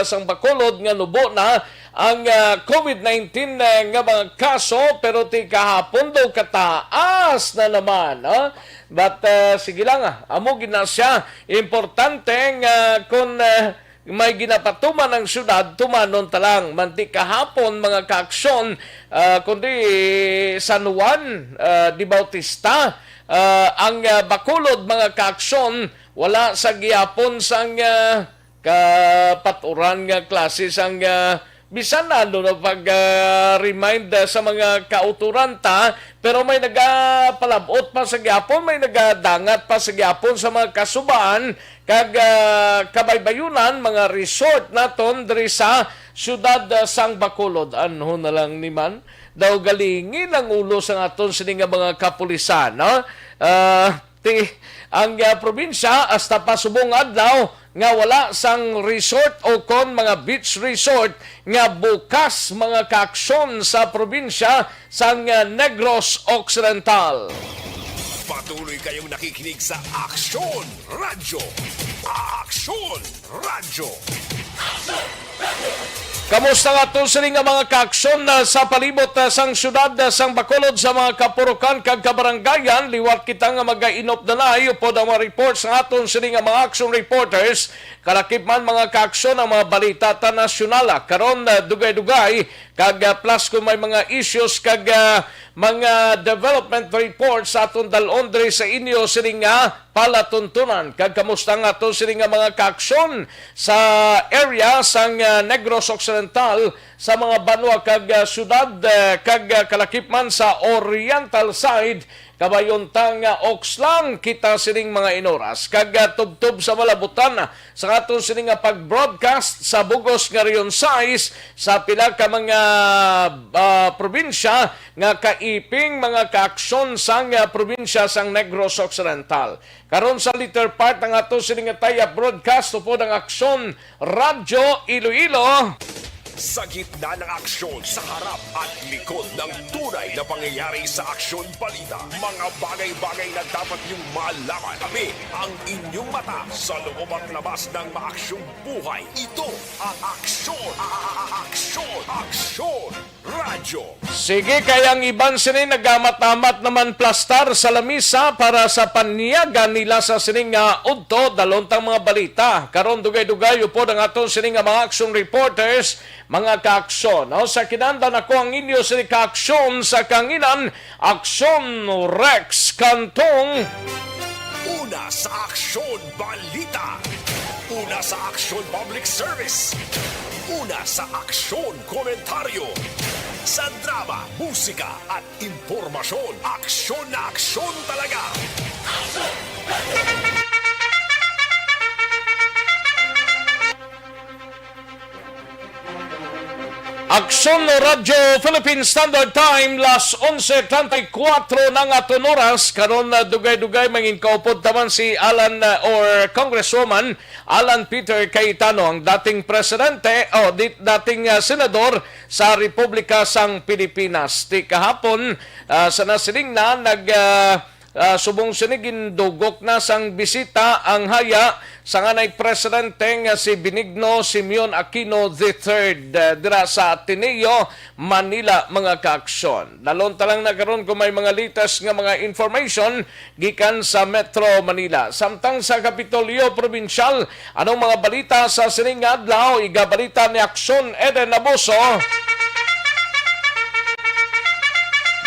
sang Bacolod nga nubo na ang COVID-19 nga mga kaso, pero ti kahapon daw kataas na naman. But sige lang, amo gina siya. Importante nga kung may ginapatuman ng syudad, tumanon talang. Manti kahapon mga kaaksyon, kundi San Juan, Di Bautista, ang Bacolod mga kaaksyon, wala sa gihapon sang kapaturan nga klase sang bisan na pag-remind sa mga kauturan ta, pero may nagapalabot pa sa gihapon, may nagadangat pa sa gihapon sa mga kasubaan kag kabaybayunan mga resort naton diri sa siyudad sang Bacolod. Ano na lang ni man daw galingin ang ulo sa aton sini nga mga kapulisan, no? Ang probinsya hasta pa subong adlaw nga wala sang resort o kon mga beach resort nga bukas mga kaaksyon sa probinsya sang Negros Occidental. Patuloy kayong nakikinig sa Aksyon Radyo. Aksyon Radyo. Kamusta nga to sila nga mga kaaksyon sa palibot sang syudad sang Bacolod sa mga kapurukan kag kabaranggayan? Liwat kita nga mag-inop na na upod ang mga reports ng aton sila nga mga action reporters. Kalakip man mga kaaksyon ang mga balita ta nasyonal. Karon dugay-dugay kag plus kung may mga issues kag mga development reports sa aton dalon diri sa inyo sila nga palatuntunan. Kag kamusta nga to sila nga mga kaaksyon sa area sang Negros Occidental sa mga banwa kag syudad kag kalakip man sa oriental side kabayontang Oxlang kita sining mga inoras kag tubtob sa malabutan sa aton sining pag-broadcast sa bugos nga riyon size sa pila ka mga probinsya nga kaiping mga kaaksyon sang probinsya sang Negros Occidental. Karon sa later part ng ato sining taya broadcast upod ang Aksyon Radyo Iloilo. Sa gitna ng aksyon, sa harap at likod ng tunay na pangyayari sa Aksyon Balita, mga bagay-bagay na dapat niyong malaman. Kami ang inyong mata sa loob at labas ng maaksyong buhay. Ito ang Aksyon! Aksyon! Aksyon! Radyo! Sige, kayang iban sini nagamat-amat naman plastar sa lamisa para sa paniyagan nila sa sining udto dalontang mga balita. Karon dugay-dugay upod ang aton sining mga action reporters, mga kaaksyon. Sa kinanda na ko ang inyo sa kaaksyon sa kanginan, Aksyon Rex Cantong. Una sa Aksyon Balita. Una sa Aksyon Public Service. Una sa Aksyon Komentaryo. Sa drama, musika at impormasyon, aksyon na aksyon talaga. Aksyon Radyo Philippine Standard Time, las 11:34 ng aton oras. Karon dugay-dugay mangin kaupod taman si Alan or Congresswoman Alan Peter Cayetano, ang dating presidente o dating senador sa Republika sang Pilipinas. Ti kahapon sa nasiling na subong sinigin dugok na sang bisita ang haya sa nganay presidente nga si Benigno Simeon Aquino III dira sa Ateneo, Manila mga kaaksyon. Dalon talang nagkaroon kung may mga latest nga mga information gikan sa Metro Manila. Samtang sa Kapitolyo Provincial, anong mga balita sa sining adlaw? Igabalita ni Aksyon Eden Abuso.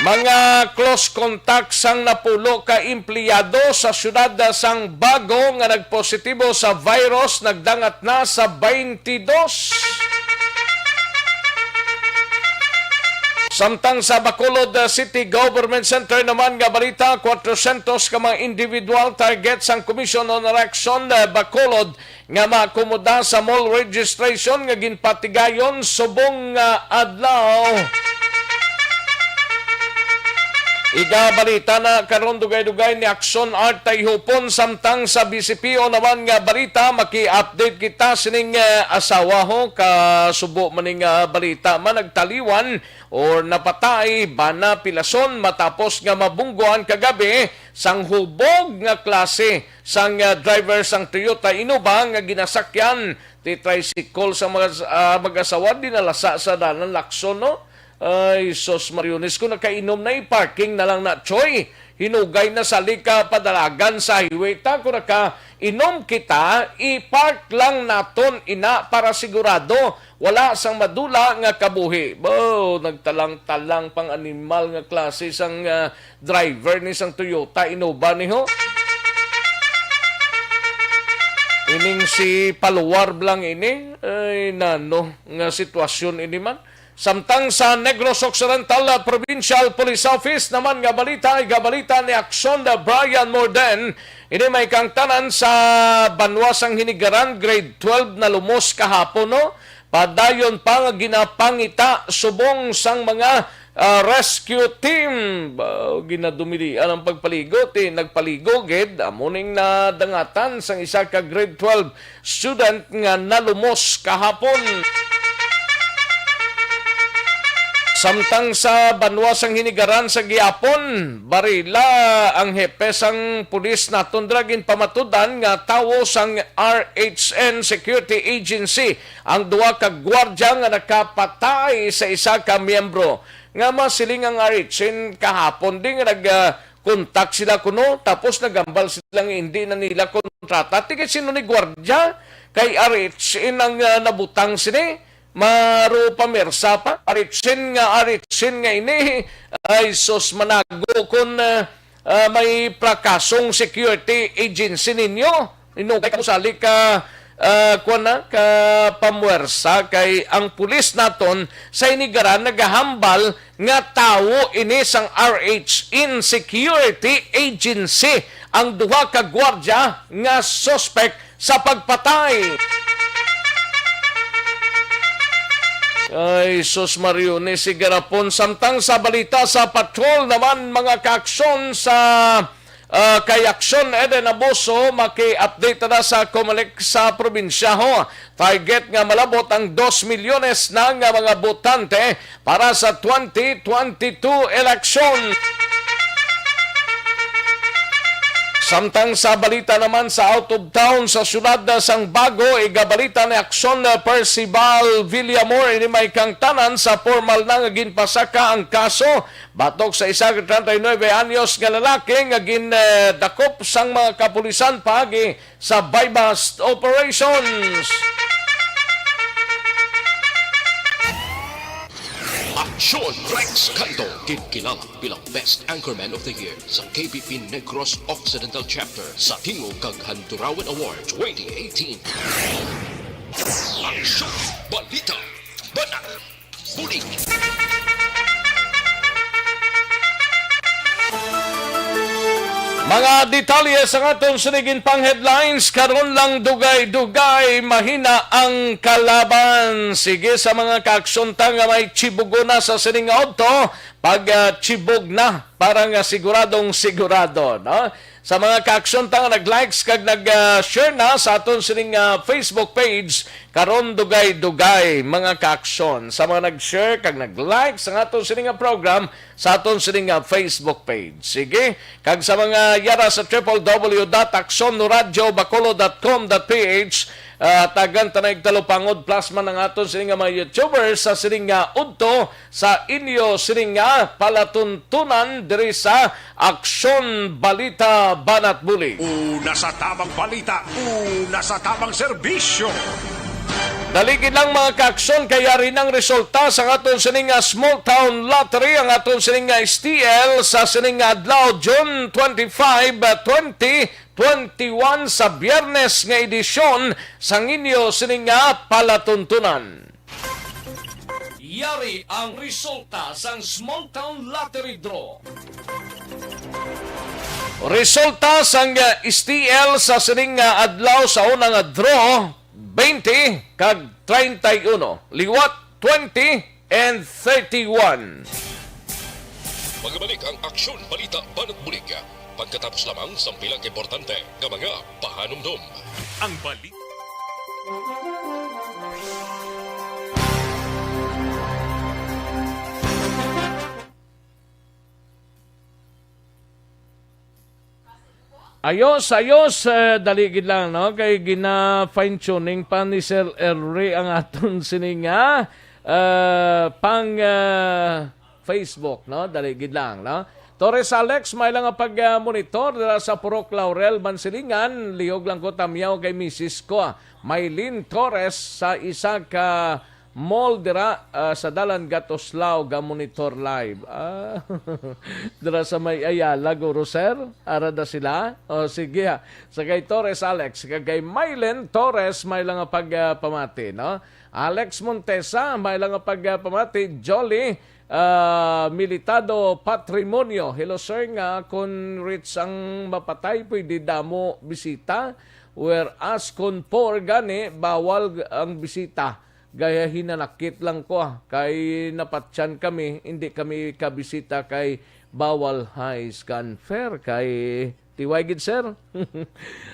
Mga close contact sang napulo ka empleyado sa syudad sang Bago nga nagpositibo sa virus nagdangat na sa 22. Samtang sa Bacolod City Government Center naman nga balita, 400 ka mga individual targets ang Commission on Election Bacolod nga maakomoda sa mall registration nga ginpatigayon subong adlaw. Igabalita na karon dugay-dugay ni Aksyon Art Tayhupon. Samtang sa BCPO naman nga balita, maki-update kita sining asawa ho kasubo maning balita man nagtaliwan or napatay bana pilason matapos nga mabungguan kagabi sang hubog nga klase sang driver sang Toyota Innova nga ginasakyan ti tricycle sa mga mag-asawa dinalasa sa dalan Aksyon, no? Ay, sos Mariones, kung nakainom na parking na lang na, Choy. Hinugay na sa lika padalagan sa highway ta. Kung nakainom kita, i-park lang naton ina para sigurado wala sang madula nga kabuhi. Bo, nagtalang-talang pang animal nga klase sang driver ni sang Toyota Innova ni ho. Ining si Paluwar blang ini, ay nano nga sitwasyon ini man. Samtang sa Negros Occidental Provincial Police Office naman nga balita ay gabalita ni Aksyon na Brian Morden. Ini may kang tanan sa Banwasang Hinigaran, grade 12 na lumos kahapon, no? Padayon pa nga ginapangita subong sang mga rescue team. Ginadumilian ang pagpaligo. Nagpaligo, gid. Amuning na dangatan sang isa ka grade 12 student nga nalumos kahapon. Samtang sa Banwasang Hinigaran sa Giapon, barila ang hepe sang pulis na tundragin pamatudan nga tawo sang RHN Security Agency ang duwa ka gwardya nga nakapatay sa isa ka miyembro. Nga masiling ang RHN kahapon din nga nag-contact sila kuno tapos nagambal silang hindi na nila kontrata. Tigit sino ni gwardya kay RHN ang nabutang sini? Maro pamersa pa. Aritsin nga ini ay sos manago kung may prakasong security agency ninyo. Inugay ka sali ka ka pamwersa kay ang pulis naton sa Hinigaran nagahambal nga tawo ini sang RH in Security Agency ang duha ka gwardya nga suspect sa pagpatay. Ay, sus Mariones, sigarapon. Samtang sa balita sa patrol naman mga kaaksyon sa kay Aksyon Eden Abuso, maki-update na sa Comelec sa probinsya ho. Target nga malabot ang 2 milyones na nga mga botante para sa 2022 eleksyon. Samtang sa balita naman sa out of town sa syudad sang Bago, igabalita ni Aksyon Percival Villamor ini may kang tanan sa formal na nga ginpasaka ang kaso batok sa isa ka 39 anyos nga lalaki nga gindakop sang mga kapulisan pagi sa buy-bust operations. Aksyon Rex Cantong kinkilang bilang Best Anchorman of the Year sa KBP Negros Occidental Chapter sa Tingog kag Handurawan Award 2018. Aksyon Balita Banat Bulig. Mga detalye sa aton sinigin pang headlines, karon lang dugay-dugay, mahina ang kalaban. Sige sa mga kaaksyonta nga may chibugo na sa sining auto, pag chibog na, parang siguradong sigurado. No? Sa mga kaaksyon nga nag-likes kag nag-share na sa aton sining Facebook page, karon dugay-dugay mga kaaksyon. Sa mga nag-share kag nag-like sa aton sining program sa aton sining Facebook page. Sige, kag sa mga yara sa www.aksonradio.bacolod.com.ph tagan tanay talupangod plus man ang aton sining mga YouTubers sa sining udto sa inyo sining palatuntunan diri sa Aksyon Balita Banat Bulig. Una sa tamang balita, una sa tamang serbisyo. Daligid lang mga kaaksyon, kaya rin ang resulta sa aton sining small town lottery, ang aton sining STL sa sining adlaw June 25, 2021 sa Biyernes nga edisyon sa inyo sining palatuntunan. Yari ang resulta sa small town lottery draw. Resulta sa STL sa sining adlaw sa unang draw 20 kag 31, liwat 20 and 31. Magbalik ang Aksyon Balita Banat Bulig pagkatapos lamang sa pilang importante nga mga pahanumdum. Ang balita. Ayos, daligid lang, no? Kay gina-fine-tuning pa ni Sir Elry ang aton sininga pang Facebook, no? Daligid lang, no? Torres Alex, may lang pag-monitor sa Purok Laurel, Mansilingan. Lihog lang ko tamyaw kay Mrs. ko. Maylin Torres sa isa ka mall dira sa Dalan Gatoslao ga monitor live. Dira sa may Ayala, Guru Sir. Arada sila. O sige ha. Sa kay Torres Alex, kay Maylin Torres, may lang pagpamati, no? Alex Montesa, may lang pagpamati. Jolly Militado Patrimonio. Hello sir, nga kung rich ang mapatay, pwede damo bisita. Whereas kung poor gani, bawal ang bisita. Gaya hinanakit lang ko kay napatyan kami, hindi kami kabisita kay bawal high scan fair kay tiwagid sir.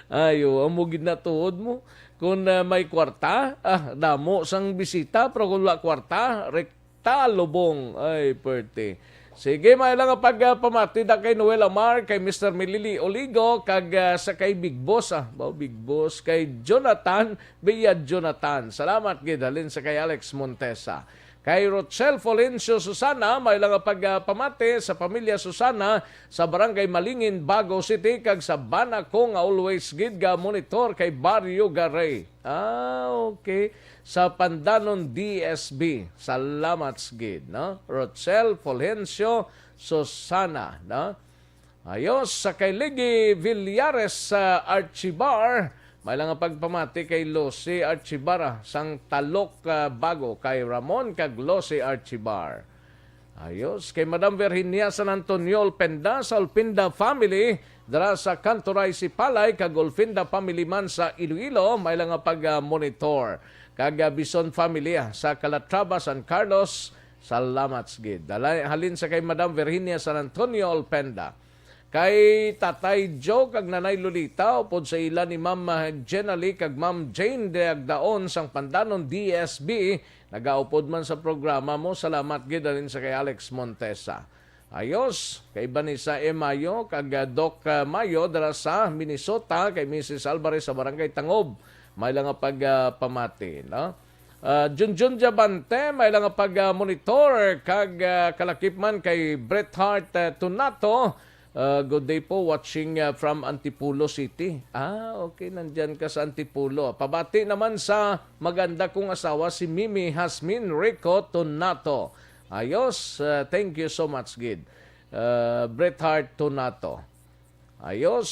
Ayo, amugid na tuod mo. Kung may kwarta, damo sang bisita, pero kung wala kwarta, talubong. Ay, perte. Sige, may lang pagpamati da kay Noel Amar, kay Mr. Milili Oligo, kag sa kay Big Boss, Big Boss, kay Jonathan, Biyad Jonathan. Salamat, gidalin sa kay Alex Montesa. Kay Rochelle Folencio Susana, may lang pagpamati sa pamilya Susana sa Barangay Malingin, Bago City, kag sa Banat nga always gid ga monitor kay Barrio Garay. Okay. Sa Pandanon DSB. Salamat gid, no? Rochelle Fulgencio Susana, no? Ayos sa kay Ligi Villares sa Archibar. May lang pagpamati kay Lucy Archibara sang Talok Bago, kay Ramon kag Lucy Archibar. Ayos kay Madam Virginia San Antonio Olpenda sa Olpenda family dara sa Cantoray Sipalay kag Olpenda family man sa Iloilo. May lang pag-monitor kag Bison family sa Calatrava, San Carlos. Salamat gid. Halin sa kay Madam Virginia San Antonio Olpenda. Kay Tatay Joe kag Nanay Lolita upod sa ila ni Ma'am Jenally kag Ma'am Jane Deagdaon sang Pandanon DSB. Nagaupod man sa programa mo. Salamat gid rin sa kay Alex Montesa. Ayos kay Vanessa E. Mayo kag Doc Mayo dara sa Minnesota, kay Mrs. Alvarez sa Barangay Tangob. May lang pagpamati, no? Junjun Jabante, may lang pag-monitor kag kalakip man kay Bret Hart Tunato. Good day po, watching from Antipolo City. Okay, nandyan ka sa Antipolo. Pabati naman sa maganda kong asawa, si Mimi Hasmin Rico Tunato. Ayos, thank you so much, Gid. Bret Hart Tunato. Ayos,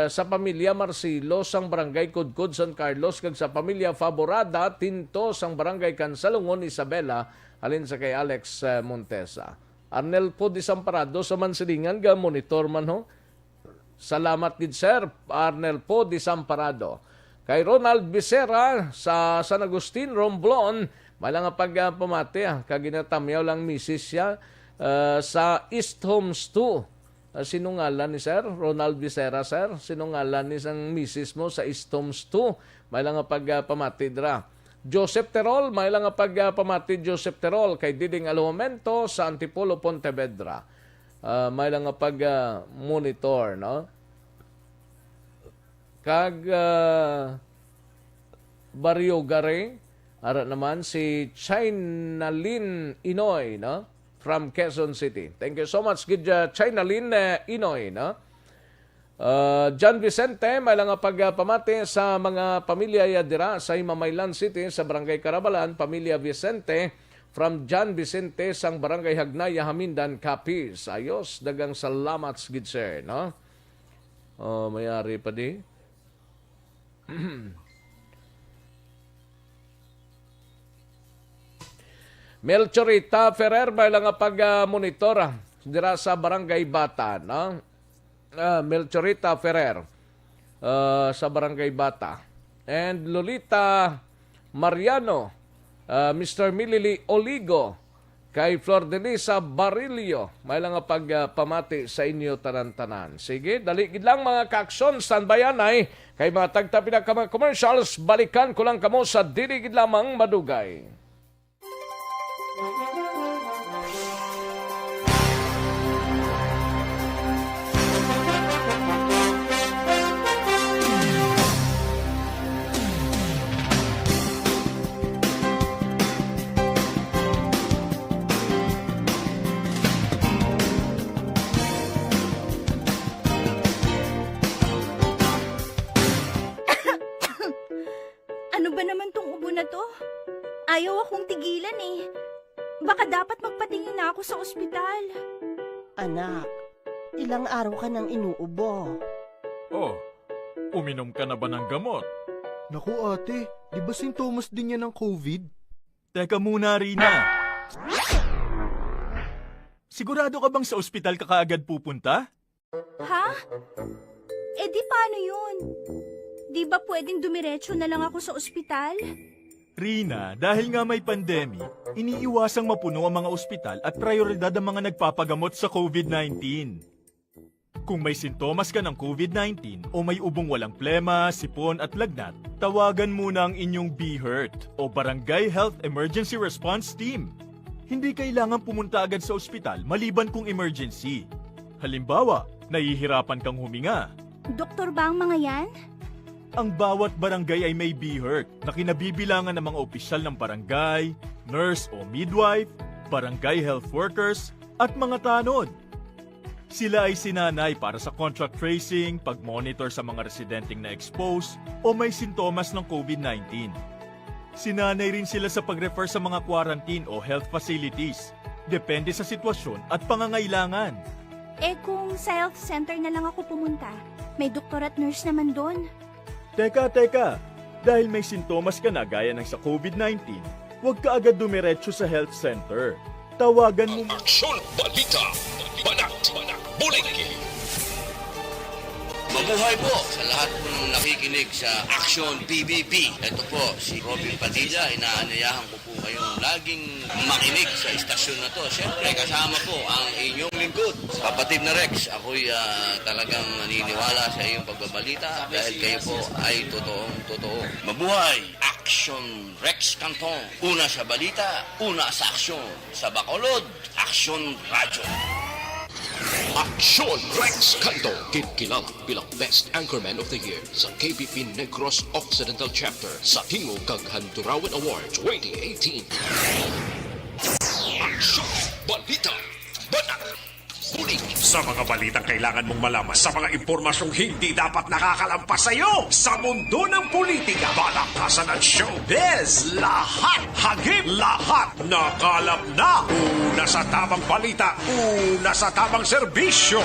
sa pamilya Marcelo, sang Barangay Kudkud, San Carlos, kag sa pamilya Favorada, Tinto, sang Barangay Cansalungon, Isabela, halin sa kay Alex Montesa. Arnel po Disamparado sa Mansilingan, ga monitor man ho. Salamat gid sir, Arnel po Disamparado. Kay Ronald Becerra sa San Agustin, Romblon, may lang pagpamati, kaginatamyaw lang misis siya sa East Homes 2. Sinungalan ni sir, Ronald Becerra sir, sinungalan ni sang misis mo sa East Homes 2. May lang pagpamati dra. Joseph Terol, may lang pagpamati Joseph Terol kay Diding Alumento sa Antipolo, Pontevedra. May lang pag-monitor, no? Kag Barrio Gare, ara naman si Chinalyn Inoy, no? From Quezon City. Thank you so much, good Chinalyn Inoy, no? John Vicente, may lang pagpamati sa mga pamilya yadira sa Himamaylan City sa Barangay Carabalan, pamilya Vicente, from John Vicente sang Barangay Hagnaya, Hamindan, Capiz. Ayos, dagang salamat gid sir, no? Mayari pa di. Melchorita Ferrer, may lang pag-monitor dira sa Barangay Bata, no? Melchorita Ferrer sa Barangay Bata. And Lolita Mariano, Mr. Milili Oligo, kay Flor de Lisa Barilio. May lang pagpamati sa inyo tanan-tanan. Sige, daligid lang mga kaaksyon, standbayan ay kay mga tagtapin na commercials, balikan ko lang kamo sa diligid lamang madugay. Ayaw akong tigilan eh. Baka dapat magpatingin na ako sa ospital. Anak, ilang araw ka nang inuubo. Oh, uminom ka na ba ng gamot? Naku ate, di ba sintomas din yan ng COVID? Teka muna, Rina. Sigurado ka bang sa ospital ka kaagad pupunta? Ha? Eh di paano yun? Di ba pwedeng dumiretso na lang ako sa ospital? Rina, dahil nga may pandemic, iniiwasang mapuno ang mga ospital at prioridad ang mga nagpapagamot sa COVID-19. Kung may sintomas ka ng COVID-19 o may ubong walang plema, sipon at lagnat, tawagan muna ang inyong BHERT o Barangay Health Emergency Response Team. Hindi kailangan pumunta agad sa ospital maliban kung emergency. Halimbawa, nahihirapan kang huminga. Doktor ba ang mga yan? Ang bawat barangay ay may BHERT na kinabibilangan ng mga opisyal ng barangay, nurse o midwife, barangay health workers, at mga tanod. Sila ay sinanay para sa contact tracing, pag-monitor sa mga residenteng na-expose o may sintomas ng COVID-19. Sinanay rin sila sa pag-refer sa mga quarantine o health facilities, depende sa sitwasyon at pangangailangan. Eh kung sa health center na lang ako pumunta, may doktor at nurse naman doon. Teka. Dahil may sintomas ka na gaya ng sa COVID-19, huwag ka agad dumiretso sa health center. Tawagan mo... Aksyon Balita, Banat, Bulig. Mabuhay po sa lahat po ng nakikinig sa Aksyon PBB. Ito po, si Robin Padilla. Inaanyayahan ko po kayong laging makinig sa istasyon na to. Siyempre, kasama po ang inyong lingkod. Kapatid na Rex, ako'y talagang naniniwala sa iyong pagbabalita dahil kayo po ay totoong-totoo. Mabuhay! Aksyon Rex Cantong. Una sa balita, una sa aksyon. Sa Bacolod, Aksyon Radyo. Aksyon Rex Cantong, kinilala bilang Best Anchorman of the Year sa KBP Negros Occidental Chapter sa Tingog kag Handurawan Award 2018. Aksyon Balita, Banat, Bulig. Sa mga balitang kailangan mong malaman, sa mga impormasyong hindi dapat nakakalampas sa iyo, sa mundo ng politika, balakasan at showbiz, lahat, hagip, lahat, nakalap na. Una sa tamang balita, una sa tamang serbisyo.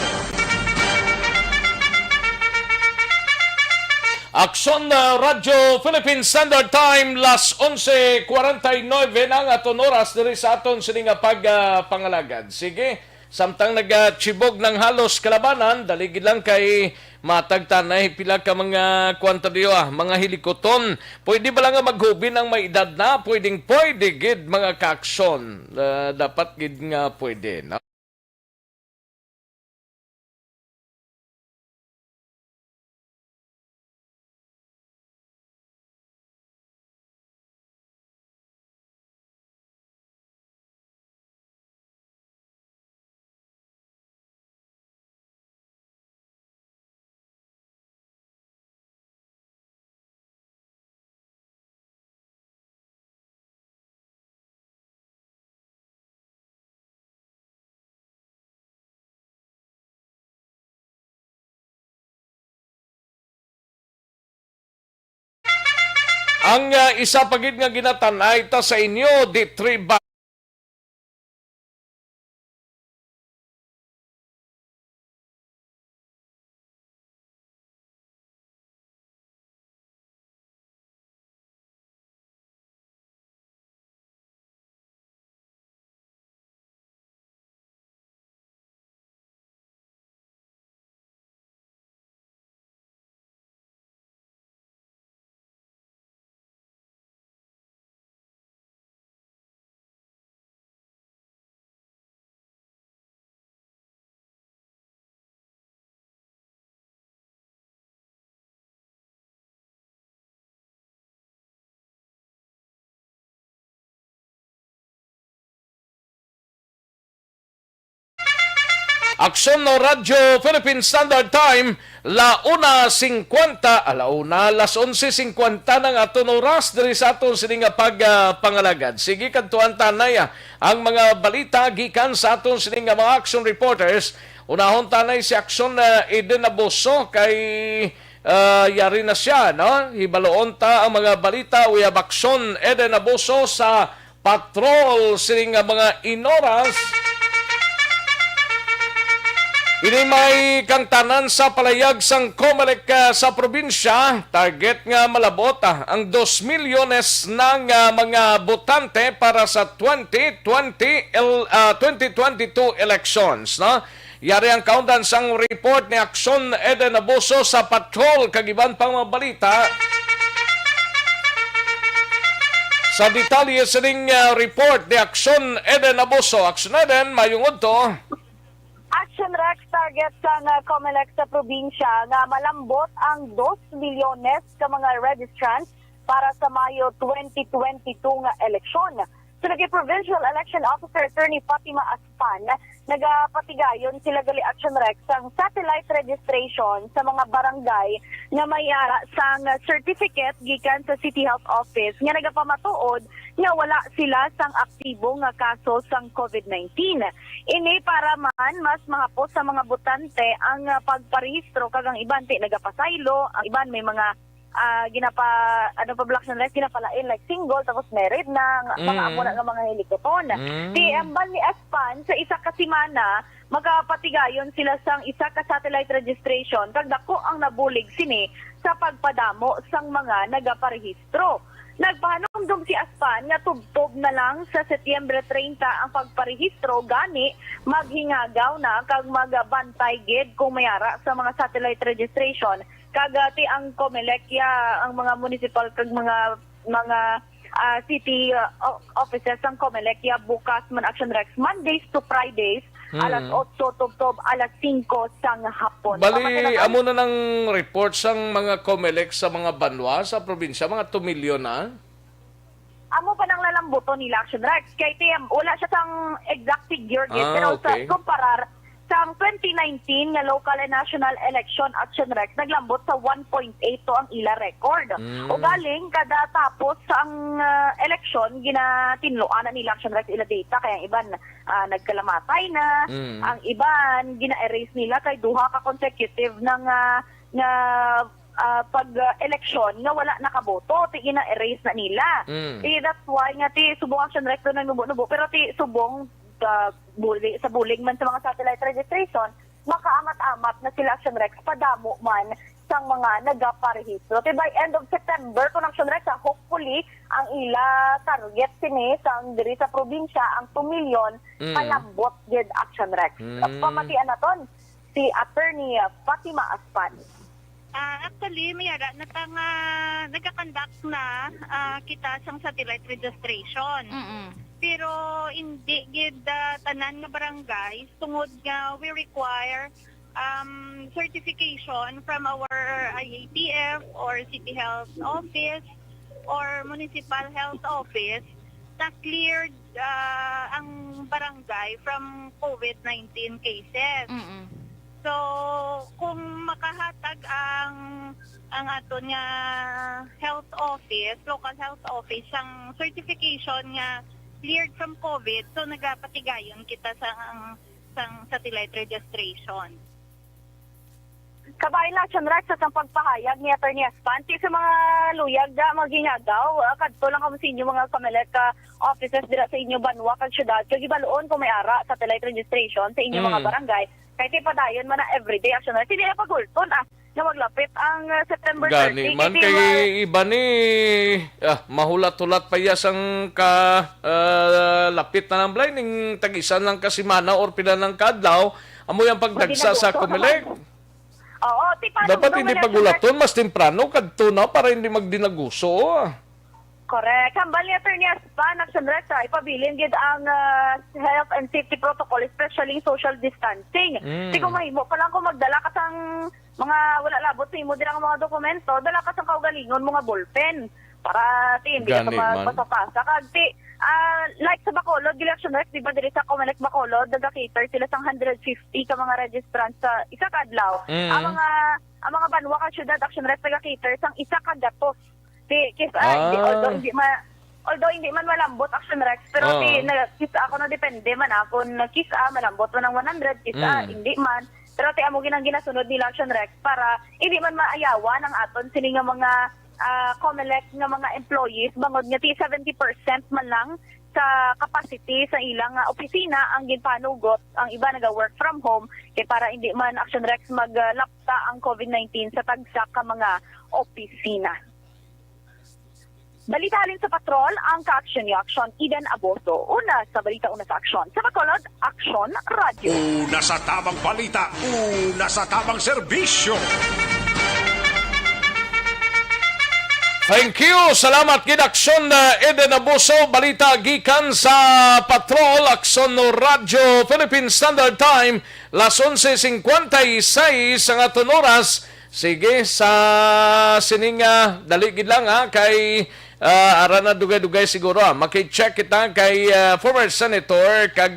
Aksyon na Radyo Philippine Standard Time, las 11:49 ng aton oras diri sa aton sining pagpangalagad. Sige, samtang nagachibog ng halos kalabanan, daligid lang kay matagtanay pila ka mga kwantadiyo, mga hilikoton. Pwede ba lang nga maghubin ang may edad na? Pwede gid mga kaaksyon. Dapat gid nga pwede. No? Ang isa pagid nga ginatanay ta sa inyo di triba Aksyon no Radyo Philippine Standard Time, las 11:50 ng aton oras diri sa aton sining pagpangalagad. Sige kadtuan tanay ang mga balita gikan sa aton sining mga action reporters. Unahon tanay si Aksyon Eden Abuso kay yari na siya, no? Hibaloon ta ang mga balita uyab aksyon eden abuso sa patrol sining mga inoras. Ini may kang tanan sa palayag sang Comelec sa probinsya. Target nga malabot ang 2 milyones ng mga botante para sa 2022 elections. No? Yari ang kaundan sang report ni Aksyon Eden Abuso sa patrol kagiban pang mga balita. Sa detalye sa report ni Aksyon Eden Abuso. Aksyon Eden, mayungod to. Action Rex target sa Comelec sa probinsya nga malambot ang 2 milyones ka mga registrants para sa Mayo 2022 nga eleksyon. So, Provincial Election Officer Attorney Fatima Aspan, nagapatigayon sila gali Action Rex ang satellite registration sa mga barangay nga may ara sang certificate gikan sa City Health Office nga nagapamatuod nga wala sila sang aktibo nga kaso sang COVID-19. Ini para man mas mahapos sa mga botante ang pagparehistro kag ang iban ti nagapasaylo, ang iban may mga black list ginapalain like single tapos married na mga amo na nga mga helikoton. Di ambal ni Aspan sa isa ka semana magapatigayon sila sang isa ka satellite registration kag dako ang nabulig sini sa pagpadamo sang mga nagaparehistro. Nagpahanumdum si Aspan nga tubtob na lang sa Setyembre 30 ang pagparehistro gani maghingagaw na kag magabantay gid kung mayara sa mga satellite registration. Kagati ang Comelec ang mga municipal kag mga city offices ang Comelec bukas man Action Rex Mondays to Fridays alas 8 tubtob alas 5 sang hapon. Bali, amo na ng report sang mga Comelec sa mga banwa sa probinsya, mga 2 milyon na? Amo pa nang lalambuto nila Action Rex. Kay TM, wala siya sang exact figure pero okay. sa kumparar sa 2019 nga local and national election Action Rex naglambot sa 1.8 to ang ila record. O galing kada tapos sa ang election ginatinloan na nila Action Rex ila data kaya ang iban nagkalamatay na, ang iban gina-erase nila kay duha ka consecutive ng pag-election nga wala nakaboto, ti ina-erase na nila. That's why nga ti subong Action Rex na nubo-nubo pero ti subong sa bulig man sa mga satellite registration, makaamat-amat na sila Action Rex padamo man sang mga nagaparehistro. By end of September, kung Action Rex, hopefully, ang ila target sini sang diri sa probinsya, ang 2 milyon, palambot gid Action Rex. Pamatian naton si Attorney Fatima Aspan. Actually, mayara nagka-conduct na kita sang satellite registration. Pero hindi gid tanan nga barangay tungod nga we require certification from our IATF or City Health Office or Municipal Health Office na cleared ang barangay from COVID-19 cases. So, kung makahatag ang aton nga health office, local health office, ang certification nga cleared from COVID, so nagapatigayon kita sa satellite registration. Kabayan na Action Rex sa pagpahayag ni Attorney Aspan sa mga luyag da maghingagaw kadto lang kamo sa inyo mga Comelec offices dira sa inyo banwa kag syudad kag ibaloon kung may ara satellite registration sa inyo mga barangay kay ti padayon man na everyday Action Rex hindi na pagulton na maglapit ang September 30. Gani man kay iba ni mahulat-hulat pa yasang lapit na ng blinding tagisan lang kasimana or pila ng kadlaw amo yang pagdagsa sa Comelec. Oo, dapat hindi pagulaton mas temprano kadto na para hindi magdinaguso. Correct. Kambal ni Attorney Aspan, Action Rex, ipabilin gid ang health and safety protocol, especially social distancing. Kung mahimo pa lang kung magdala ka sang mga wala labot sa imo dirang mga dokumento, dala ka sang kaugalingon mga ballpen para hindi ka magpasapasa. Kag like sa Bacolod, Action Rex, di ba diri sa Comelec Bacolod, nag-cater sila sang 150 ka mga registrants sa isa ka adlaw. Ang mga banwa ka syudad Action Rex nag-cater sang isa ka gatos. Although hindi man malambot Action Rex, pero kisa ako na depende man ako na kisa malambot man ng 100, kisa hindi man. Pero ti amo ginang ginasunod nila Action Rex para hindi man maayawa ng aton sini nga mga COMELEC nga mga employees bangod nga ti 70% man lang sa capacity sa ilang opisina ang ginpanugot, ang iba naga-work from home kay para hindi man Action Rex maglapta ang COVID-19 sa tagsa ka mga opisina. Balita halin sa patrol, ang ka-aksyon ni Aksyon Eden Aboso. Una sa balita, una sa Aksyon. Sa Bacolod, Aksyon Radio. Una sa tamang balita, una sa tamang serbisyo. Thank you. Salamat kid Aksyon Eden Abuso. Balita gikan sa Patrol, Aksyon no Radio, Philippine Standard Time, las 11:56 ang aton oras. Sige, sa sininga, daligid lang kay ara na dugay-dugay siguro. Maki-check kita kay former Senator, kag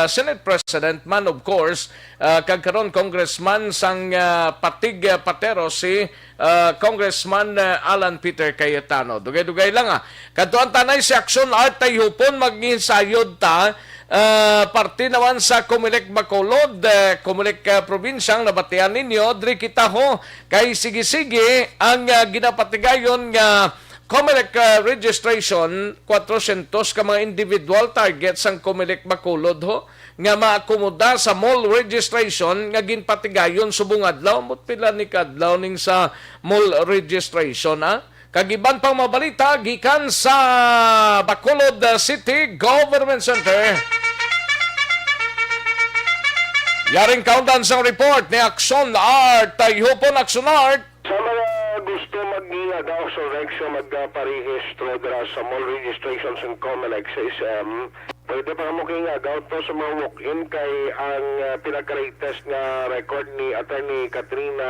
Senate President man of course, kag karon Congressman sang Patig Patero si Congressman Alan Peter Cayetano. Dugay-dugay lang Kadtuan tanay si Aksyon Art tay hupon mag-insayod ta parte naman sa COMELEC Bacolod, COMELEC probinsyang nabatian ninyo, diri kita ho kay sige-sige ang ginapatigayon nga COMELEC registration 400 ka mga individual targets ang COMELEC Bacolod ho nga maakomoda sa mall registration nga ginpatigayon subong adlaw mut pila ni kadlaw ning sa mall registration Kagiban pang mabalita gikan sa Bacolod City Government Center. Yaring countdown sa report ni Aksyon Art. Tayhupon Aksyon Art. Sa mga gusto mag-iagaw sa Rex o magparehistro sa mall registration sa COMELEC sa SM, pwede pa mo kingagaw to sa mga walk-in kay ang pinaka-latest nga record ni Attorney Katrina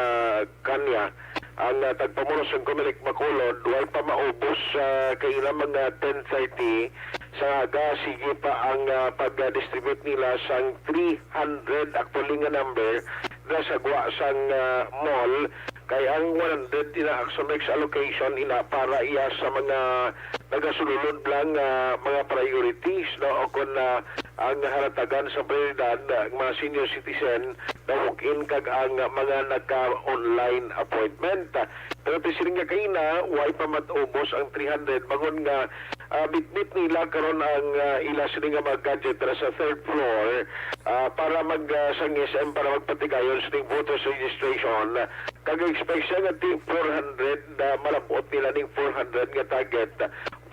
Kanya ang tagpamuno sa COMELEC Bacolod, huwag pa maubos kailan mga 10:30 sa aga, sige pa ang pag-distribute nila sang 300 actually nga number na sagwa sang mall kay ang 100 ina Action Rex allocation ina para iya sa mga nagasulod lang mga priorities no o kun ang halatagan sa prioridad mga senior citizen na walk-in kag ang mga nagka-online appointment. Pero pisiring nga kaina, why pa matubos ang 300 bangon nga bitbit nila karon ang ila sila nga mga gadget sa third floor para sang SM para magpatigayon sa voters registration. Kag-expect siya nga 400 na malabot nila ning 400 nga target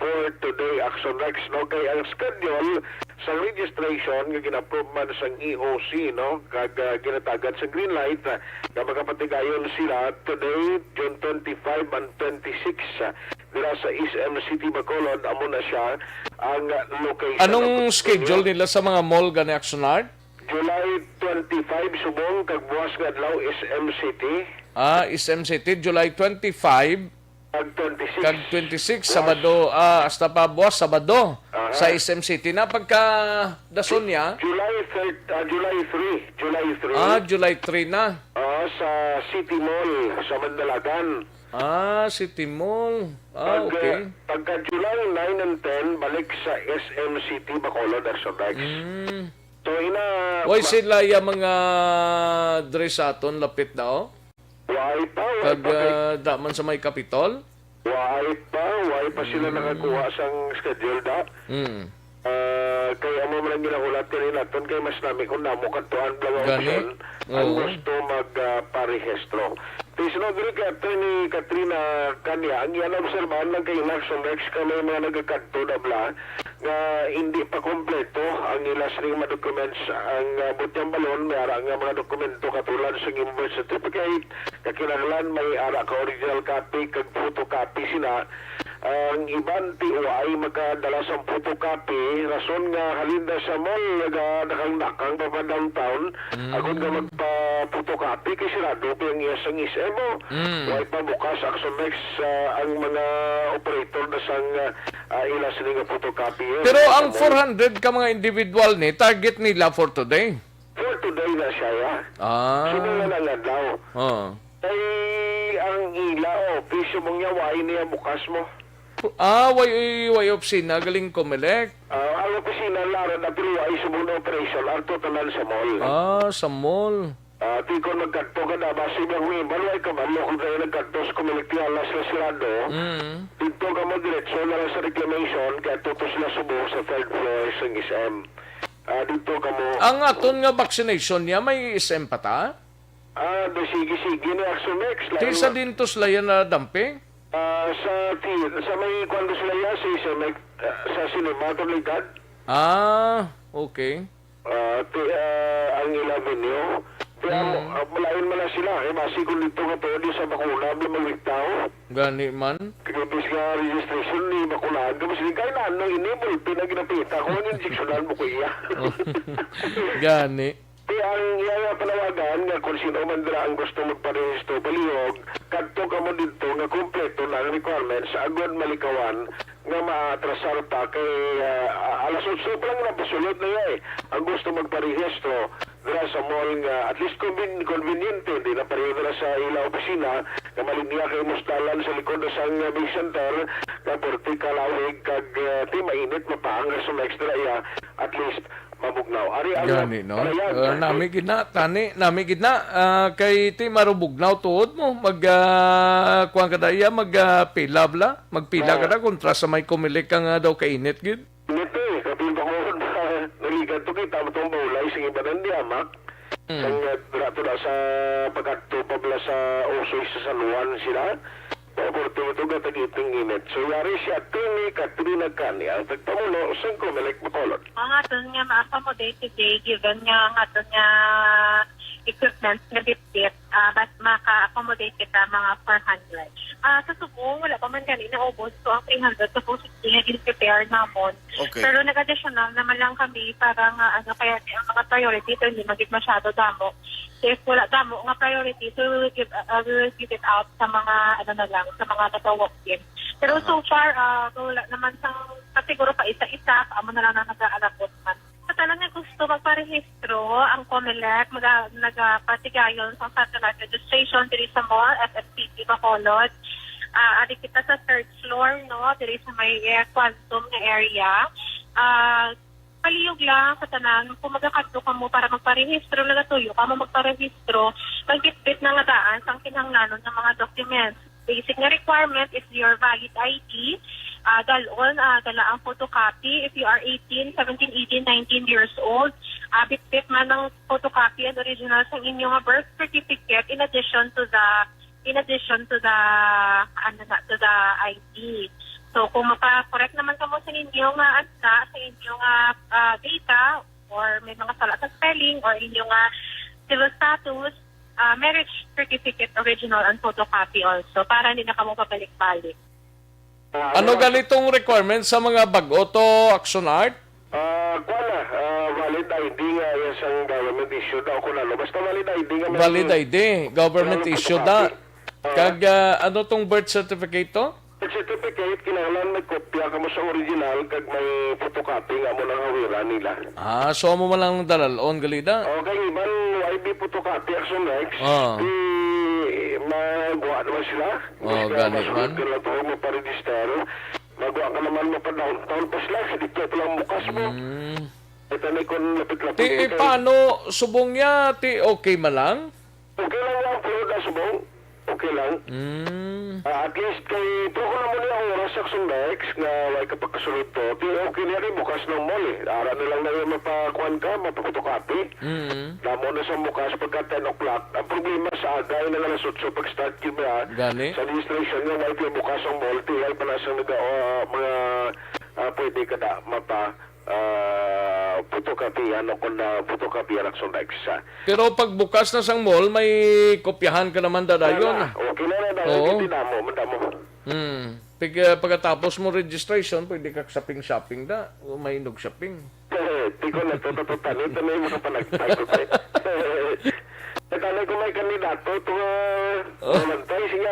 for today Action Rex no kay ang schedule sa registration nga gina-approve man sang EOC no kag ginatagad sa green light nga magapatigayon sila today June 25 and 26 dira sa SM City Bacolod amo na siya ang location. Anong schedule nila sa mga mall gani Action Art? July 25 subong kag buwas nga adlaw SM City. SM City July 25 kag 26 Sabado hasta pa buwas Sabado sa SM City na pagka dason niya July 3 July 3 na sa City Mall sa Mandalagan. City Mall. Okay. Pagka July 9 and 10 balik sa SM City Bacolod Action Rex. So Why sila yung mga dress aton lapit na Why kag daman sa may Capitol? Why pa sila nakakuha sang schedule da? Kaya mo man ginahulat kanina naton kay mas nami kung namo kadtuan lang option ang gusto magparehistro. Tisinogri ka ni Katrina Kanya ang yan obserbahan lang kay Action Rex kami mga nagakadto na bla nga hindi pa kompleto ang ilas ring mga documents ang butyang balon may ara nga mga dokumento katulad sa birth certificate kakinahanglan may ara ka original copy kag photocopy sina ang iban TOI makadala sa photocopy rason nga halinda sa mall nakang pa downtown agud nga magpa-photocopy kay sirado ang iyang isemo why pa bukas Action Rex ang mga operator na sang ilas ring photocopy. Pero ang 400 ka mga individual ni target nila for today. For today na siya Sino na lang daw. Ay ang ila office mong yawain niya bukas mo. Way opisina galing COMELEC. Ang opisina laro na pero ay sumuna operation ang totalan sa mall. Sa mall. Tikon nagkadto ka na, basi ba may balway ka ba, kung tayo nagkadto sa komunitiyalas na silado, dito ka mo diretsyo na lang sa reclamation, kaya tuto sila subo sa third floor sa SM. Dito ka mo... Ang aton nga vaccination niya, may SM pa ta? Sige ni Aksyon Next. Di sa din to sila yan na damping? Sa may kwando sila yan, sa cinema, tuligad. Okay. Ang 11 nyo. Kaya malayon mo na sila. Masikon dito nga to, di sa bakuna, bumalik tao. Gani man. Kagabis nga registration ni bakuna. Gabis ni kaya na, nang inibol, pinaginapita. Kung ano injeksyonan mo ko iya. Gani. Kaya ang iya panawagan nga kung sino man dira ang gusto magparehisto, balihog, kadto ka mo dito nga kompleto na ang requirements sa agad malikawan nga maatrasar pa kay alas 8 pa lang na pasulod na iya eh. Ang gusto magparehistro dira sa mall nga at least conveniente di na pareho dira sa ila opisina nga maligya kay mustalan sa likod sa big center nga porti kalawig kag ti mainit mapaang sa extra iya at least mabugnaw. Gani, no? Nami gidna, kay ti marubugnaw tuod mo, kuwan ka daya, magpila bla, magpila ka na, kontra sa may kumilik ka nga daw kainit, gid. Nito eh, kapil ba ko, naligan to kita, matong baulay, sige ba nang diamak, sang rato na sa pagkakto pabla sa usoy sa saluan sila, oportunito ka tagiting init. So, yari siya, tini Katrina Kanya, tagpamulo, saan ko malik makolot? Ang aton nga ma-accommodate today, given nga ang aton nga equipment nga bit-bit, but maka-accommodate kita mga 400. Sa Subo, wala pa man ganun naubos. So, ang 300, supposedly, nga in-prepare namon. Okay. Pero nag-additional naman lang kami para nga, kaya ang mga priority, ito hindi magig masyado damo. So, if wala damo nga priority, so we will give it out sa mga, sa mga tatawag-in. Pero so far, wala naman siguro pa isa-isa, amo na lang na nag-aalapot man. So, talagang gusto magparehistro ang COMELEC, nagpatigayon sa satellite registration, diri sa mall, FFPT, Bacolod. Adik kita sa third floor, no, diri sa may quantum na area. Paliyog lang sa tanan, kung magkakadto ka mo para magparehistro, nagatuyo ka mo magparehistro, magbitbit na nga daan sa kinahanglanon ng mga documents. Basic na requirement is your valid ID, dala ang photocopy if you are 18, 17, 18, 19 years old. Bitbit man ng photocopy and original sa inyong birth certificate in addition to the ID. So kung mapa-correct naman ka mo sa inyong sa inyong data or may mga sala sa spelling or inyong civil status, marriage certificate original and photocopy also para hindi na ka mo pabalik-balik. Ano ganitong requirements sa mga bag-o to Aksyon Art? Valid ID nga yan sa government issue daw ko lalo. Basta valid ID nga. Valid ID, government issue da. Kag ano tong birth certificate to? Birth certificate, kinahanglan may kopya ka mo sa original kag may photocopy nga mo nang hawiran nila. So mo man lang dalalon galida. Okay, man YB photocopy Aksyon Next. Magawa naman sila. Ganit man. Kaya ito mo pa-register. Magawa ka naman mo pa-downtown pa sila. Sa dito ito lang bukas mo. Ito na ikon lapit-lapit. Ti, paano subong niya? Ti, okay man lang? Okay lang lang, pero na subong. Okay lang. At least kay pero ko naman yung oras sa Aksyon Next nga may kapagkasunod to. Okay na rin bukas ng mall eh. Ara na lang na yung mapakuan ka, mapapotocopy. Damo na sa bukas pagka 10 o'clock. Ang problema sa agay na alas 8 pag-start yun ba? Gani? Sa registration nga may bukas ang mall. Tiyay pa na sa mga pwede ka na photocopy ano kung na photocopy ang Aksyon Next. Pero pag bukas na sang mall, may kopyahan ka naman dadayon. Okay na na. Hindi damo. Pagkatapos mo registration, pwede ka shopping da. O may inog shopping. Di ko natutututan. Ito na yung mga panagtay ko tayo. Natalay ko may kandidato. Ito malantay siya.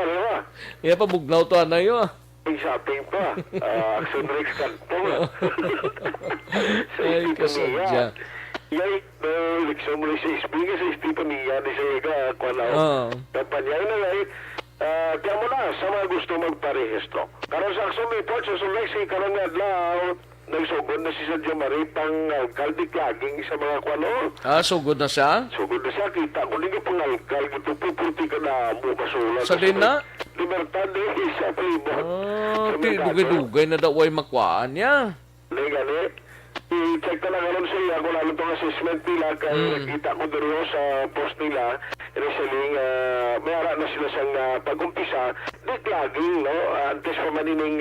Iya pa bugnaw to anayo. May shopping pa. Aksyon Rex Cantong. Ay, kasadya. Yay, eleksyon mo sa SPG sa Estipania ni Sega. Kampanya na ngay. Kaya mo na sa mga gusto magparehistro. Karon sa Aksyon Report, sa Aksyon Rex, karon nga adlaw, nagsugod na si Sergio Marie pang alkalde klaging sa mga kwano. Sugod na siya? Sugod na siya, kita ko din pang alkal, ito pupunti ka na mukasulat. Sa din na? Libertad eh, sa palibot. Dugay-dugay na daw ay makwaan niya. Gani, i-check ko lang alam sa iya kung ano itong assessment nila kaya nakita ko doon sa post nila initially mayara na sila sa pag-umpisa di laging no antes pa manining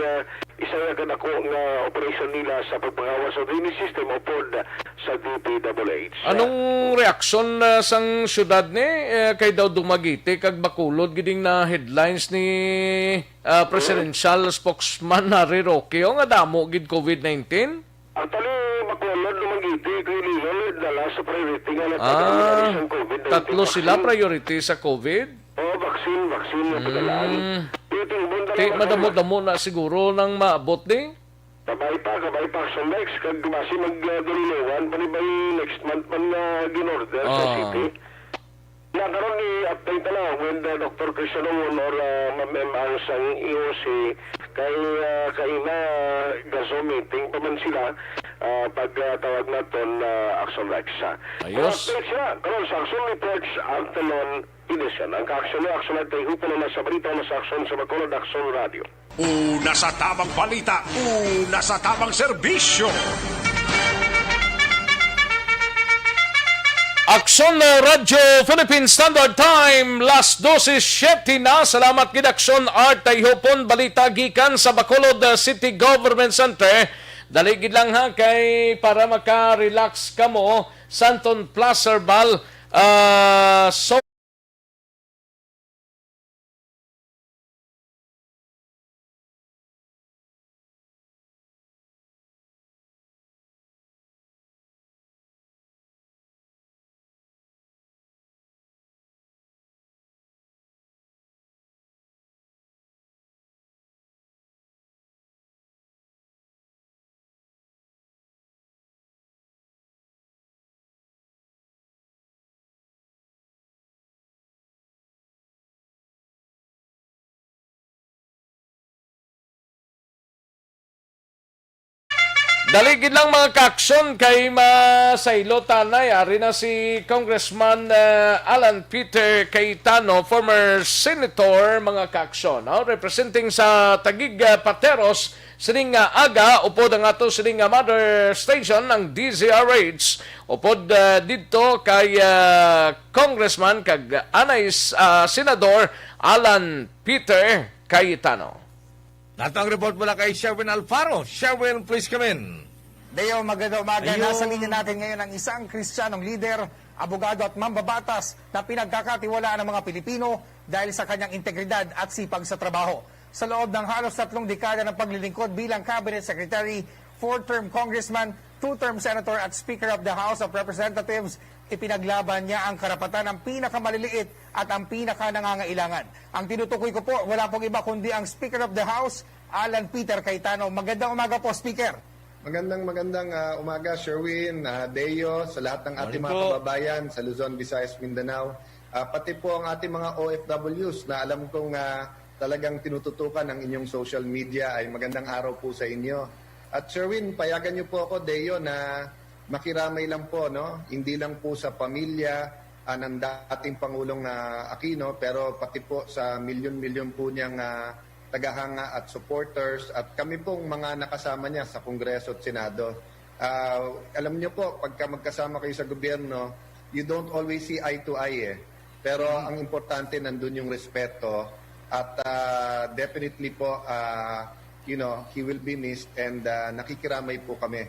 isa nga kanako nga operation nila sa pagpangawa sa drainage system o pod sa DPWH. Anong reaksyon sang syudad ni kay daw dumagiti kag bakulod giding na headlines ni presidential spokesman Harry Roque nga damo gid COVID-19? Actually, makulod lumagiti kay Lilol dala sa priority nga na COVID-19. Tatlo sila priority sa COVID? Vaccine na padalaan. Ti madamo-damo na siguro nang maabot ni? Kabay pa sa next kag dumasi magdalilewan pa ni ba next month man nga ginorder sa city. Nakaroon ni update na when Dr. Cristiano Honor mamemang sang EOC kay kaina gaso meeting pa man sila pagtawag natin Aksyon Rex. Ayos. Update sila karon sa Aksyon Reports Antelon Edition. Ang Aksyon ay tayo hupan na sa balita na sa Aksyon sa Bacolod Aksyon Radio. Una sa tamang balita, una sa tamang serbisyo. Aksyon Radyo Philippine Standard Time, las 12:07 na. Salamat gid Aksyon Art Tayhopon balita gikan sa Bacolod City Government Center. Dali gid lang ha kay para maka-relax kamo Santon Plaza Herbal so daligid lang mga kaaksyon kay masaylo tanay. Ari na si Congressman Alan Peter Cayetano, former senator, mga kaaksyon. Representing sa Taguig Pateros, sining aga, upod ang ato sining mother station ng DZRH. Upod dito kay Congressman kag anay Senador Alan Peter Cayetano. Natang report mula kay Sherwin Alfaro. Sherwin, please come in. Deo, magandang umaga. Nasa linya natin ngayon ang isang Kristiyanong lider, abogado at mambabatas na pinagkakatiwalaan ng mga Pilipino dahil sa kanyang integridad at sipag sa trabaho. Sa loob ng halos 3 dekada ng paglilingkod bilang Cabinet Secretary, 4-term Congressman, 2-term Senator at Speaker of the House of Representatives, ipinaglaban niya ang karapatan ng pinakamaliliit at ang pinakanangangailangan. Ang tinutukoy ko po, wala pong iba kundi ang Speaker of the House, Alan Peter Cayetano. Magandang umaga po, Speaker. Magandang umaga, Sherwin, Deo, sa lahat ng ating mga kababayan sa Luzon, Visayas, Mindanao. Pati po ang ating mga OFWs na alam kong talagang tinututukan ng inyong social media ay magandang araw po sa inyo. At Sherwin, payagan niyo po ako, Deo, na makiramay lang po, no? Hindi lang po sa pamilya ng dating Pangulong Aquino, pero pati po sa milyon-milyon po niyang tagahanga at supporters at kami pong mga nakasama niya sa Kongreso at Senado. Alam niyo po, pagka magkasama kayo sa gobyerno, you don't always see eye to eye eh. Pero ang importante, nandun yung respeto at definitely po, you know, he will be missed and nakikiramay po kami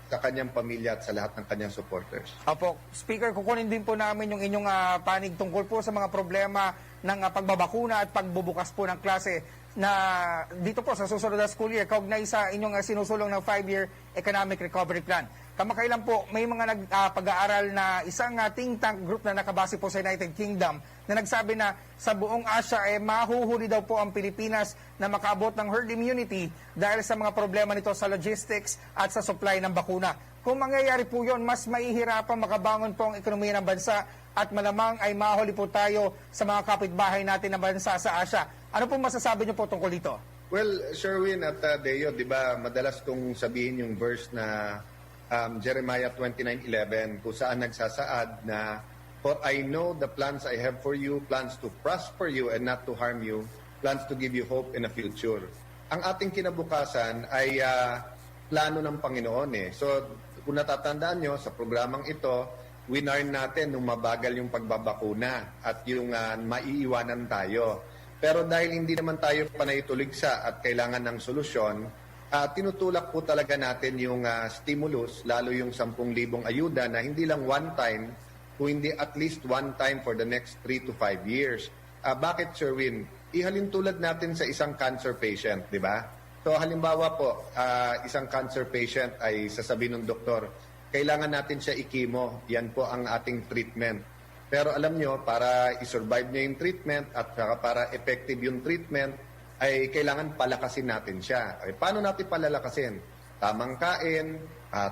sa kanyang pamilya at sa lahat ng kanyang supporters. Opo, Speaker, kukunin din po namin yung inyong panig tungkol po sa mga problema ng pagbabakuna at pagbubukas po ng klase na dito po sa susunod na school year, kaugnay sa inyong sinusulong ng 5-year Economic Recovery Plan. Kamakailan po, may mga pag-aaral na isang think tank group na nakabase po sa United Kingdom na nagsabi na sa buong Asia mahuhuli daw po ang Pilipinas na makaabot ng herd immunity dahil sa mga problema nito sa logistics at sa supply ng bakuna. Kung mangyayari po yun, mas mahihirapan makabangon po ang ekonomiya ng bansa at malamang ay mahuli po tayo sa mga kapitbahay natin na bansa sa Asia. Ano po masasabi niyo po tungkol dito? Well, Sherwin at Deo, di ba, madalas kong sabihin yung verse na Jeremiah 29:11 kung saan nagsasaad na, "For I know the plans I have for you, plans to prosper you and not to harm you, plans to give you hope in a future." Ang ating kinabukasan ay plano ng Panginoon eh. So, kung natatandaan nyo, sa programang ito, winarn natin nung mabagal yung pagbabakuna at yung maiiwanan tayo. Pero dahil hindi naman tayo panay tuligsa at kailangan ng solusyon, tinutulak po talaga natin yung stimulus, lalo yung 10,000 ayuda na hindi lang one time, kung hindi at least one time for the next 3 to 5 years. Bakit, Sherwin? Ihalin tulad natin sa isang cancer patient, di ba? So halimbawa po, isang cancer patient ay sasabihin ng doktor, kailangan natin siya i-chemo. Yan po ang ating treatment. Pero alam nyo, para i-survive niya yung treatment at para effective yung treatment, ay kailangan palakasin natin siya. Ay, paano natin palalakasin? Tamang kain,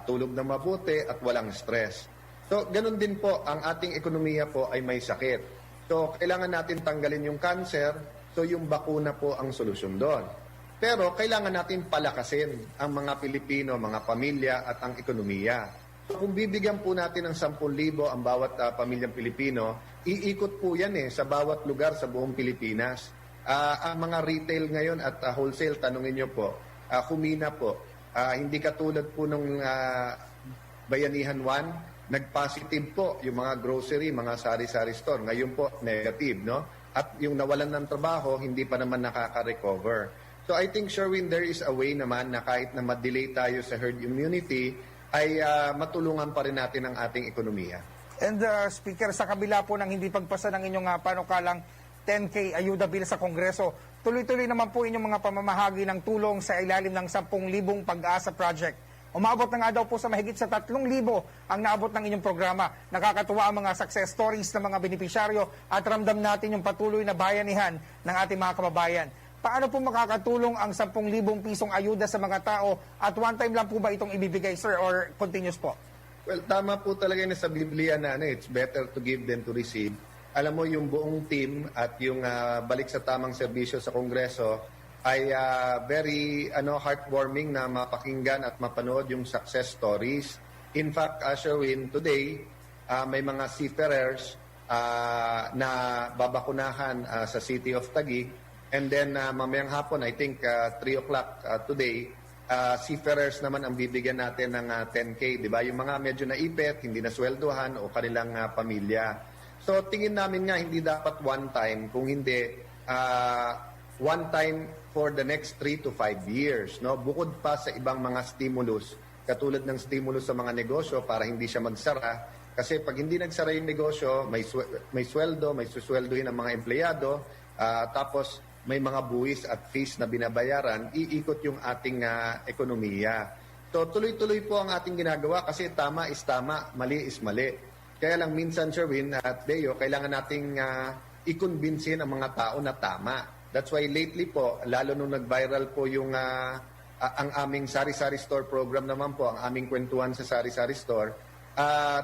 tulog na mabuti at walang stress. So, ganun din po, ang ating ekonomiya po ay may sakit. So, kailangan natin tanggalin yung cancer, so yung bakuna po ang solusyon doon. Pero kailangan natin palakasin ang mga Pilipino, mga pamilya at ang ekonomiya. So, kung bibigyan po natin ng 10,000 ang bawat pamilyang Pilipino, iikot po yan sa bawat lugar sa buong Pilipinas. Ang mga retail ngayon at wholesale, tanungin nyo po, humina po. Hindi katulad po nung Bayanihan 1, nag-positive po yung mga grocery, mga sari-sari store. Ngayon po, negative, no? At yung nawalan ng trabaho, hindi pa naman nakaka-recover. So I think, Sherwin, there is a way naman na kahit na ma-delay tayo sa herd immunity, ay matulungan pa rin natin ang ating ekonomiya. And Speaker, sa kabila po ng hindi pagpasa ng inyong panukalang 10K ayuda bill sa Kongreso, tuloy-tuloy naman po inyong mga pamamahagi ng tulong sa ilalim ng 10,000 Pag-asa Project. Umabot na nga daw po sa mahigit sa 3,000 ang naabot ng inyong programa. Nakakatuwa ang mga success stories ng mga benepisyaryo at ramdam natin yung patuloy na bayanihan ng ating mga kababayan. Paano po makakatulong ang 10,000 pisong ayuda sa mga tao at one time lang po ba itong ibibigay, sir, or continuous po? Well, tama po talaga na sa Biblia na it's better to give than to receive. Alam mo, yung buong team at yung balik sa tamang serbisyo sa Kongreso ay very heartwarming na mapakinggan at mapanood yung success stories. In fact, Sherwin, today, may mga seafarers na babakunahan sa City of Taguig. And then mamayang hapon, I think 3 o'clock today, seafarers naman ang bibigyan natin ng 10K, di ba? Yung mga medyo naipit, hindi nasweldohan o kanilang pamilya. So tingin namin nga hindi dapat one time, kung hindi one time for the next 3 to 5 years. No? Bukod pa sa ibang mga stimulus, katulad ng stimulus sa mga negosyo para hindi siya magsara. Kasi pag hindi nagsara yung negosyo, may sweldo, may susweldohin ang mga empleyado, tapos may mga buwis at fees na binabayaran, iikot yung ating ekonomiya. So tuloy-tuloy po ang ating ginagawa kasi tama is tama, mali is mali. Kaya lang minsan, Sherwin at Deo, kailangan nating i-convincein ang mga tao na tama. That's why lately po, lalo nung nag-viral po yung ang aming sari-sari store program naman po, ang aming kwentuhan sa sari-sari store,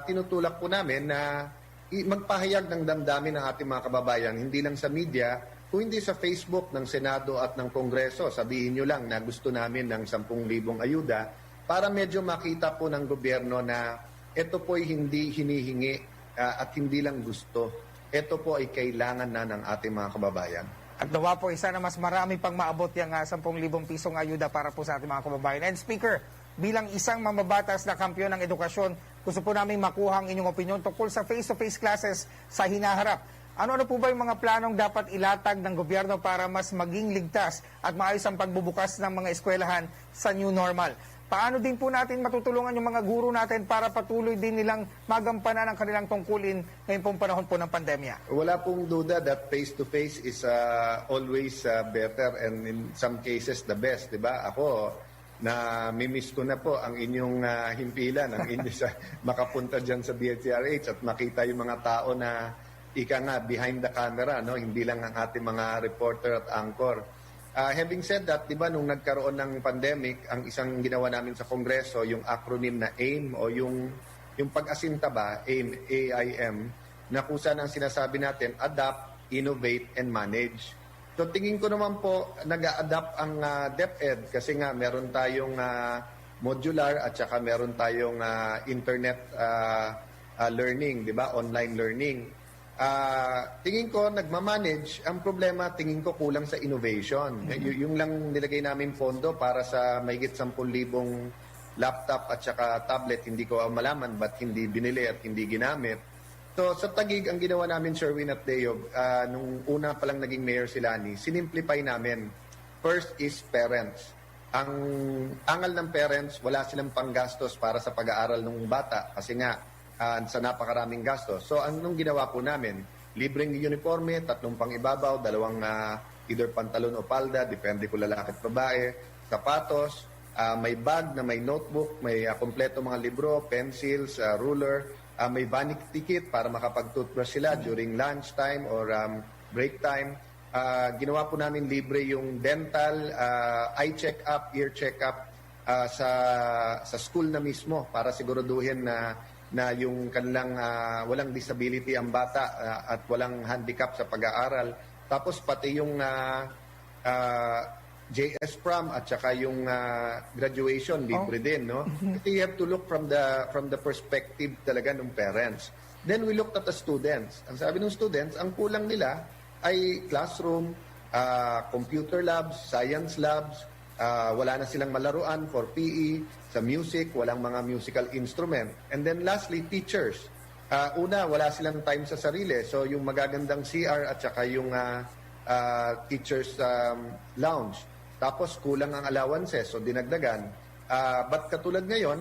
tinutulak po namin na magpahayag ng damdamin ng ating mga kababayan, hindi lang sa media, kung hindi sa Facebook ng Senado at ng Kongreso. Sabihin nyo lang na gusto namin ng 10,000 ayuda para medyo makita po ng gobyerno na ito po ay hindi hinihingi at hindi lang gusto. Ito po ay kailangan na ng ating mga kababayan. At nawa po, isa na mas marami pang maabot yung 10,000 pisong ayuda para po sa ating mga kababayan. And Speaker, bilang isang mamabatas na kampiyon ng edukasyon, gusto po namin makuha ang inyong opinion tungkol sa face-to-face classes sa hinaharap. Ano po ba yung mga planong dapat ilatag ng gobyerno para mas maging ligtas at maayos ang pagbubukas ng mga eskwelahan sa new normal? Paano din po natin matutulungan yung mga guro natin para patuloy din nilang magampanan ang kanilang tungkulin ngayong pong panahon po ng pandemya? Wala pong duda that face-to-face is always better and in some cases the best, di ba? Ako, na-miss ko na po ang inyong himpilan, ang inyo sa makapunta dyan sa DZRH at makita yung mga tao na ika nga, behind the camera, no? Hindi lang ang ating mga reporter at anchor. Having said that, di ba, nung nagkaroon ng pandemic, ang isang ginawa namin sa Kongreso, yung acronym na AIM o yung pag-asinta ba, AIM, AIM, na kung saan ang sinasabi natin, adapt, innovate, and manage. So tingin ko naman po nag-a-adapt ang DepEd kasi nga meron tayong modular at saka meron tayong internet learning, di ba? Online learning. Tingin ko nagmamanage. Ang problema, tingin ko kulang sa innovation. Yung lang nilagay namin pondo para sa mahigit 10,000 laptop at saka tablet, hindi ko malaman ba't hindi binili at hindi ginamit. So sa Taguig, ang ginawa namin, Sherwin at Deo, nung una pa lang naging mayor si Lani, sinimplify namin. First is parents. Ang angal ng parents, wala silang panggastos para sa pag-aaral ng bata kasi nga sa napakaraming gastos. So anong ginawa po namin? Libreng uniforme, 3 pang-ibabaw, 2 either pantalon o palda, depende kung lalaki at babae, sapatos, may bag na may notebook, may kompleto mga libro, pencils, ruler, may vanity ticket para makapag-toothbrush sila during lunch time or break time. Ginawa po namin libre yung dental, eye check-up, ear check-up sa school na mismo para siguraduhin na yung kanilang walang disability ang bata at walang handicap sa pag-aaral. Tapos pati yung JS prom at saka yung graduation libre din, no? Kasi you have to look from the perspective talaga ng parents. Then we looked at the students. Ang sabi ng students, ang kulang nila ay classroom, computer labs, science labs, wala na silang malaruan for PE, sa music, walang mga musical instrument. And then lastly, teachers. Una, wala silang time sa sarili. So yung magagandang CR at saka yung teachers lounge. Tapos kulang ang allowances, so dinagdagan. But katulad ngayon,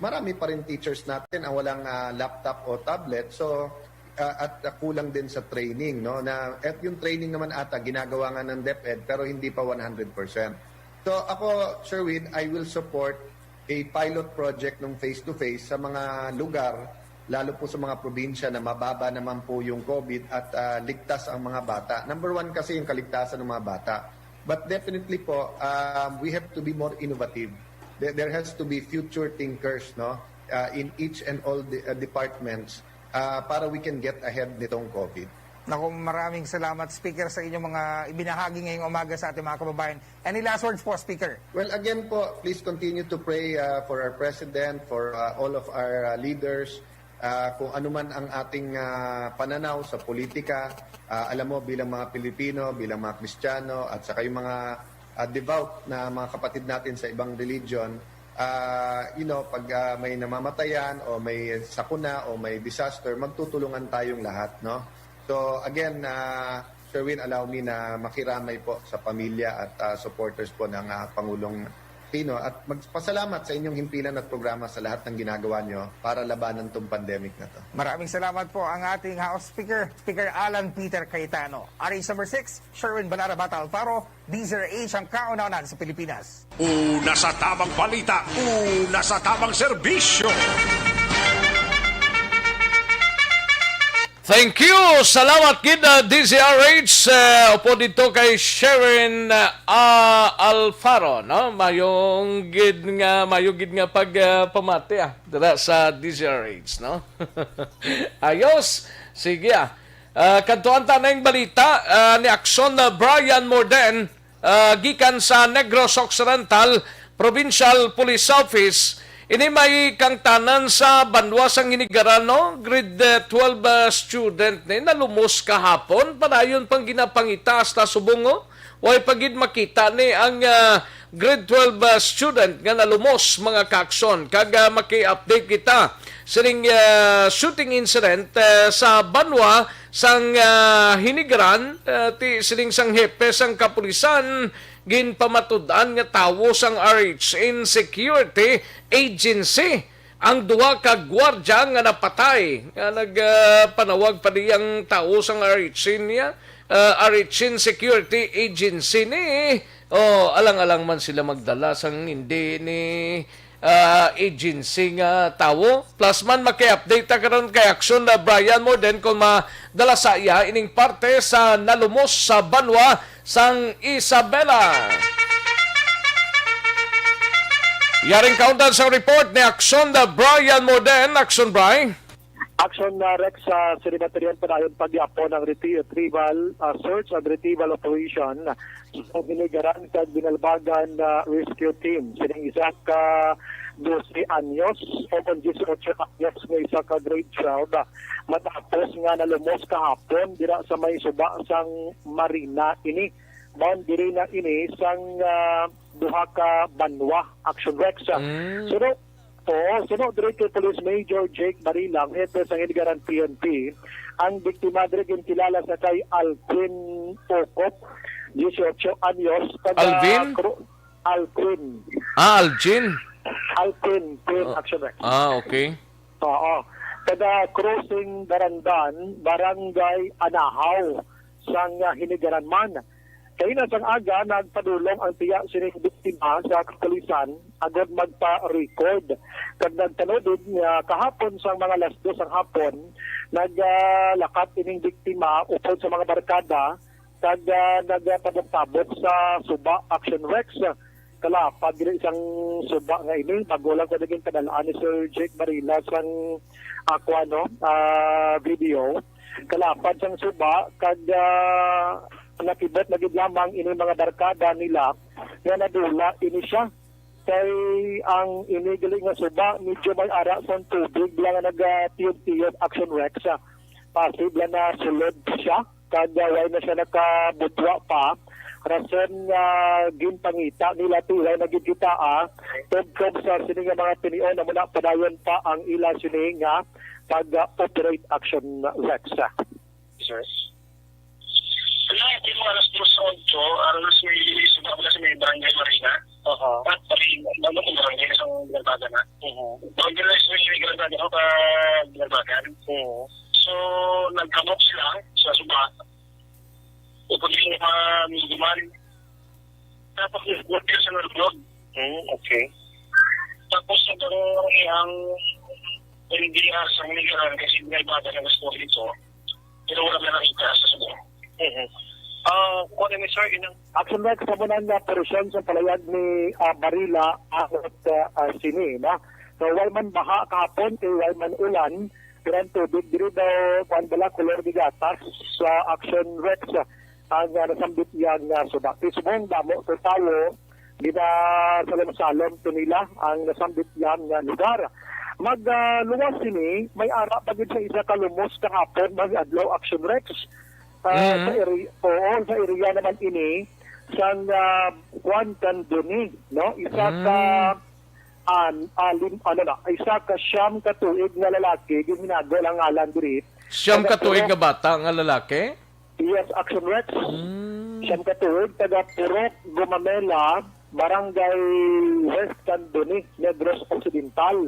marami pa rin teachers natin ang walang laptop o tablet. So at kulang din sa training, no? At yung training naman ata ginagawa nga ng DepEd pero hindi pa 100%. So ako, Sherwin, I will support a pilot project ng face-to-face sa mga lugar, lalo po sa mga probinsya na mababa naman po yung COVID at ligtas ang mga bata. Number 1 kasi yung kaligtasan ng mga bata. But definitely po, we have to be more innovative. There has to be future thinkers, no, in each and all the departments para we can get ahead nitong COVID. Naku, maraming salamat, Speaker, sa inyong mga ibinahagi ngayong umaga sa ating mga kababayan. Any last words po, Speaker? Well, again po, please continue to pray for our President, for all of our leaders, kung ano man ang ating pananaw sa politika. Alam mo, bilang mga Pilipino, bilang mga Kristiyano, at saka yung mga devout na mga kapatid natin sa ibang religion, pag may namamatayan o may sakuna o may disaster, magtutulungan tayong lahat, no? So again, Sherwin, allow me na makiramay po sa pamilya at supporters po ng Pangulong Pino at magpasalamat sa inyong himpilan at programa sa lahat ng ginagawa nyo para labanan itong pandemic na to. Maraming salamat po ang ating House Speaker, Speaker Alan Peter Cayetano. RH number 6, Sherwin Banat Alfaro, DZRH ang kauna-unahan sa Pilipinas. Una sa tamang balita, una sa tamang serbisyo. Thank you. Salamat kid DZRH. Upo dito kay Sharon Alfaro, no? Mayong gid nga pag pamati dira sa DZRH, no? Ayos. Sige kantuan ta na yung balita ni Aksyon na Brian Morden gikan sa Negros Occidental Provincial Police Office. Ini may kang tanan sa Banwas ang hinigaran, no? Grade 12 student ni nalumos kahapon. Padayon pang ginapangitaas na subungo. Way pagid makita ni ang grade 12 student nga nalumos mga kakson. Kaga maki-update kita. Sining shooting incident sa Banwa sang hinigaran. Sining sang hepe sang kapulisan ginpamatud-an nga tawo sang RH Security Agency ang duha ka gwardiya nga napatay nga nagpanawag pa diyang tawo sang RH niya RH Security Agency ni alang-alang man sila magdala sang hindi ni agency nga tawo. Plus man maki-update karon kay Aksyon na Brian Morden kung madala sa iya ining parte sa nalumos sa Banwa sang Isabela. Yaring kauntan sa report ni Aksyon na Brian Morden. Aksyon, Brian. Action na Rex sa Sinibaterian padayon pagyapo ng retrieval, search and retrieval operation sa binigaran sa binalbagan na rescue team. Sining isa ka 12 anyos o 18 anyos nga isa ka grade 12 matapos nga nalumos kahapon dira sa may suba sang marina ini. Boundary na ini sang duha ka banwa. Action Rex. Sunod Director Police Major Jake Barilang, head sa Hiligaran PNP, ang biktima dire kilala sa kay Alquin Okop, 18 anyos. Alvin? Alquin. Algin? Alquin, Action Rex. Okay. Oo. Kada crossing Darandan, Barangay Anahaw, sang Hinigaran man. Kaya na sang aga, nagpadulong ang tiyak sining biktima sa kapulisan agad magpa-record. Kag nagtanodid nga kahapon sa mga alas 2 ang hapon, naglakat ining biktima upod sa mga barkada kag nagtabok-tabok sa Suba Action Rex. Kalapag isang suba nga ini, magulang ko naging kadalaan ni Sir Jake Barila sang video. Kalapad sang suba kag nakibot na gid lamang ini mga barkada nila nga nadula ini siya kay ang inigali nga suba medyo may ara sa tubig lang nga nagtiyod-tiyod Action Rex possible na sulod siya kag way na siya nakabutwa pa rason nga ginpangita nila tulay na gidkita tugkog sa sini nga mga tinion na muna padayon pa ang ila sini nga pag-operate Action Rex. Sir? Kaya ito mga alas 2:08, alas may subabla sa may barangay Marina. At pari, lalo kong barangay sa ginalbagan na. Barangay sa may ginalbagan ako ginalbagan. So, nagkamok sila sa suba. Upod yung mga misuguman. Tapos nag-work sa nalugod. Okay. Tapos nagkaroon ang NDR sa Hinigaran kasi ginalbagan ng story ito. Pero wala na nakita sa suba. Action Rex sa muna na operasyon sa palayag ni Barila at sini. So, why man baha kahapon, why man ulan, pirang tubig, dito daw, kung bala, kolor di gatas sa Action Rex ang nasambit yan suba. Tismong damo, sa tao, gina salam-salam to nila ang nasambit yan lugar. Magluwas sini, may ara pagid sa isa kalumos kahapon, mag-adlaw Action Rex. Sa area naman ini sang Juan Candoni, no? Isa ka siyam ka tuig nga lalaki ginagawa lang ngalan diri. Siyam ka tuig nga bata nga lalaki? Yes, Action Rex. Siyam ka tuig taga Purok, Gumamela, Barangay West Candoni, Negros Occidental.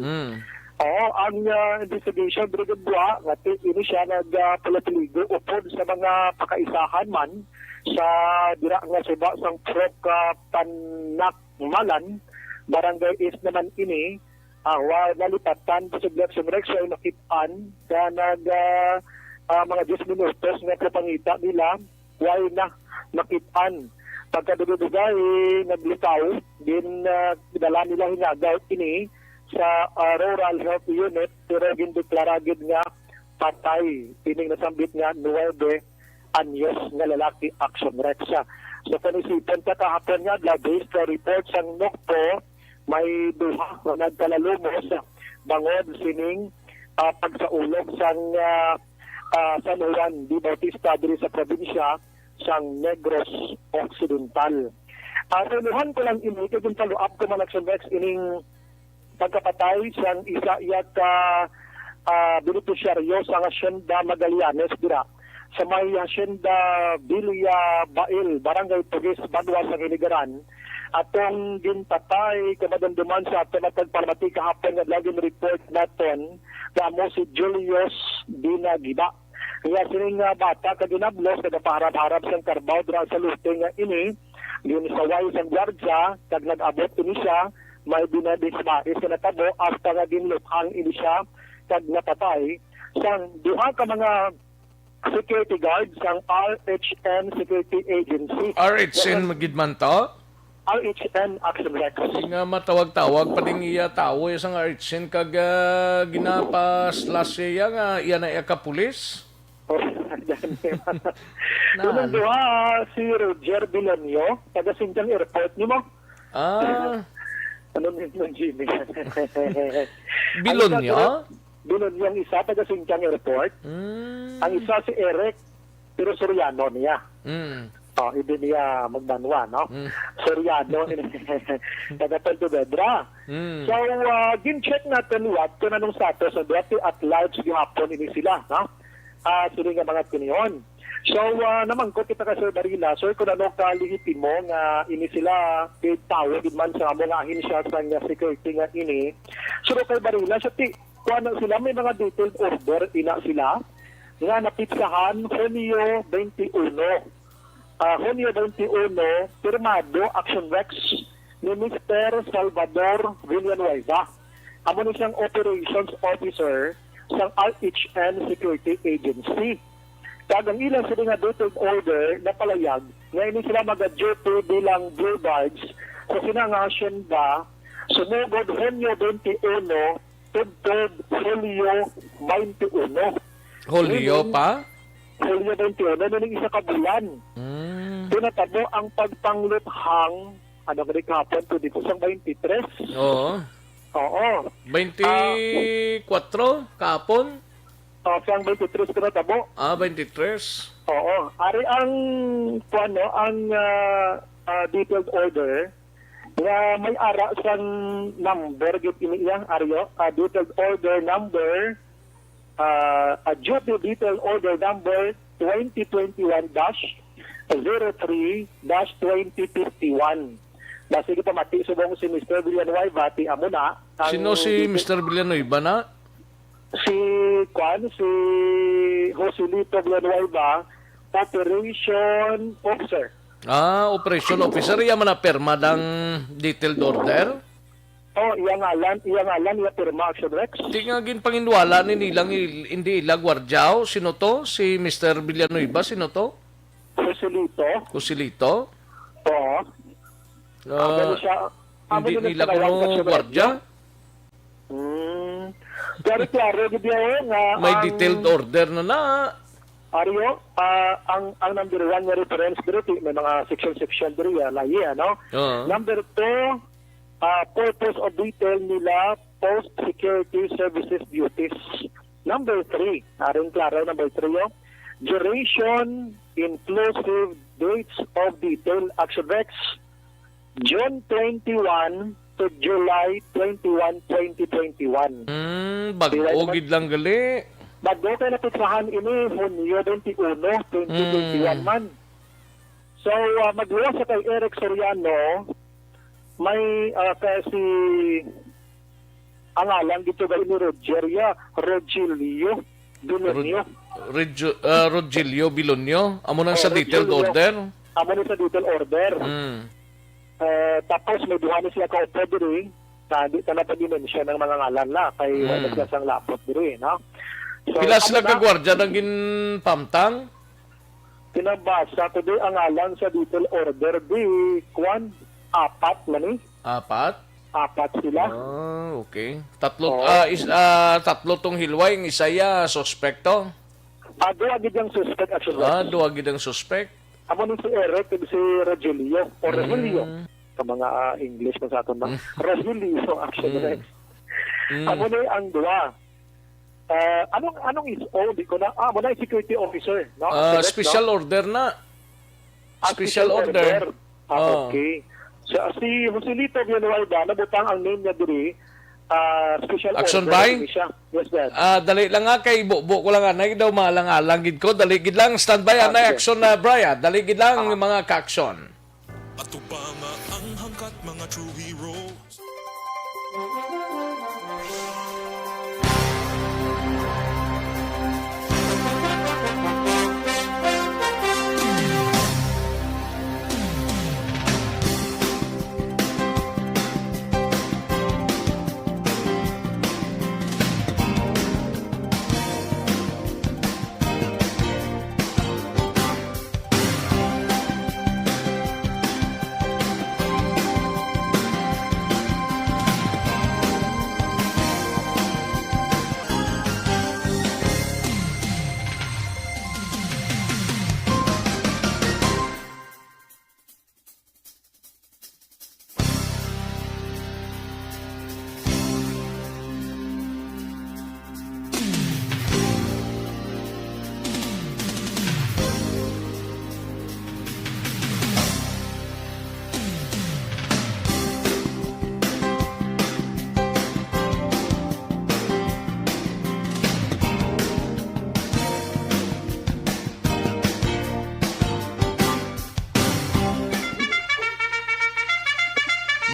Ang investigation brigade 2 nga ini siya nagpalapiligo upod sa mga pakaisahan man sa dira nga suba sang Prok Tanak Malan, Barangay East naman ini nalipatan sa Action Rex ay nakitaan na mga 10 minutos nga kapangita nila way na nakitaan. Pagkadugay naglitaw din dala nila hinagaw ini sa Rural Health Unit pero gindeklaragid nga patay pining nasambit nga 9 anyos nga lalaki Action Rex. So panisipan ka kahapon nga based sa report sang NOCPO may duha na nagkalalumos bangod sining pagsaulog sang San Juan de Bautista diri sa probinsya sang Negros Occidental. Renuhan ko lang ini kung follow-up ko man Action Rex ining pagkapatay siyang isa iyat beneficiaryo sa Hacienda Magallanes dira sa may Hacienda Villa Bail, Barangay Tugis, Badwa sa Hinigaran. Atong ginpatay kamadamduman sa ato matagparmati kahapon nga laging report naton kamo si Julius Dinagiba. Kaya sining bata kaginablos kada paharap-harap sang karbaw dira sa luting nga ini din sa way sang gwardya kag nag-abot ini siya may binadismaris na natabo hasta nga ginluthang ini siya kag napatay sang duha ka mga security guards sang RHN Security Agency. RHN magidman to? RHN Action Rex. Di nga matawag-tawag pa din iya tao isang artsin kag ginapas last year nga iya na iya ka pulis. Doon doha si Roger Bilanyo, taga Sintang Airport ni mo. Ano ng Jimmy? Bilonyo? Bilonyo ang isa, taga Sintang Airport. Ang isa si Eric, pero Soriano niya. Hindi niya magbanwa, no? Soriano, taga Pontevedra. So, gin-check natin what kung anong status ng dati at large gihapon ini sila, no? Sila nga mga kiniyon. So, naman ko kita ka Sir Barila, Sir, kung ano kalihiti mo nga ini sila paid tawag man sa mga ahensya sa nga security nga ini. So, kay Barila, so, kung ano sila, may mga detailed order, ina sila, nga napitsahan, Hunyo 21. Hunyo 21, firmado, Action Rex, ni Mr. Salvador Villanueva. Amo ni siyang Operations Officer sa RHN Security Agency. Kagang ilan sila nga detailed order na palayag, ngayon sila mag-duty bilang Blue Guards sa sinangasyon ba, sumugod Hunyo 21, tugtog Hunyo 21. Hulyo pa? Hulyo 21, ano ng isa ka bulan. Tinatabo ang pagpangluthang, ano ka rin kahapon, to dito sa 23. Oo. 24 kahapon? Siyang 23 tinatabo. 23. Oo. Ari ang, detailed order, nga may ara sa number, iyang aryo, detailed order number, detailed order number 2021-03-2051. Sige pa mati subong si Mr. Villanueva, ti amo na. Sino si Mr. Villanueva na? Si Joselito Villanueva, Operation Officer. Operation Officer. Iya man na perma ng detailed order? Iya ngalan, iya pirma Action Rex. Di nga ginpanginwala ni nilang hindi ila gwardiyaw. Sino to? Si Mr. Villanueva, sino to? Joselito? Oo. Hindi nila kuno gwardya? Klaro, nga may detailed order na. Aryo, ang number 1 nga reference dito, may mga section dito, lahi, ano? Number 2, purpose of detail nila, post-security services duties. Number 3, aring klaro, number 3, duration, inclusive dates of detail, Action Rex, June 21 to July 21, 2021. Bag-ogid lang gali. Bago tayo napitsahan ini, Hunyo 21, 2021 man. So, magluwas sa kay Eric Soriano, may kasi ang alang dito gawin ni Rogelio Bilonyo. Rogelio Bilonyo? Amo nang sa detailed order? Amo nang sa detailed order. Tapos may duha na sila ka-order diri, di na pag-dimensyon ng mga ngalan na, kay wala sila sang lapot diri, no? So, pila sila ka-gwardya ng ginpamtang? Pinabasa ko di ang ngalan sa detailed order di, apat man eh. Apat sila. Okay. Tatlo tong hilway, ng isaya suspekto? Duwa gid ang suspect actually. Duwa gid ang suspect. Amo ni si Eric, si Rogelio, o Rogelio. Sa mga English man sa aton ba? Rogelio, actually. Amo ni ang duwa. Anong ISO? Di ko na, mo na security officer. No? Special order na. Special order. Okay. So, si Joselito Villanueva, nabutang ang name niya diri, special Action order. by? Yes, sir. Dali lang nga kay Bubo ko lang anay daw malang-alang gid ko. Dali gid lang standby anay action na Brian. Dali gid lang mga ka-action. Ato pa nga ang hangkat mga true heroes.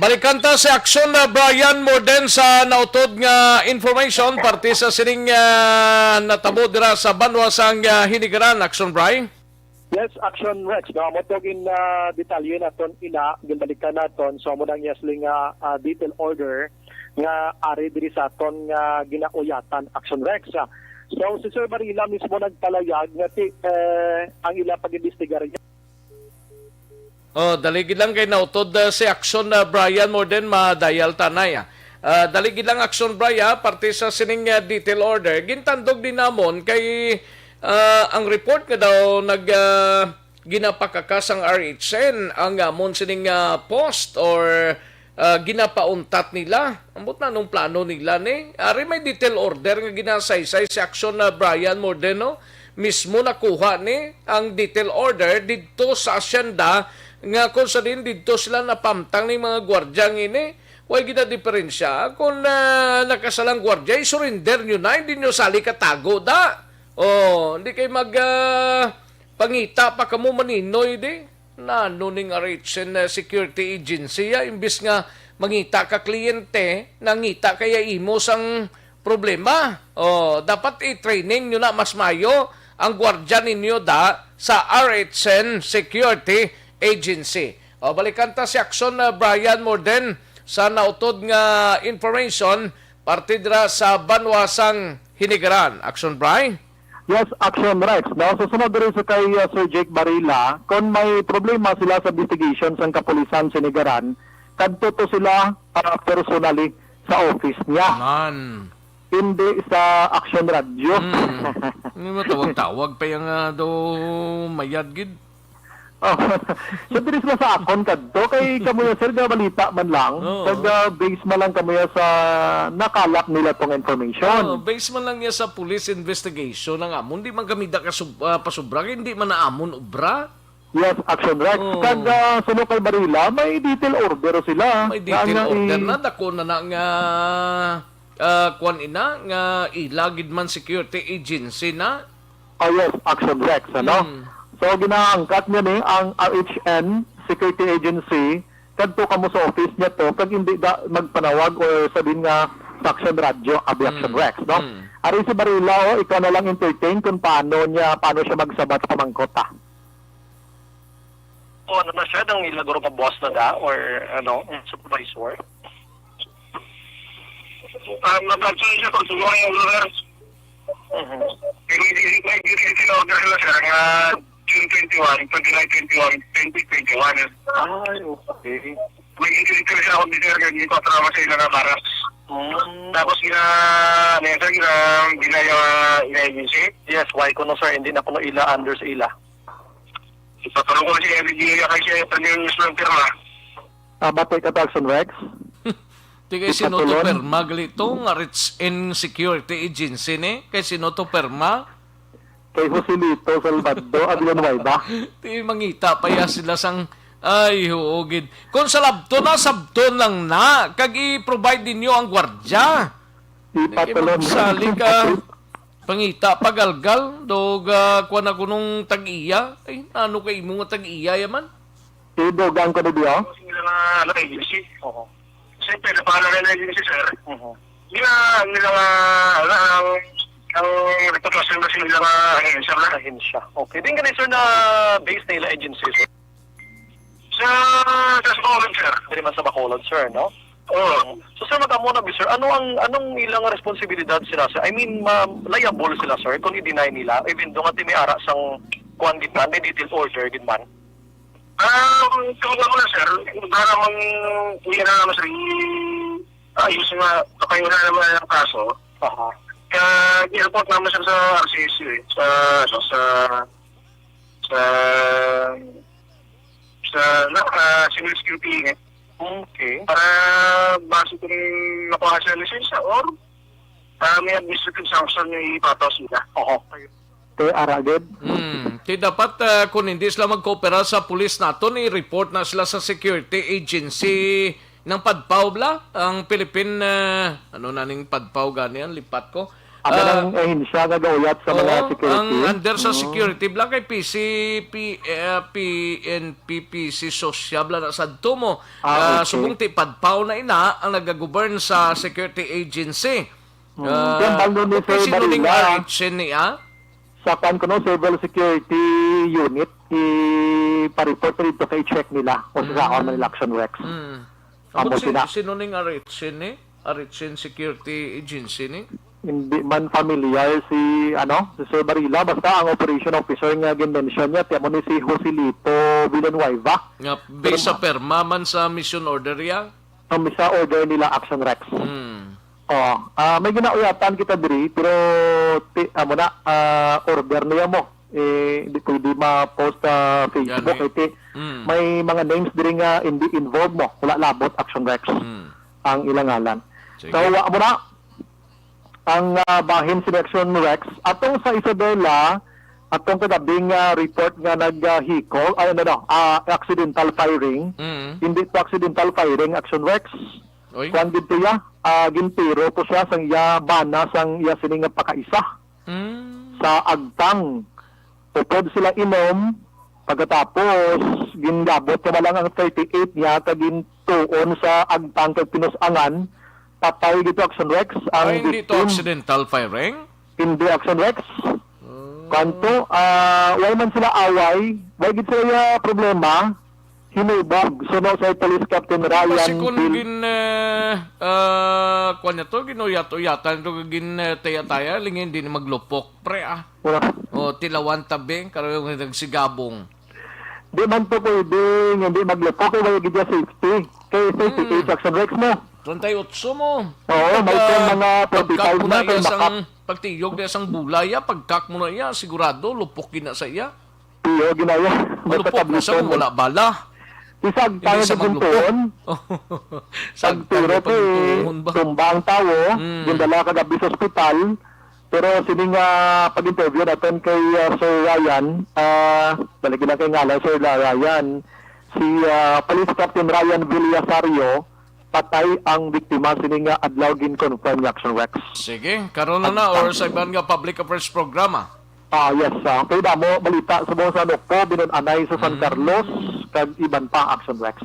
Balikan ta si Aksyon na Brian Morden sa nautod nga information parte sa sining natabo dira sa banwasang Hinigaran. Aksyon, Brian. Yes, Action Rex. No, motogin na detalye naton ila ginbalikan naton so mo nang yasling detail order nga ari diri sa aton nga ginauyatan Action Rex. So si Sir Barila mismo nagpalayag nga ang ila pag-imbestigar niya. Daligid lang kay nautod si Aksyon na Brian Morden madayal tanay. Daligid lang Aksyon Brian parte sa sining detail order. Gintandog din namon kay ang report nga daw ginapakakas ang RHN ang amon sining post or ginapauntat nila. Ambot na nung plano nila ni. Ari may detail order nga ginasaysay si Aksyon na Brian Mordeno. Mismo nakuha ni ang detail order dito sa asyenda nga kung sa din dito sila napamtang ng mga gwardyang ini. Huwag diferensya kung nakasalang gwardya, isurrender nyo na, hindi nyo sali katago da. Hindi kayo pangita pa kamo maninoy di. Nanuning RHN Security Agency imbis nga mangita ka kliyente, nangita kaya imo sang problema. Dapat i-training nyo na mas mayo ang gwardya ninyo da sa RHN Security Agency. Balikan ta si Aksyon na Brian Morden sa nautod nga information parte dira sa banwasang Hinigaran. Aksyon, Brian. Yes, Action Rex. Now, susunod rin sa kay Sir Jake Barila, kung may problema sila sa investigation sa kapulisan Sinigaran, kadto to sila personally sa office niya. Hindi sa Action Radio. Hindi mo tawag-tawag pa yung do mayad gid. So, dinis mo sa akon kadto kay kamuya sir nga balita man lang. Base man lang kamuya sa nakalap nila tong information. Base man lang niya sa police investigation ng amon. Di man kami da pasubra, hindi man na amon ubra. Yes, Action Rex. Kag sunod kay Barila, may detail order sila. May detail order na. Dako na nga kuan ina nga ilagid man security agency na. Yes, Action Rex, ano? So, ginaangkat niya ni ang RHN Security Agency kadto kamo sa office niya to kag hindi magpanawag or sabihin nga sa Action Radio abi Action Rex, no? Ari si Barila, ikaw na lang entertain kung paano siya magsabat sa mangkota. Ano na siya, nang ilaguro pa boss na da or supervisor? Napagsayin siya kung siguro yung order. Hindi order sila siya nga June 21, 29, 21, 2021. Ay, okay. May interview siya ako dito hindi ko trauma sa ilang karas. Tapos ina-agency? Yes, why ko no sir, hindi na ko no ila under sa ila. Ipatanong ko na siya, every day kay siya ito yung news ng pirma. Batoy ka Action Rex? Kay sino to perma galito nga Rich in Security Agency ni? Kay sino to perma? Kay Joselito Salvador Abilan Wayba. Ti mangita pa ya sila sang ay huugid. Kung sa sabto lang na kag i-provide ninyo ang gwardya. Ipatulon sali ka pangita pagalgal dog kuan ako nung tag-iya. Ay ano kay mo nga tag-iya yaman? Idogang ko diyo? Nila agency. Oo. Siyempre napala na agency sir. Nila ang reputasyon na sila na ahensya. Okay. Din ganun sir na base nila agency sir? Sa Bacolod sir. Hindi man sa Bacolod sir, no? Oo. So sir, magkamuna sir, anong ilang responsibilidad sila sir? I mean, liable sila sir kung i-deny nila, even doon nga timiara sang kuan gid man, may detail order gid man. Kung ako na sir, para mang iyan na naman sir, ayos nga, kayo na naman ang kaso. Kaya i-report naman sir sa RCSU sa civil security eh. Okay. Para base kung nakuha siya lisensya or may administrative sanction yung ipataw sila. Kaya aragid? Kaya dapat kung hindi sila mag-coopera sa pulis natin, i-report na sila sa security agency ng Padpaw bla. Ang Philippine, ano na ning Padpaw ganiyan, lipat ko. Amo ng ahensya nga gauyat sa mga Oo, security. ang under sa security, bla kay PC, PNPP, si Sosyabla na sa mo. Okay. Subong ti padpaw na ina ang nag-govern sa security agency. Yan bang ni Okay, Sir sino ning Barila? RH niya? Sa kan ko no, Civil Security Unit, i-report dito kay check nila kung sa on nila Action Rex. Amo sila. Sino ning RH ni? RH Security Agency ni? Hindi man familiar si Sir Barila, basta ang operation officer nga gin-mention niya tiamo ni si Joselito Villanueva. Nga based sa perma man sa mission order ya? Ang sa order nila Action Rex. May ginauyatan kita diri pero order niya mo. Hindi pwede ma-post sa Facebook iti. May mga names diri nga hindi involved mo. Wala labot Action Rex ang ilangalan. Sige. So wa mo na ang bahin si Action Rex atong sa Isabela atong kadabing report nga naghikol accidental firing. Hindi to accidental firing Action Rex. Kung dito ya gintiro ko siya sang iya bana sang iya sining pakaisa sa agtang upod sila inom pagkatapos gingabot ka lang ang 38 niya kagintuon sa agtang kag pinusangan patay dito Action Rex ang hindi to accidental firing? Hindi Action Rex. Kanto why man sila away, why gid sila problema hinubog. So no, sa Police Captain Ryan kasi kung kuwan to, ginuyat-uyatan to, taya-taya, lingin din maglupok, pre O, tilawan tabing, karong nagsigabong. Di man to pwede, hindi maglupok, kaya gidya safety. Kaya safety, Action Rex mo. 38 mo. Oo, may mga 45 na, kaya pagtiyog na isang bulaya, pagkak mo na iya, sigurado, lupok na sa iya. Tiyo, ginaya. Malupok na sa wala bala. Isang tayo sa guntuon. Pagturo ko tumbang tao, gindala kagabi sa ospital. Pero sining pag-interview natin kay Sir Ryan, baligin na kay ngalan Sir Ryan, si Police Captain Ryan Villasario, patay ang biktima sining adlaw gin-confirm ni Action Rex. Sige, karon na or sa ibang public affairs programa. Yes. Kaya damo, balita sa buong Sanokpo, binunanay sa San Carlos, kag iban pa Action Rex.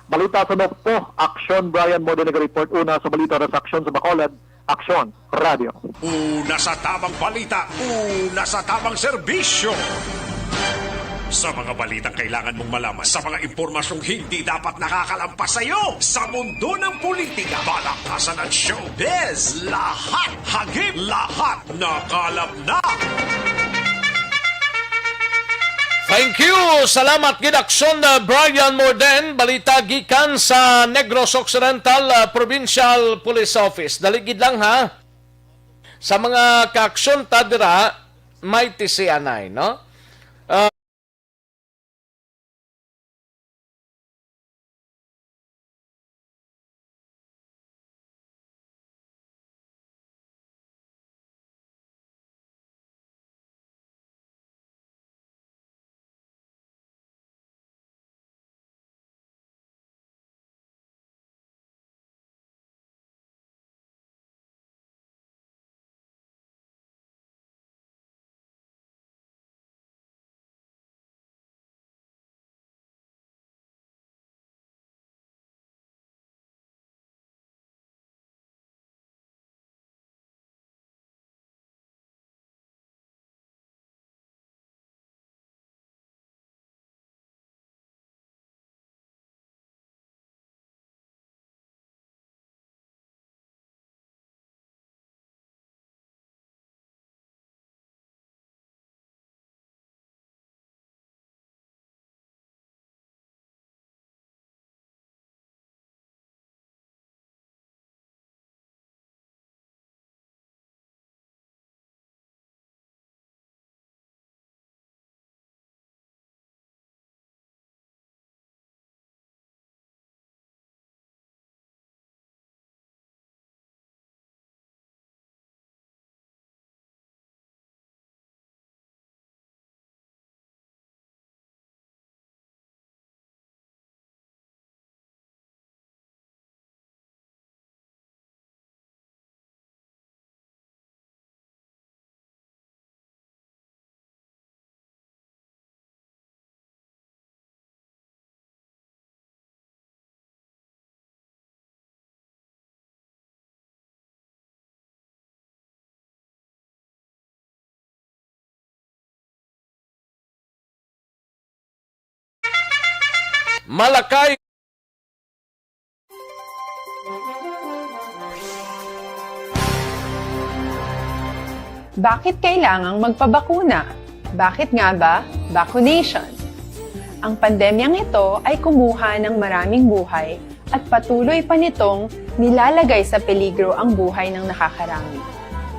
Balita sa Sanokpo, Aksyon, Brian Mode nag-report una sa balita sa Aksyon sa Bacolod, Aksyon, Radio. Una sa tamang balita, una sa tamang serbisyo. Sa mga balitang kailangan mong malaman, sa mga impormasyong hindi dapat nakakalampas sa iyo, sa mundo ng politika, balakasan at showbiz, lahat hagip, lahat nakalap na. Thank you! Salamat Gidakson Brian Morden, balita gikan sa Negros Occidental Provincial Police Office. Daligid lang ha. Sa mga kaaksyon tadira, may tisianay, no? Malakay. Bakit kailangang magpabakuna? Bakit nga ba vaccination? Ang pandemyang ito ay kumuha ng maraming buhay at patuloy pa nitong nilalagay sa peligro ang buhay ng nakakarami.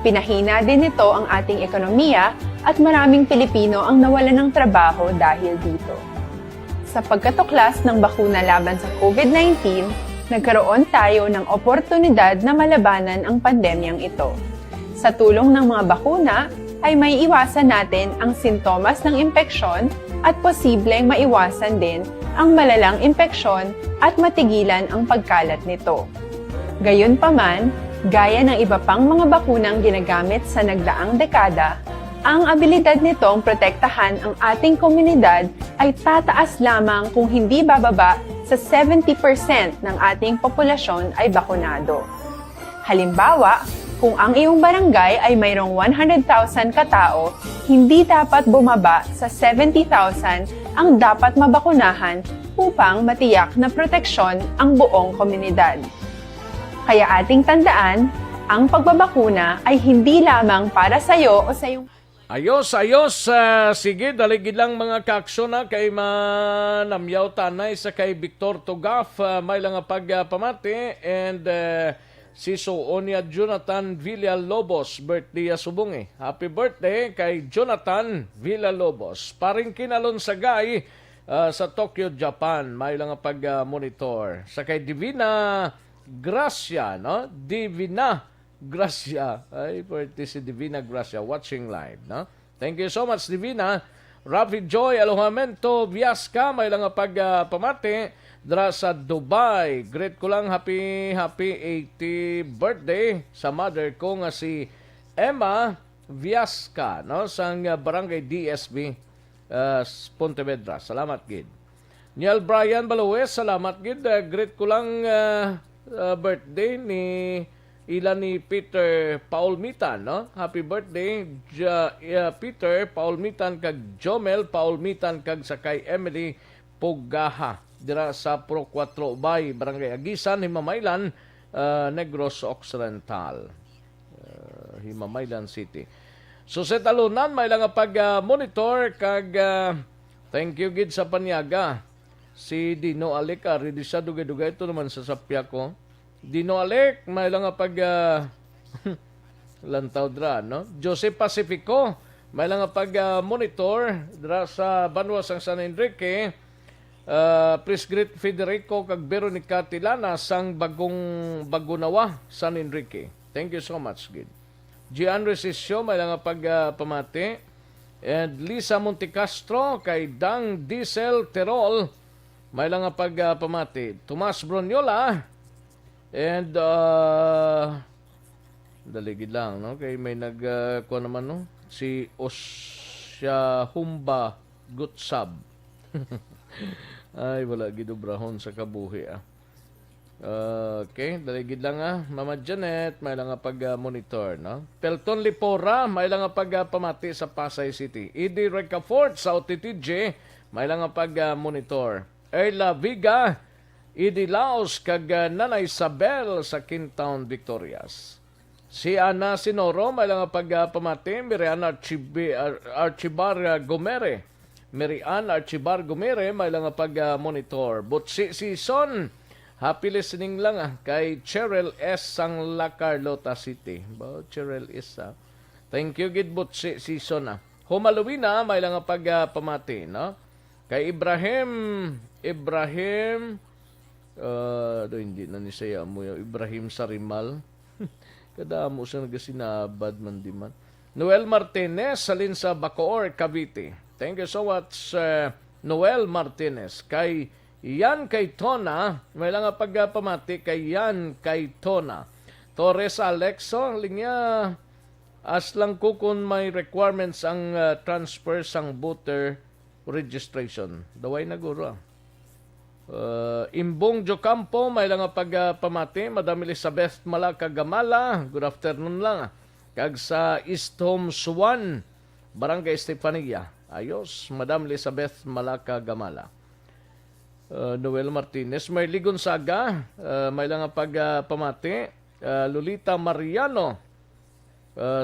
Pinahina din nito ang ating ekonomiya at maraming Pilipino ang nawalan ng trabaho dahil dito. Sa pagkatuklas ng bakuna laban sa COVID-19, nagkaroon tayo ng oportunidad na malabanan ang pandemyang ito. Sa tulong ng mga bakuna, ay may iwasan natin ang sintomas ng impeksyon at posibleng maiwasan din ang malalang impeksyon at matigilan ang pagkalat nito. Gayunpaman, gaya ng iba pang mga bakunang ginagamit sa nagdaang dekada, ang abilidad nitong protektahan ang ating komunidad ay tataas lamang kung hindi bababa sa 70% ng ating populasyon ay bakunado. Halimbawa, kung ang iyong barangay ay mayroong 100,000 katao, hindi dapat bumaba sa 70,000 ang dapat mabakunahan upang matiyak na proteksyon ang buong komunidad. Kaya ating tandaan, ang pagbabakuna ay hindi lamang para sa iyo o sa iyong... Ayos. Sige, daligid lang mga kaaksyon na kay manamyaw tanay sa kay Victor Tugaf. May lang pagpamati and... si Onia Jonathan Villalobos, birthday subong eh. Happy birthday kay Jonathan Villalobos. Paring kinalon sa gay sa Tokyo, Japan. May lang pag-monitor. Sa kay Divina Gracia, no? Divina Gracia. Ay, birthday si Divina Gracia. Watching live, no? Thank you so much, Divina. Rafi Joy Alojamento Viasca. May lang pamati. Dra sa Dubai. Great ko lang happy 80 birthday sa mother ko nga si Emma Viasca, no, sang barangay DSB Pontevedra. Salamat gid. Niel Brian Balues, salamat gid. Great ko lang birthday ni ni Peter Paul Mitan, no? Happy birthday Peter Paul Mitan kag Jomel Paul Mitan kag sakay Emily Pugaha dira sa Pro 4 Bay, Barangay Agisan, Himamaylan, Negros Occidental, Himamaylan City. So sa talunan, may lang pag-monitor kag thank you gid sa panyaga. Si Dino Alec, ready sa dugay-dugay ito naman sa sapya ko. Dino Alec, may lang pag lantaw dra, no? Joseph Pacifico, may lang pag-monitor dra sa Banwas ang San Enrique. Presgrit Federico kag Veronica Tilana sang Bagunawa, San Enrique. Thank you so much, Gid. Gian Resisyo, may lang pamati. And Lisa Montecastro kay Dang Diesel Terol, may lang pamati. Tomas Bronyola and daligid lang, no? Kay may kuha naman, no? Si Osya Humba Gutsab. Ay, wala gidubrahon sa kabuhi Okay, daligid lang Mama Janet, may lang pag-monitor, no? Pelton Lipora, may lang pamati sa Pasay City. Edie Recafort sa OTTJ, may lang pag-monitor. Erla Viga, Edie Laos, kag Nanay Isabel sa Cantong, Victorias. Si Ana Sinoro, may lang pag-pamati. Miriam Archibar Gomere. Marian Archibar Gumere, may lang pag-monitor. Butsi Season, happy listening lang kay Cheryl S. sang La Carlota City. Cheryl S. Thank you, gid Butsi Season. Humaluwina, may lang pag-pamati, no? Kay Ibrahim, hindi na ni saya mo yung Ibrahim Sarimal. Kada mo siya nagasinabad man di man. Noel Martinez, salin sa Bacoor, Cavite. Thank you so much, Noel Martinez. Kay Yan Kaytona, may lang pagpamati kay Yan Kaytona. Torres Alexo, linya, as lang ko kung may requirements ang transfer sang voter registration. Daway na guro. Imbong Jocampo, may lang pagpamati. Madam Elizabeth Malaka Gamala, good afternoon lang. Kag sa East Home Suwan, Barangay Estefania. Ayos, Madam Elizabeth Malaka Gamala. Noel Martinez, Marly Gonzaga, may lang pagpamati, Lolita Mariano,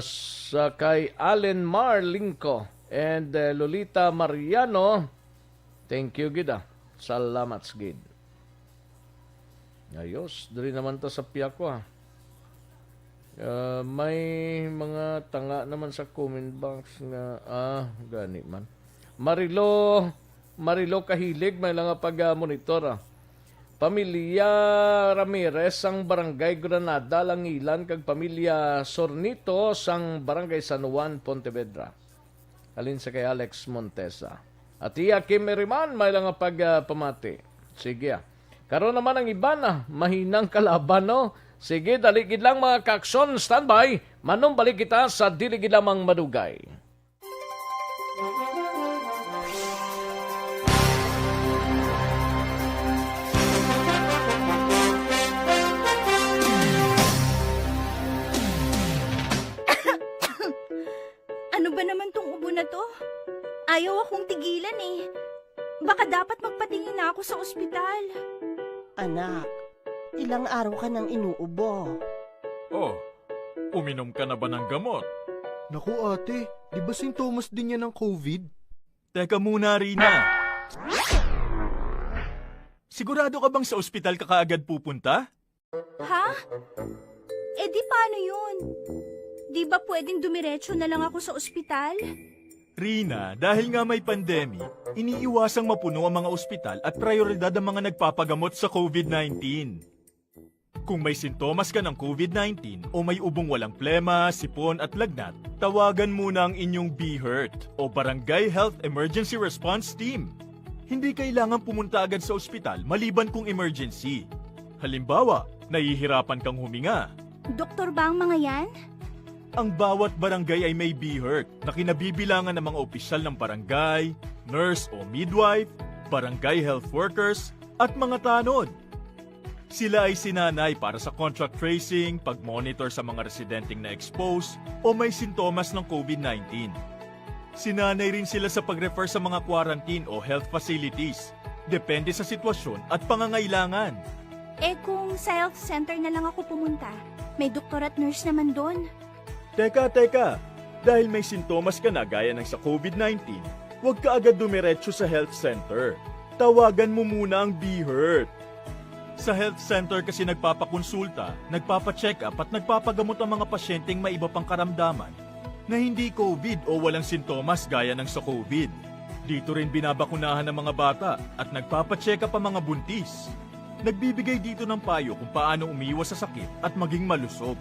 sa kay Allen Marlinko, and Lolita Mariano, thank you gida. Salamat gid. Ayos, diri naman to sa piya ko ha. May mga tanga naman sa comment box nga gani man. Marilo Kahilig may lang pag-monitor. Pamilya Ramirez sang Barangay Granada Langilan kag pamilya Sornito sang Barangay San Juan Pontevedra. Alin sa kay Alex Montesa. At iya Kim Meriman may lang pamati. Sige. Karon naman ang iba na mahinang kalaban no. Sige, daligid lang mga kaksyon, standby. Manong balik kita sa diligid lamang madugay. Ano ba naman tong ubo na to? Ayaw akong tigilan eh. Baka dapat magpatingin na ako sa ospital. Anak, ilang araw ka nang inuubo. Oh, uminom ka na ba ng gamot? Naku ate, di ba sintomas din yan ng COVID? Teka muna, Rina. Sigurado ka bang sa ospital ka kaagad pupunta? Ha? Eh di paano yun? Di ba pwedeng dumiretso na lang ako sa ospital? Rina, dahil nga may pandemic, iniiwasang mapuno ang mga ospital at prioridad ang mga nagpapagamot sa COVID-19. Kung may sintomas ka ng COVID-19 o may ubong walang plema, sipon at lagnat, tawagan muna ang inyong BHERT o Barangay Health Emergency Response Team. Hindi kailangan pumunta agad sa ospital maliban kung emergency. Halimbawa, nahihirapan kang huminga. Doktor ba ang mga yan? Ang bawat barangay ay may BHERT na kinabibilangan ng mga opisyal ng barangay, nurse o midwife, barangay health workers, at mga tanod. Sila ay sinanay para sa contract tracing, pag-monitor sa mga residenteng na-expose o may sintomas ng COVID-19. Sinanay rin sila sa pag-refer sa mga quarantine o health facilities, depende sa sitwasyon at pangangailangan. Eh kung sa health center na lang ako pumunta, may doktor at nurse naman doon. Teka. Dahil may sintomas ka na gaya ng sa COVID-19, huwag ka agad dumiretso sa health center. Tawagan mo muna ang BHERT. Sa health center kasi nagpapakonsulta, nagpapacheck up at nagpapagamot ang mga pasyenteng may iba pang karamdaman na hindi COVID o walang sintomas gaya ng sa COVID. Dito rin binabakunahan ng mga bata at nagpapacheck up ang mga buntis. Nagbibigay dito ng payo kung paano umiwas sa sakit at maging malusog.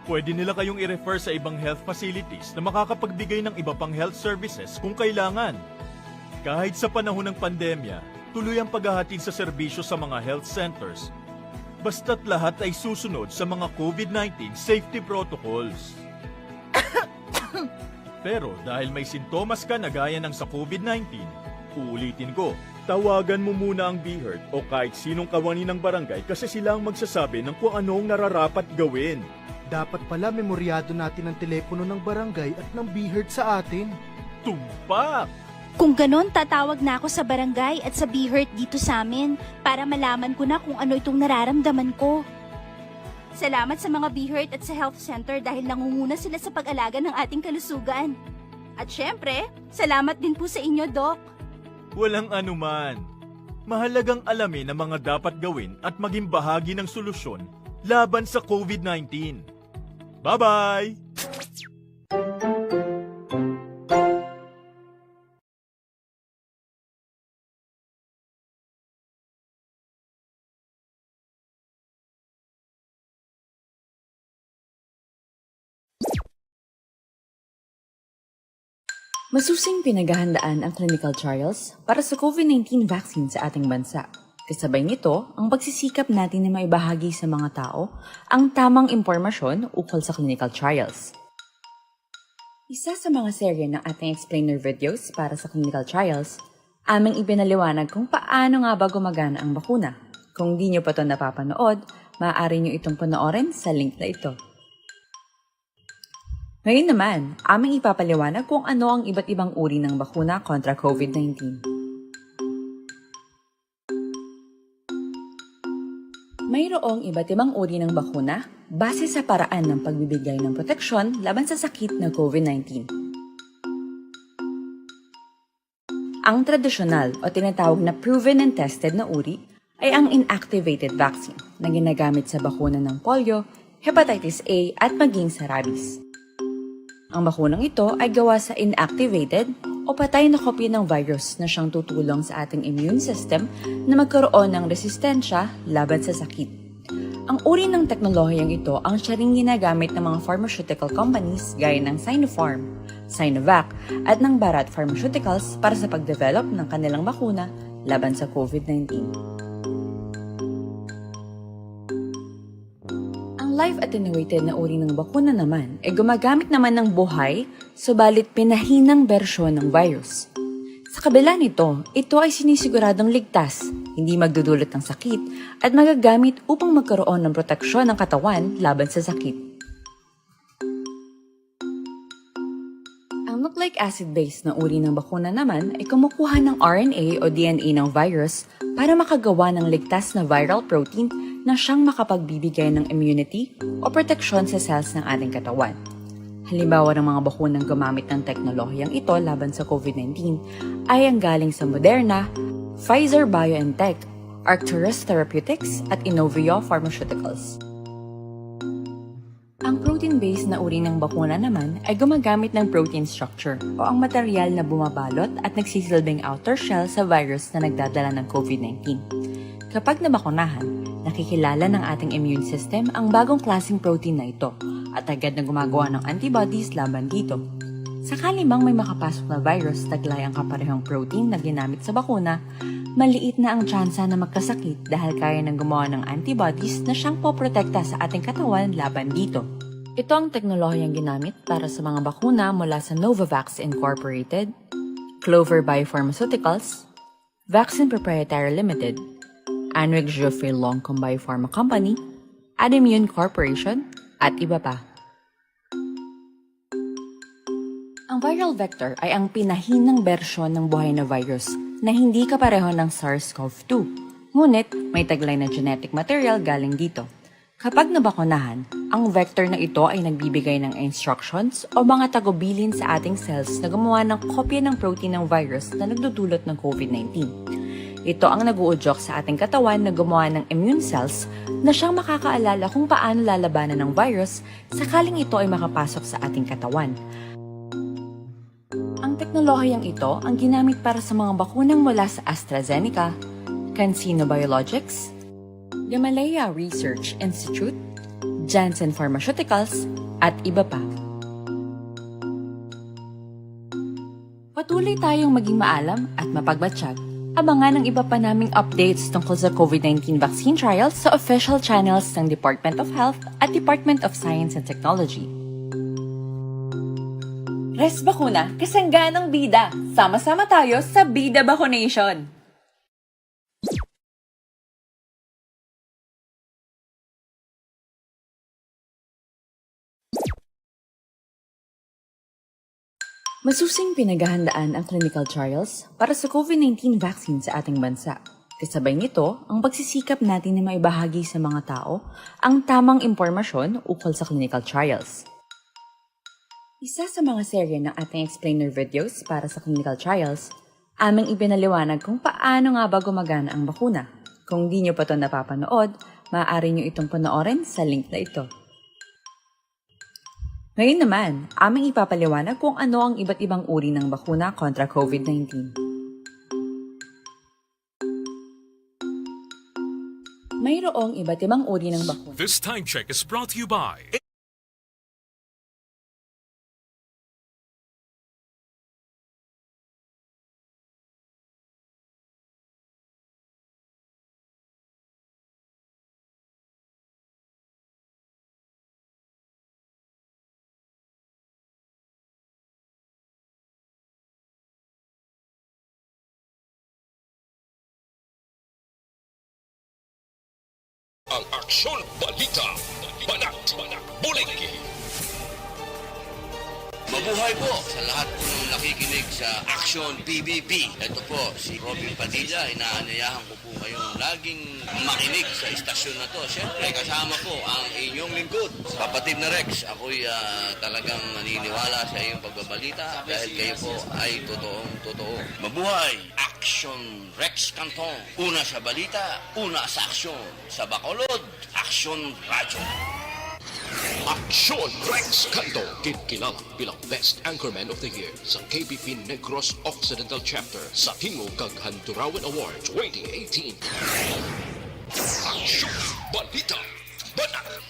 Pwede nila kayong i-refer sa ibang health facilities na makakapagbigay ng iba pang health services kung kailangan. Kahit sa panahon ng pandemya, tuloy ang paghahatid sa serbisyo sa mga health centers. Basta't lahat ay susunod sa mga COVID-19 safety protocols. Pero dahil may sintomas ka na gaya ng sa COVID-19, uulitin ko, tawagan mo muna ang BHERT o kahit sinong kawani ng barangay kasi sila ang magsasabi ng kung anong nararapat gawin. Dapat pala memoryado natin ang telepono ng barangay at ng BHERT sa atin. Tumpak! Kung ganon, tatawag na ako sa barangay at sa BHERT dito sa amin para malaman ko na kung ano itong nararamdaman ko. Salamat sa mga BHERT at sa health center dahil nangunguna sila sa pag-alaga ng ating kalusugan. At syempre, salamat din po sa inyo, Doc. Walang anuman. Mahalagang alamin ang mga dapat gawin at maging bahagi ng solusyon laban sa COVID-19. Bye-bye! Masusing pinaghahandaan ang clinical trials para sa COVID-19 vaccine sa ating bansa. Kasabay nito, ang pagsisikap natin na maibahagi sa mga tao ang tamang impormasyon ukol sa clinical trials. Isa sa mga serye ng ating explainer videos para sa clinical trials, aming ipinaliwanag kung paano nga ba gumagana ang bakuna. Kung di nyo pa ito napapanood, maaari nyo itong panoorin sa link na ito. Ngayon naman, aming ipapaliwanag kung ano ang iba't ibang uri ng bakuna kontra COVID-19. Mayroong iba't ibang uri ng bakuna base sa paraan ng pagbibigay ng proteksyon laban sa sakit na COVID-19. Ang tradisyonal o tinatawag na proven and tested na uri ay ang inactivated vaccine na ginagamit sa bakuna ng polio, hepatitis A at maging sa rabies. Ang bakunang ito ay gawa sa inactivated o patay na kopya ng virus na siyang tutulong sa ating immune system na magkaroon ng resistensya laban sa sakit. Ang uri ng teknolohiyang ito ang siya ring ginagamit ng mga pharmaceutical companies gaya ng Sinopharm, Sinovac at ng Banat Pharmaceuticals para sa pagdevelop ng kanilang bakuna laban sa COVID-19. Live-attenuated na uri ng bakuna naman ay gumagamit naman ng buhay, subalit pinahinang bersyon ng virus. Sa kabila nito, ito ay sinisiguradong ligtas, hindi magdudulot ng sakit, at magagamit upang magkaroon ng proteksyon ng katawan laban sa sakit. Ang nucleic acid-based na uri ng bakuna naman ay kumukuha ng RNA o DNA ng virus para makagawa ng ligtas na viral protein na siyang makapagbibigay ng immunity o proteksyon sa cells ng ating katawan. Halimbawa ng mga bakunang gumamit ng teknolohiyang ito laban sa COVID-19 ay ang galing sa Moderna, Pfizer BioNTech, Arcturus Therapeutics at Inovio Pharmaceuticals. Ang protein-based na uri ng bakuna naman ay gumagamit ng protein structure o ang material na bumabalot at nagsisilbing outer shell sa virus na nagdadala ng COVID-19. Kapag nabakunahan, nakikilala ng ating immune system ang bagong klaseng protein na ito at agad na gumagawa ng antibodies laban dito. Sakali mang may makapasok na virus taglay ang kaparehong protein na ginamit sa bakuna, maliit na ang tsansa na magkasakit dahil kaya nang gumawa ng antibodies na siyang poprotekta sa ating katawan laban dito. Ito ang teknolohiyang ginamit para sa mga bakuna mula sa Novavax Incorporated, Clover Biopharmaceuticals, Vaccine Proprietary Limited, Anwick Geoffrey Longcom Biopharma Company, Adimmune Corporation, at iba pa. Ang viral vector ay ang pinahinang bersyon ng buhay na virus na hindi kapareho ng SARS-CoV-2. Ngunit may taglay na genetic material galing dito. Kapag nabakunahan, ang vector na ito ay nagbibigay ng instructions o mga tagubilin sa ating cells na gumawa ng kopya ng protein ng virus na nagdudulot ng COVID-19. Ito ang nag-uudyok sa ating katawan na gumawa ng immune cells na siyang makakaalala kung paano lalabanan ng virus sakaling ito ay makapasok sa ating katawan. Ang teknolohiyang ito ang ginamit para sa mga bakunang mula sa AstraZeneca, CanSino Biologics, Gamaleya Research Institute, Janssen Pharmaceuticals, at iba pa. Patuloy tayong maging maalam at mapagbatsyag. Abangan ang iba pa naming updates tungkol sa COVID-19 vaccine trials sa official channels ng Department of Health at Department of Science and Technology. Res Bakuna, kasangganang bida. Sama-sama tayo sa Bida Vaccination. Masusing pinaghahandaan ang clinical trials para sa COVID-19 vaccine sa ating bansa. Kasabay nito, ang pagsisikap natin na maibahagi sa mga tao ang tamang impormasyon ukol sa clinical trials. Isa sa mga serye ng ating explainer videos para sa clinical trials, aming ibinaliwanag kung paano nga ba gumagana ang bakuna. Kung di nyo pa ito napapanood, maaari nyo itong panoorin sa link na ito. Ngayon naman, aming ipapaliwanag kung ano ang iba't ibang uri ng bakuna kontra COVID-19. Mayroong iba't ibang uri ng bakuna. This time check is brought to you by ang Aksyon Balita, Banat, Bulig. Mabuhay po sa lahat po ng nakikinig sa Aksyon PBB. Ito po, si Robin Padilla. Inaanyayahan ko po kayong laging makinig sa istasyon na to. Siyempre, kasama po ang inyong lingkod. Kapatid na Rex, ako'y talagang naniniwala sa iyong pagbabalita dahil kayo po ay totoong-totoo. Mabuhay! Aksyon Rex Cantong. Una sa balita, una sa aksyon. Sa Bacolod, Aksyon Radyo. Aksyon Rex Cantong kinikilala bilang Best Anchorman of the Year sa KBP Negros Occidental Chapter sa Tingog kag Handurawan Award 2018. Aksyon Balita Banat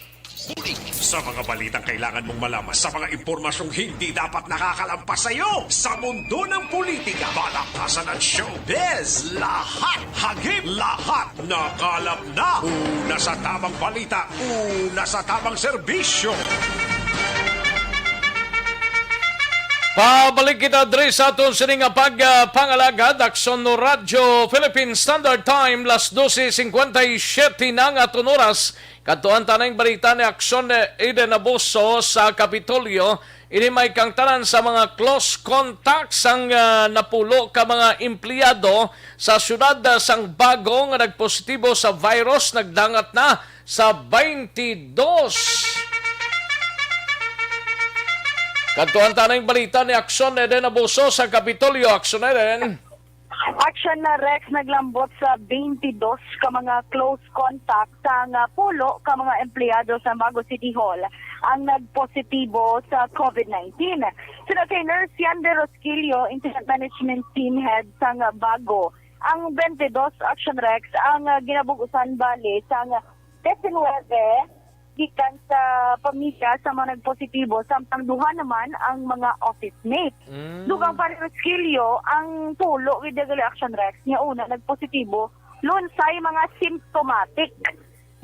Bulig. Sa mga balitang kailangan mong malaman, sa mga impormasyong hindi dapat nakakalampas sa iyo, sa mundo ng politika, balakasan at showbiz, lahat, hagip, lahat, nakalap na. Una sa tamang balita, una sa tamang serbisyo. Pabalik kita diri sa aton sining pagpangalagad Aksyon no Radyo Philippine Standard Time las 12:57 nang aton oras. Katuan tanang balita ni Aksyon Eden Abuso sa Kapitolyo. Ini may kang tanan sa mga close contacts ang napulo ka mga empleyado sa syudad sang Bago nga nagpositibo sa virus, nagdangat na sa 22. Katuan tanang balita ni Aksyon Eden Abuso sa Kapitolyo. Aksyon Eden. Aksyon na Rex naglambot sa 22 ka mga close contact sa pulo ka mga empleyado sa Bago City Hall ang nagpositibo sa COVID-19. Sina kay Nurse Yander Rosquillo, Incident Management Team Head sa Bago. Ang 22 Aksyon Rex ang ginabugusan bali sa 19 gikan sa pamilya sa mga nagpositibo, samtang duha naman ang mga office mates. Dugang Rosquillo, ang tulo with the Action Rex, niya una nagpositibo, lunsay mga symptomatic.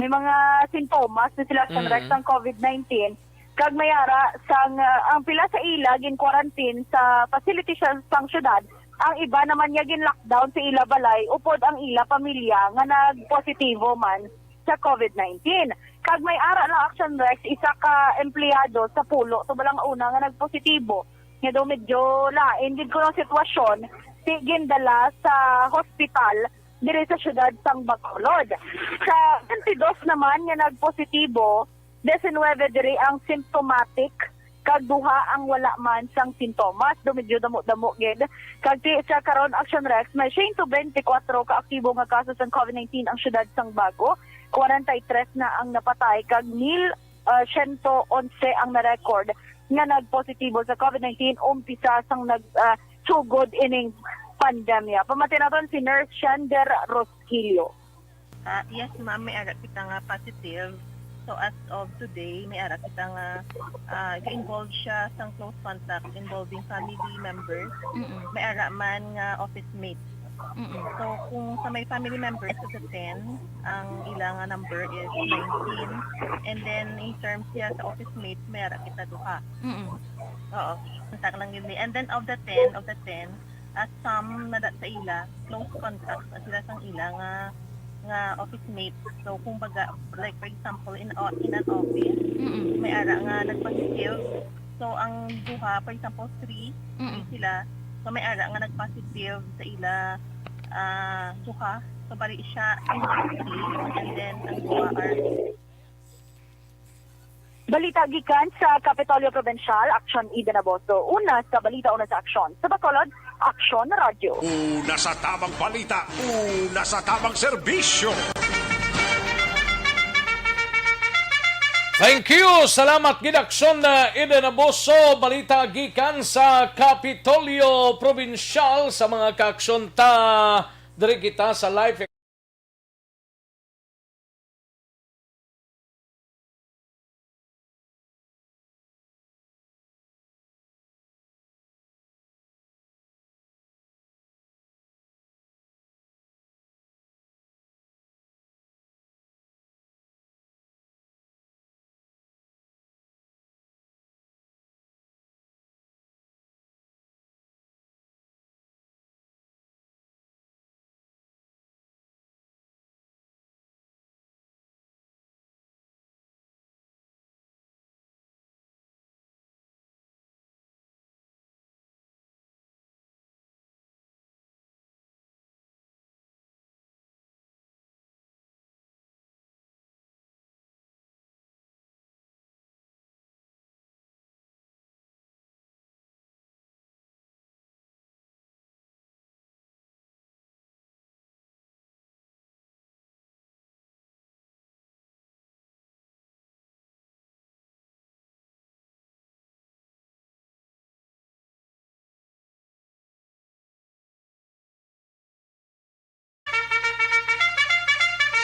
May mga sintomas na sila Action Rex ng COVID-19. Kag mayara sang ang pila sa ila gin quarantine sa facility sa syudad, ang iba naman niya gin lockdown sa ila balay upod ang ila pamilya nga nagpositibo man sa COVID-19. Kag may ara lang Action Rex, isa ka empleyado sa pulo, so balang una nga nagpositibo. Nga daw medyo lain, din ko ng sitwasyon, gindala sa hospital dire sa syudad sang Bacolod. Sa 22 naman nga nagpositibo, 19 dire ang symptomatic, kag duha ang wala man sang sintomas, do medyo damo-damo gid. Kag sa karon Action Rex, may 124 ka aktibo nga kaso sang COVID-19 ang syudad sang Bago. 43 na ang napatay, kag 1,111 ang na-record nga nagpositibo sa COVID-19 umpisa sang nagsugod ining pandemya. Pamati naton si Nurse Yander Rosquillo. Yes, ma'am, may ara kita nga positive. So as of today, may ara kita nga involved siya sa close contact involving family members. May ara man nga office mates. So kung sa may family members sa 10, ang ilang number is 19. And then in terms siya sa office mates, may ara kita duha. Oo, kontak lang yun. And then of the 10, some na sa ila, close contacts sila sang ila nga office mates. So kung baga, like for example, in an office, may ara nga nagpositive. So ang duha, for example, 3 sila. So may ara nga nagpositive sa ila duha. So bali siya and then ang duha are Balita gikan sa Kapitolyo Provincial, Aksyon Eden Abuso. Una sa balita, una sa aksyon. Sa Bacolod, Aksyon Radyo. Una sa tamang balita, una sa tamang serbisyo. Thank you. Salamat gid Aksyon Eden Abuso. Balita gikan sa Kapitolyo Provincial sa mga kaaksyon ta diri kita sa live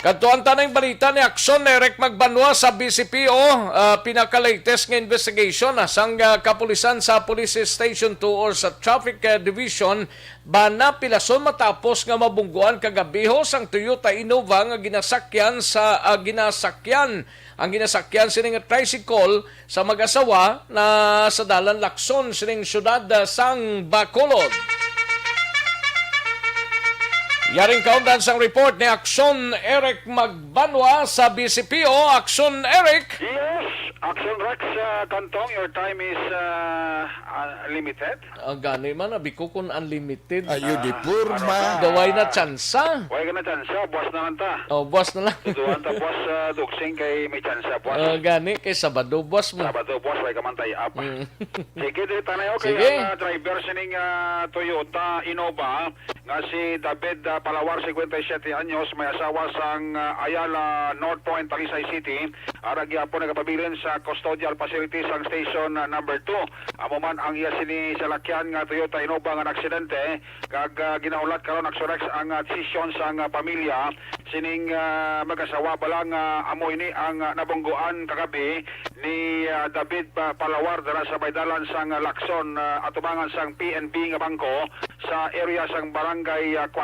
Kadtuan tanang balita ni Aksyon Eric Magbanwa sa BCPO, pinaka-latest nga investigation sang kapulisan sa Police Station 2 or sa Traffic Division Banat pilason matapos nga mabungguan kagabiho sang Toyota Innova nga ginasakyan sining nga tricycle sa mag-asawa na sa dalan Lacson sining syudad sang Bacolod. Yaring kaundan sang report ni Aksyon Eric Magbanwa sa BCPO. Aksyon Eric. Yes, Aksyon Rex, Cantong, your time is limited. Gani man, abiko kung unlimited. Ayo, di purma. Gaway na tsansa. Huwag ka na tsansa, buwas na lang ta. Buwas na lang. Tutuan ta, buwas duksing kay may tsansa, buwas. Gani, kay Sabado, buwas mo. Sabado, buwas, huwag ka man tayo up. Sige, di tanayo kay ang driver sining Toyota Innova nga si David Palawar, 57 anyos, may asawa sang Ayala, North Point, Talisay City. Aragya po nagapabilin sa custodial facilities ang station number 2. Amo man ang iya sini salakyan nga Toyota Innova nga aksidente. Kag ginaulat karon Aksorex ang desisyon sang pamilya sining mag-asawa balang amo ini ang nabungguan kagabi ni David Palawar dara sa baydalan sang Lacson atubangan sang PNB nga bangko sa area sang Barangay 4.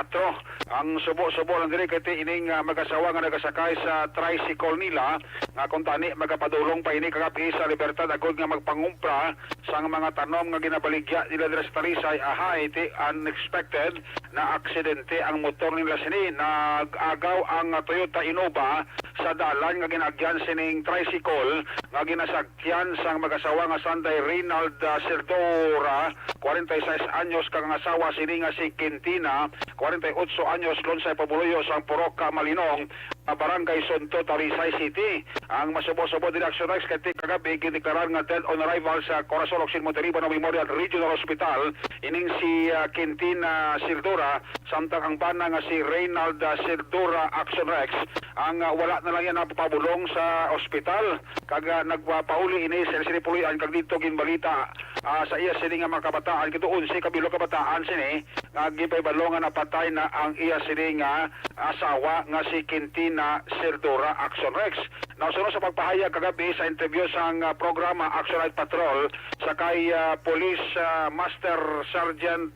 Ang subo-subo lang diri kay ining mag-asawa nga nagasakay sa tricycle nila nga kung tani magapadulong pa ini kagabi sa Libertad agud nga magpangumpra sang mga tanom nga ginabaligya nila diri sa Talisay. Ahay iti unexpected na aksidente ang motor nila sini. Nag-agaw ang Toyota Innova sa dalan nga ginagyan sining tricycle nga ginasakyan sang mag-asawa nga Sanday Reynald Serdora, 46 anyos kang asawa sini nga si Quintina, 48 anyos Lonsay Pabuloyo sang Poroca Malinong, Barangay Sonto, Talisay City. Ang masubo-subo direksyon Rex kay kagabi gideklarar nga dead on arrival sa Corazon Occidental Memorial Regional Hospital ining si Quintina Serdora samtang ang bana nga si Reynald Serdora Aksyon Rex ang wala na lang yan napapabulong sa ospital kag nagpapauli ini sa sinipulian kag dito ginbalita sa iya sini nga mga kabataan kito 11 kabilo kabataan sini nga gipaybalong nga napatay na ang iya sini nga asawa nga si Quintina Serdora Aksyon Rex. Nausunod sa pagpahayag kagabi sa interview sang programa Action Light Patrol sa kay Police Master Sergeant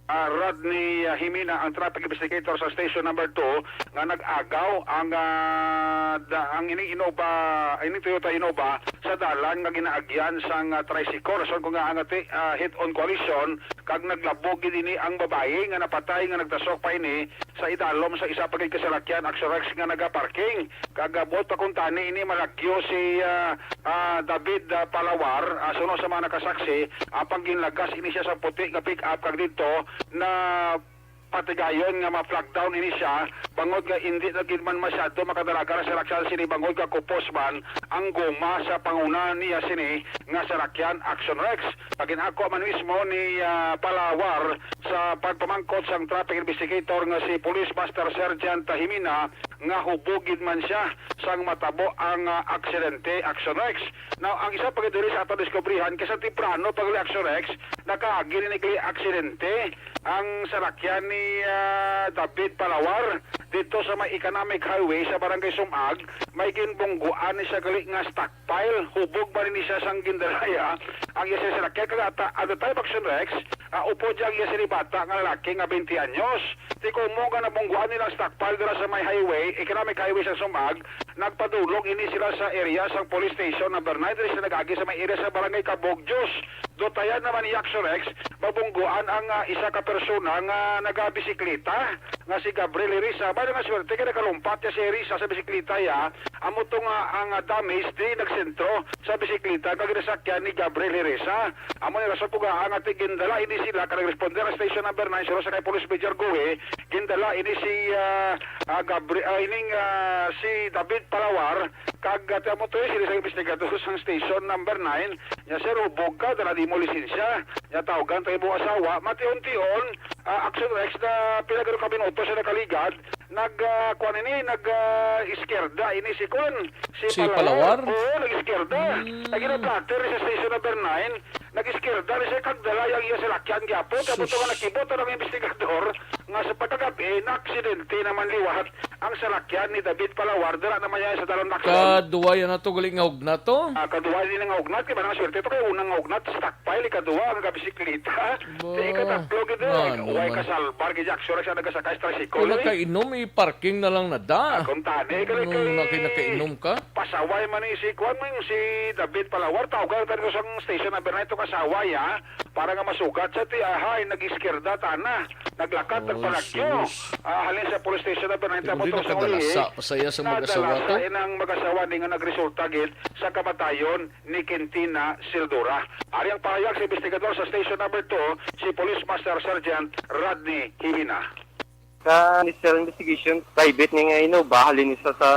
Rodney Himina, ang traffic investigator sa station number 2 nga nag-agaw ang ining Toyota Innova sa dalan nga ginaagyan sang tricycle. So kung nga ang hit-on collision kag naglabog ini ang babae nga napatay nga nagtasok pa ini sa idalom sa isa pagay kasalakyan Aksorex nga nagaparking. Kag bot pa kung tani ini malakyo si David Palawar suno sa mga nakasaksi apang ginlagas ini siya sa puti nga pick up kag dito na patigayon nga ma-flag down ini siya bangod nga hindi na man masyado makadalaga sa laksan sini bangod nga kupos man ang guma sa panguna niya sini nga sarakyan Aksyon Rex. Pagin ako man mismo ni Palawar sa pagpamangkot sang traffic investigator nga si Police Master Sergeant Himina nga hubugid man siya sang matabo ang aksidente Aksyon Rex. Now ang isa pagdiri sa ato diskubrihan kasi temprano pag Aksyon Rex nakaagil ni aksidente ang sarakyan ni David Palawar dito sa may economic highway sa Barangay Sumag. May ginbungguan ni siya gali nga stockpile hubog ba rin siya sang gindaraya ang iya siya sarakyan kagata at the time Aksyon Rex upo dyan ang iya siya bata nga lalaki nga 20 anyos. Di ko mo nga nabungguan nilang stockpile dira sa may highway economic highway sa Sumag. Nagpadulong ini sila sa area sa police station number 9 diri sila nagagi sa may area sa Barangay Cabogdios. Dotayan naman ni Aksyon Rex mabungguan ang isa ka persona nga nagabisikleta nga si Gabriel Irisa. Bali nga swerte kaya nakalumpat niya si Irisa sa bisikleta ya. Amo to nga ang damage di nagsentro sa bisikleta kag ginasakyan ni Gabriel Irisa. Amo ni rason po nga ang ating gindala ini sila ka nag-responder sa station number 9 sila sa kay Police Major Goe. Gindala ini si si David Palawar kag amo to sila sa investigador sa station number 9 nya sir ubog ka dala di mo lisensya nya tawagan tayo mo asawa mati-untion Aksyon Rex na pinagano ka minuto sa nakaligad nag-kuan ini nag-iskerda ini si Kun si Palawar oo nag-iskerda nag-ina-platter sa station number 9 nag-iskerda rin siya kagdala yung iya silakyan gyapon kapag ito nga nakibot ang investigador nga sa pagkagabi na aksidente naman liwat ang salakyan ni David Palawar dira naman yan sa dalawang aksyon. Kaduwa yan na to, galing nga hugnat to. Kaduwa din nga ugnat, kaya nang swerte ito kaya unang nga ugnat, stockpile, ikaduwa, ang kabisiklita. Di ikatatlo gito, huwag kasalbar, kaya Aksyon siya nagasakay sa tricycle. Kung nakainom, i-parking na lang na da. Kung tani, kaya nakainom ka? pasaway man si Kwan mo si David Palawar, tawag ka sa station number na ito kasaway ha, para nga masugat sa tiyahay, nag-iskirda tana, naglakat, nagpalagyo. Halin sa police station number na ito, Hindi nakadalasa, pasaya sa mag-asawa to. nadalasa ng mag-asawa di nga nagresulta gid sa kamatayon ni Quintina Sildura. Ari ang pahayag sa investigador sa station number 2, si Police Master Sergeant Rodney Himina. Sa initial investigation, private ni nga Innova, halin isa sa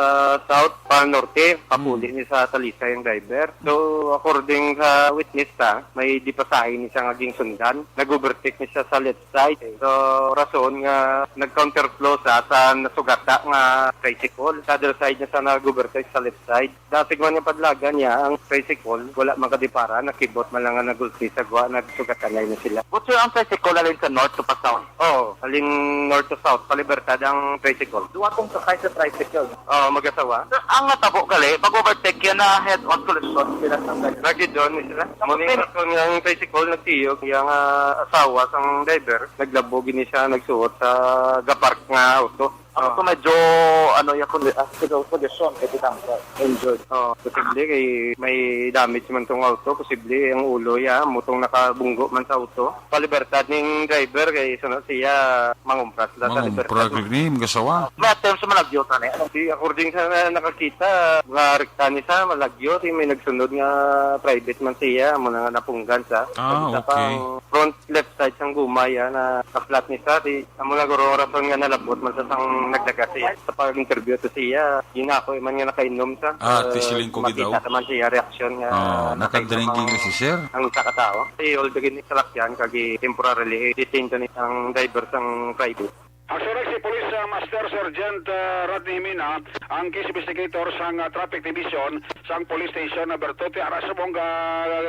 south, pa norte, kapuli ni sa Talisa yung driver. So, according sa witness may dipasahin ni siya ngaging sundan. Nag-overtake ni siya sa left side. So, rason nga nag-counterflow sa nasugata nga tricycle. Sa other side niya sa nag-overtake sa left side. Datig man niya padlagan niya, ang tricycle, wala makadipara, nakibot man lang nga nagulti sa gwa, nagsugatan na sila. What's your ang tricycle alin sa north to pa south? Oo, halin north to south, palibertad ang tricycle. Duwa kong sakay sa tricycle. Oo, mag-asawa. So, ang natabo gali, pag-overtake yan na head-on collision sila sa driver. Lagi doon sila. Muning kung yung tricycle nagtiyog, yung asawa sang driver, naglabog ni siya, nagsuot sa gapark nga auto. So medyo condition ito injured. Posible kay may damage man tong auto, posible ang ulo ya mutong nakabunggo man sa auto. Palibertad ning driver kay sunod siya mangumpras sa libertad. Ni magasawa. May terms sa malagyo tani. Di according sa nakakita, nga rekta ni sa malagyo, may nagsunod nga private man siya mo nga napunggan sa. Okay. Front left side sang gumay na ka-flat ni sa di amo na guro rason nga nalabot man sa sang nagdaga siya. Sa pag-interview to siya, yun ako man nga nakainom sa. Tisiling ko gidaw. Makita naman siya reaksyon nga. Nakadrinking na si sir. Ang isa ka tao. All the ni salakyan kagi temporarily detained ni ang driver sang private. Aksyon si Police Master Sergeant Rodney Himina, ang case investigator sang Traffic Division sang Police Station number 2. Ara sa mong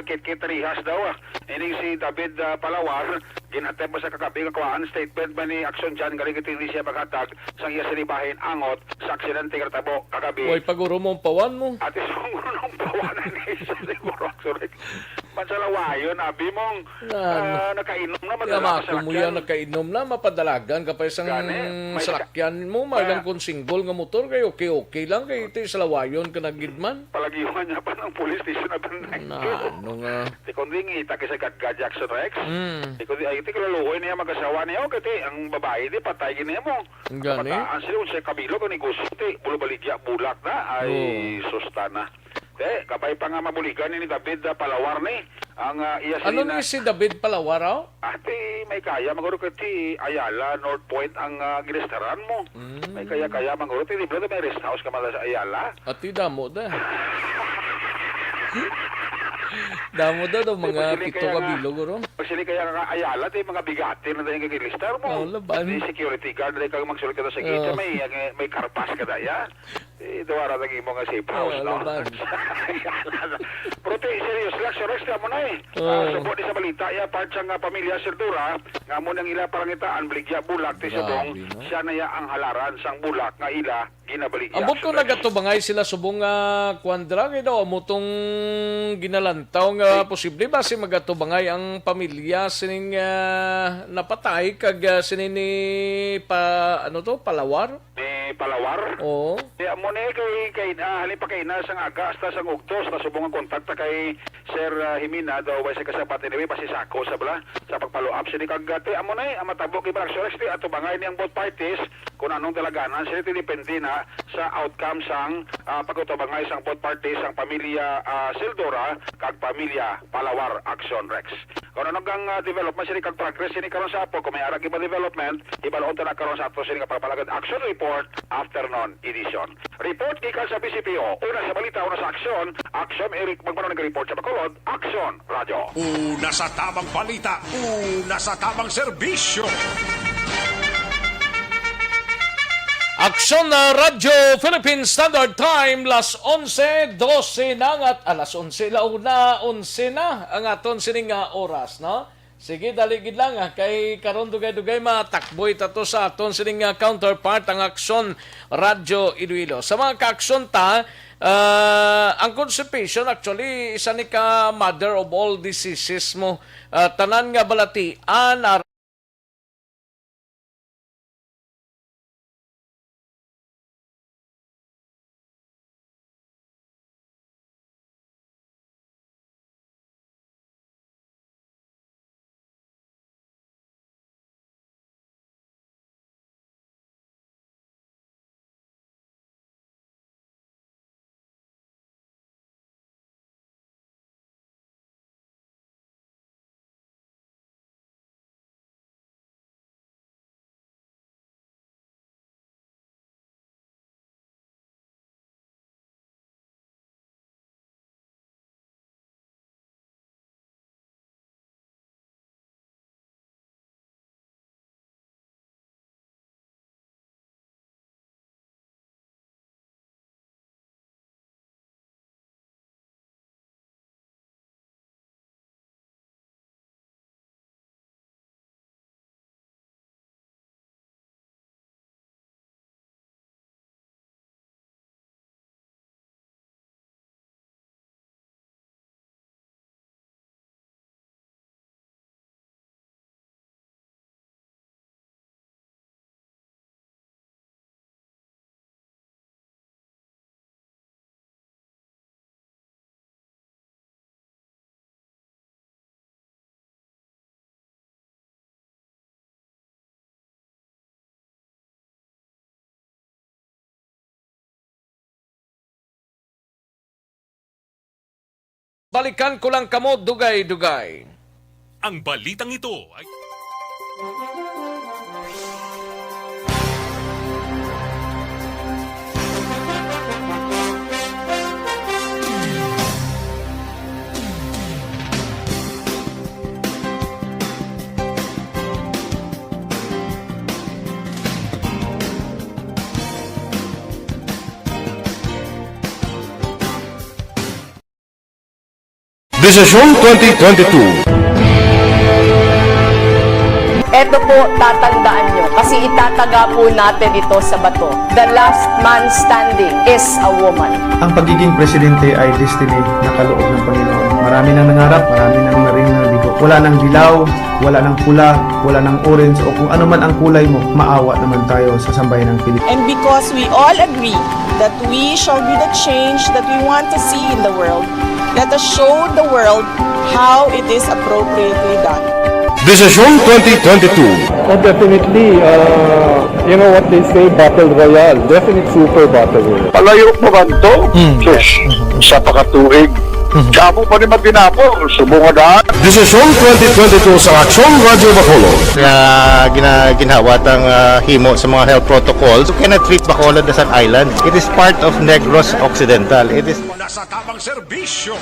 kit-kit rihas daw. Ining si David Palawar, ginatep mo sa kakabi kakuhaan statement ba ni Aksyon dyan, galing ito hindi siya maghatag sang iya sinibahin angot sa aksidente katabo kakabi. Uy, paguro mo ang pawan mo. At isang ng pawanan ni siya siguro, Aksyon. Mansalawayon, abi mong nakainom na madala Kaya mo yan nakainom na, mapadalagan ka pa isang salakyan mo, malang kung single nga motor, kayo okay lang, kayo ito sa lawayon ka nagidman. Palagiyuhan niya pa ng police station na banay. Ano nga? Di kundi ngita kasi Gadgad Jackson Rex. Di kundi ay iti kalaluhoy niya mag-asawa niya, o kati ang babae di patay gini mo. Gani? Pataan sila sa kabilo kung gusto, bulubaligya, bulak na, ay sustana. Kapay pa nga mabuligan ni David Palawar ni ang iya ano ni si David Palawar raw? Ati may kaya maguro kati Ayala North Point ang ginestaran mo. May kaya maguro ti libro may rest house ka mala sa Ayala. Ati damo da. Damo daw mga pito ka bilog ro. Pag sila kaya nga Ayala ti mga bigati na dahil kagilistar mo. Di security guard dahil kang magsulit ka sa gate may karpas ka daya. Dawara lagi mo nga safe house, no? Pero serious lang, resta mo na Subo di sa balita, part siyang pamilya Sildura, nga mo nang ila parangitaan, Baligya, Bulak, ti subong, siya na ang halaran sang Bulak, nga ila, ginabaligya. Ambot ko nagatubangay sila subong kwandra, daw amutong ginalantaw nga posible ba si magatubangay ang pamilya sining napatay, kag sinini Palawar? Palawar? Oo. Kaya mo na kay halin pa kay na sang aga hasta sang ugtos na subong ang kontakta kay Sir Himina daw ba sa kasabat ni basi sako sa bala sa pagpalo up sini kagate amo na matabo kay Aksyon ato bangay niyang both parties kung anong dalaganan sila depende na sa outcome sang pagutubangay sang both parties sang pamilya Sildora kag pamilya Palawar Aksyon Rex. Kung anong kang development sini kag progress sini karon sa apo kung may arag iba development ibalaon ta na karon sa ato sini kapapalagad Aksyon Report Afternoon Edition. Report gikan sa BCPO. Una sa balita, una sa Aksyon. Aksyon, Eric Magmano nag-report sa Bacolod. Aksyon, Radyo. Una sa tamang balita, una sa tamang serbisyo. Aksyon na Radyo Philippine Standard Time, las 11:12 na at alas 11 launa 11 na ang aton sining oras, no? Sige, daligid lang kay karon dugay-dugay matakboy tato sa aton sining counterpart ang Aksyon Radyo Iloilo. Sa mga ka-aksyon ta, ang constipation actually isa ni ka mother of all diseases mo. Tanan nga balatian balikan ko lang kamo dugay-dugay. Ang balitang ito ay... Desisyon 2022. Ito po, tatandaan nyo, kasi itataga po natin ito sa bato. The last man standing is a woman. Ang pagiging presidente ay destiny na kaloob ng Panginoon. Marami nang nangarap, marami nang naring nabigo. Wala nang dilaw, wala nang pula, wala nang orange, o kung ano man ang kulay mo, maawa naman tayo sa sambayan ng Pilipinas. And because we all agree that we shall be the change that we want to see in the world, let us show the world how it is appropriately done. Desisyon 2022. Definitely, you know what they say, Battle Royale. Definite super Battle Royale. Palayok mo man to? Sus, sa pakatuig. Kamo pa ni Magdinapo, subungan. Desisyon 2022 sa Aksyon Radyo Bacolod. Ginhawat ang himo sa mga health protocols. You cannot treat Bacolod as an island. It is part of Negros Occidental. It is Nasa tamang serbisyo.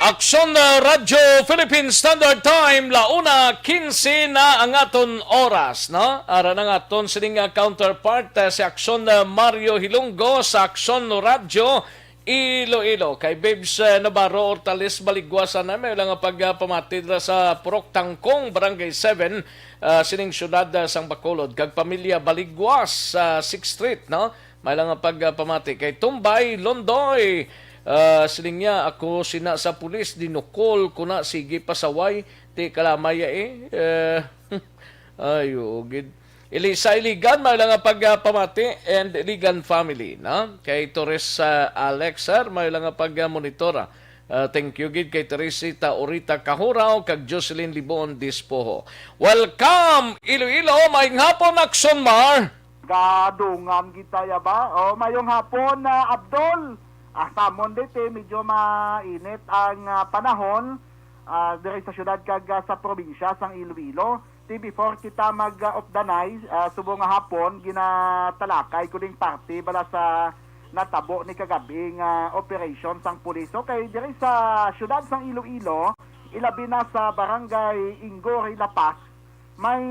Aksyon Radyo Philippine Standard Time, 1:15 na ang aton oras, no? Ara na nga aton sining counterpart si Aksyon Mario Hilonggo sa Aksyon Radyo Iloilo. Kay Babes Navarro Ortales Baligwasan na may lang pagpamatid sa Purok Tangkong, Barangay 7, sining syudad sang Bacolod. Kag pamilya Baligwas sa 6th Street, no? May lang pagpamati kay Tumbay Londoy. Siling niya, ako sina sa pulis, dinukol ko na, sige pasaway, ti kalamaya ayo, gid. Elisa Iligan, may lang pagpamati, and Iligan family, na? Kay Torres Alex, sir, may lang pagmonitora. Thank you, gid, kay Teresita Orita Kahuraw, kag Jocelyn Libon Dispoho. Welcome, Iloilo, may hapon, Aksyon Mar. Gadungam kita ya ba? O, mayong hapon, Abdol. Sa Mondete, medyo mainit ang panahon diri sa syudad kag sa probinsya sang Iloilo. Before kita mag-off the night, subong nga hapon, ginatalakay ko ding party bala sa natabo ni kagabing operation sang pulis. Okay, diri sa syudad sang Iloilo, ilabi na sa barangay Ingori, La Paz, may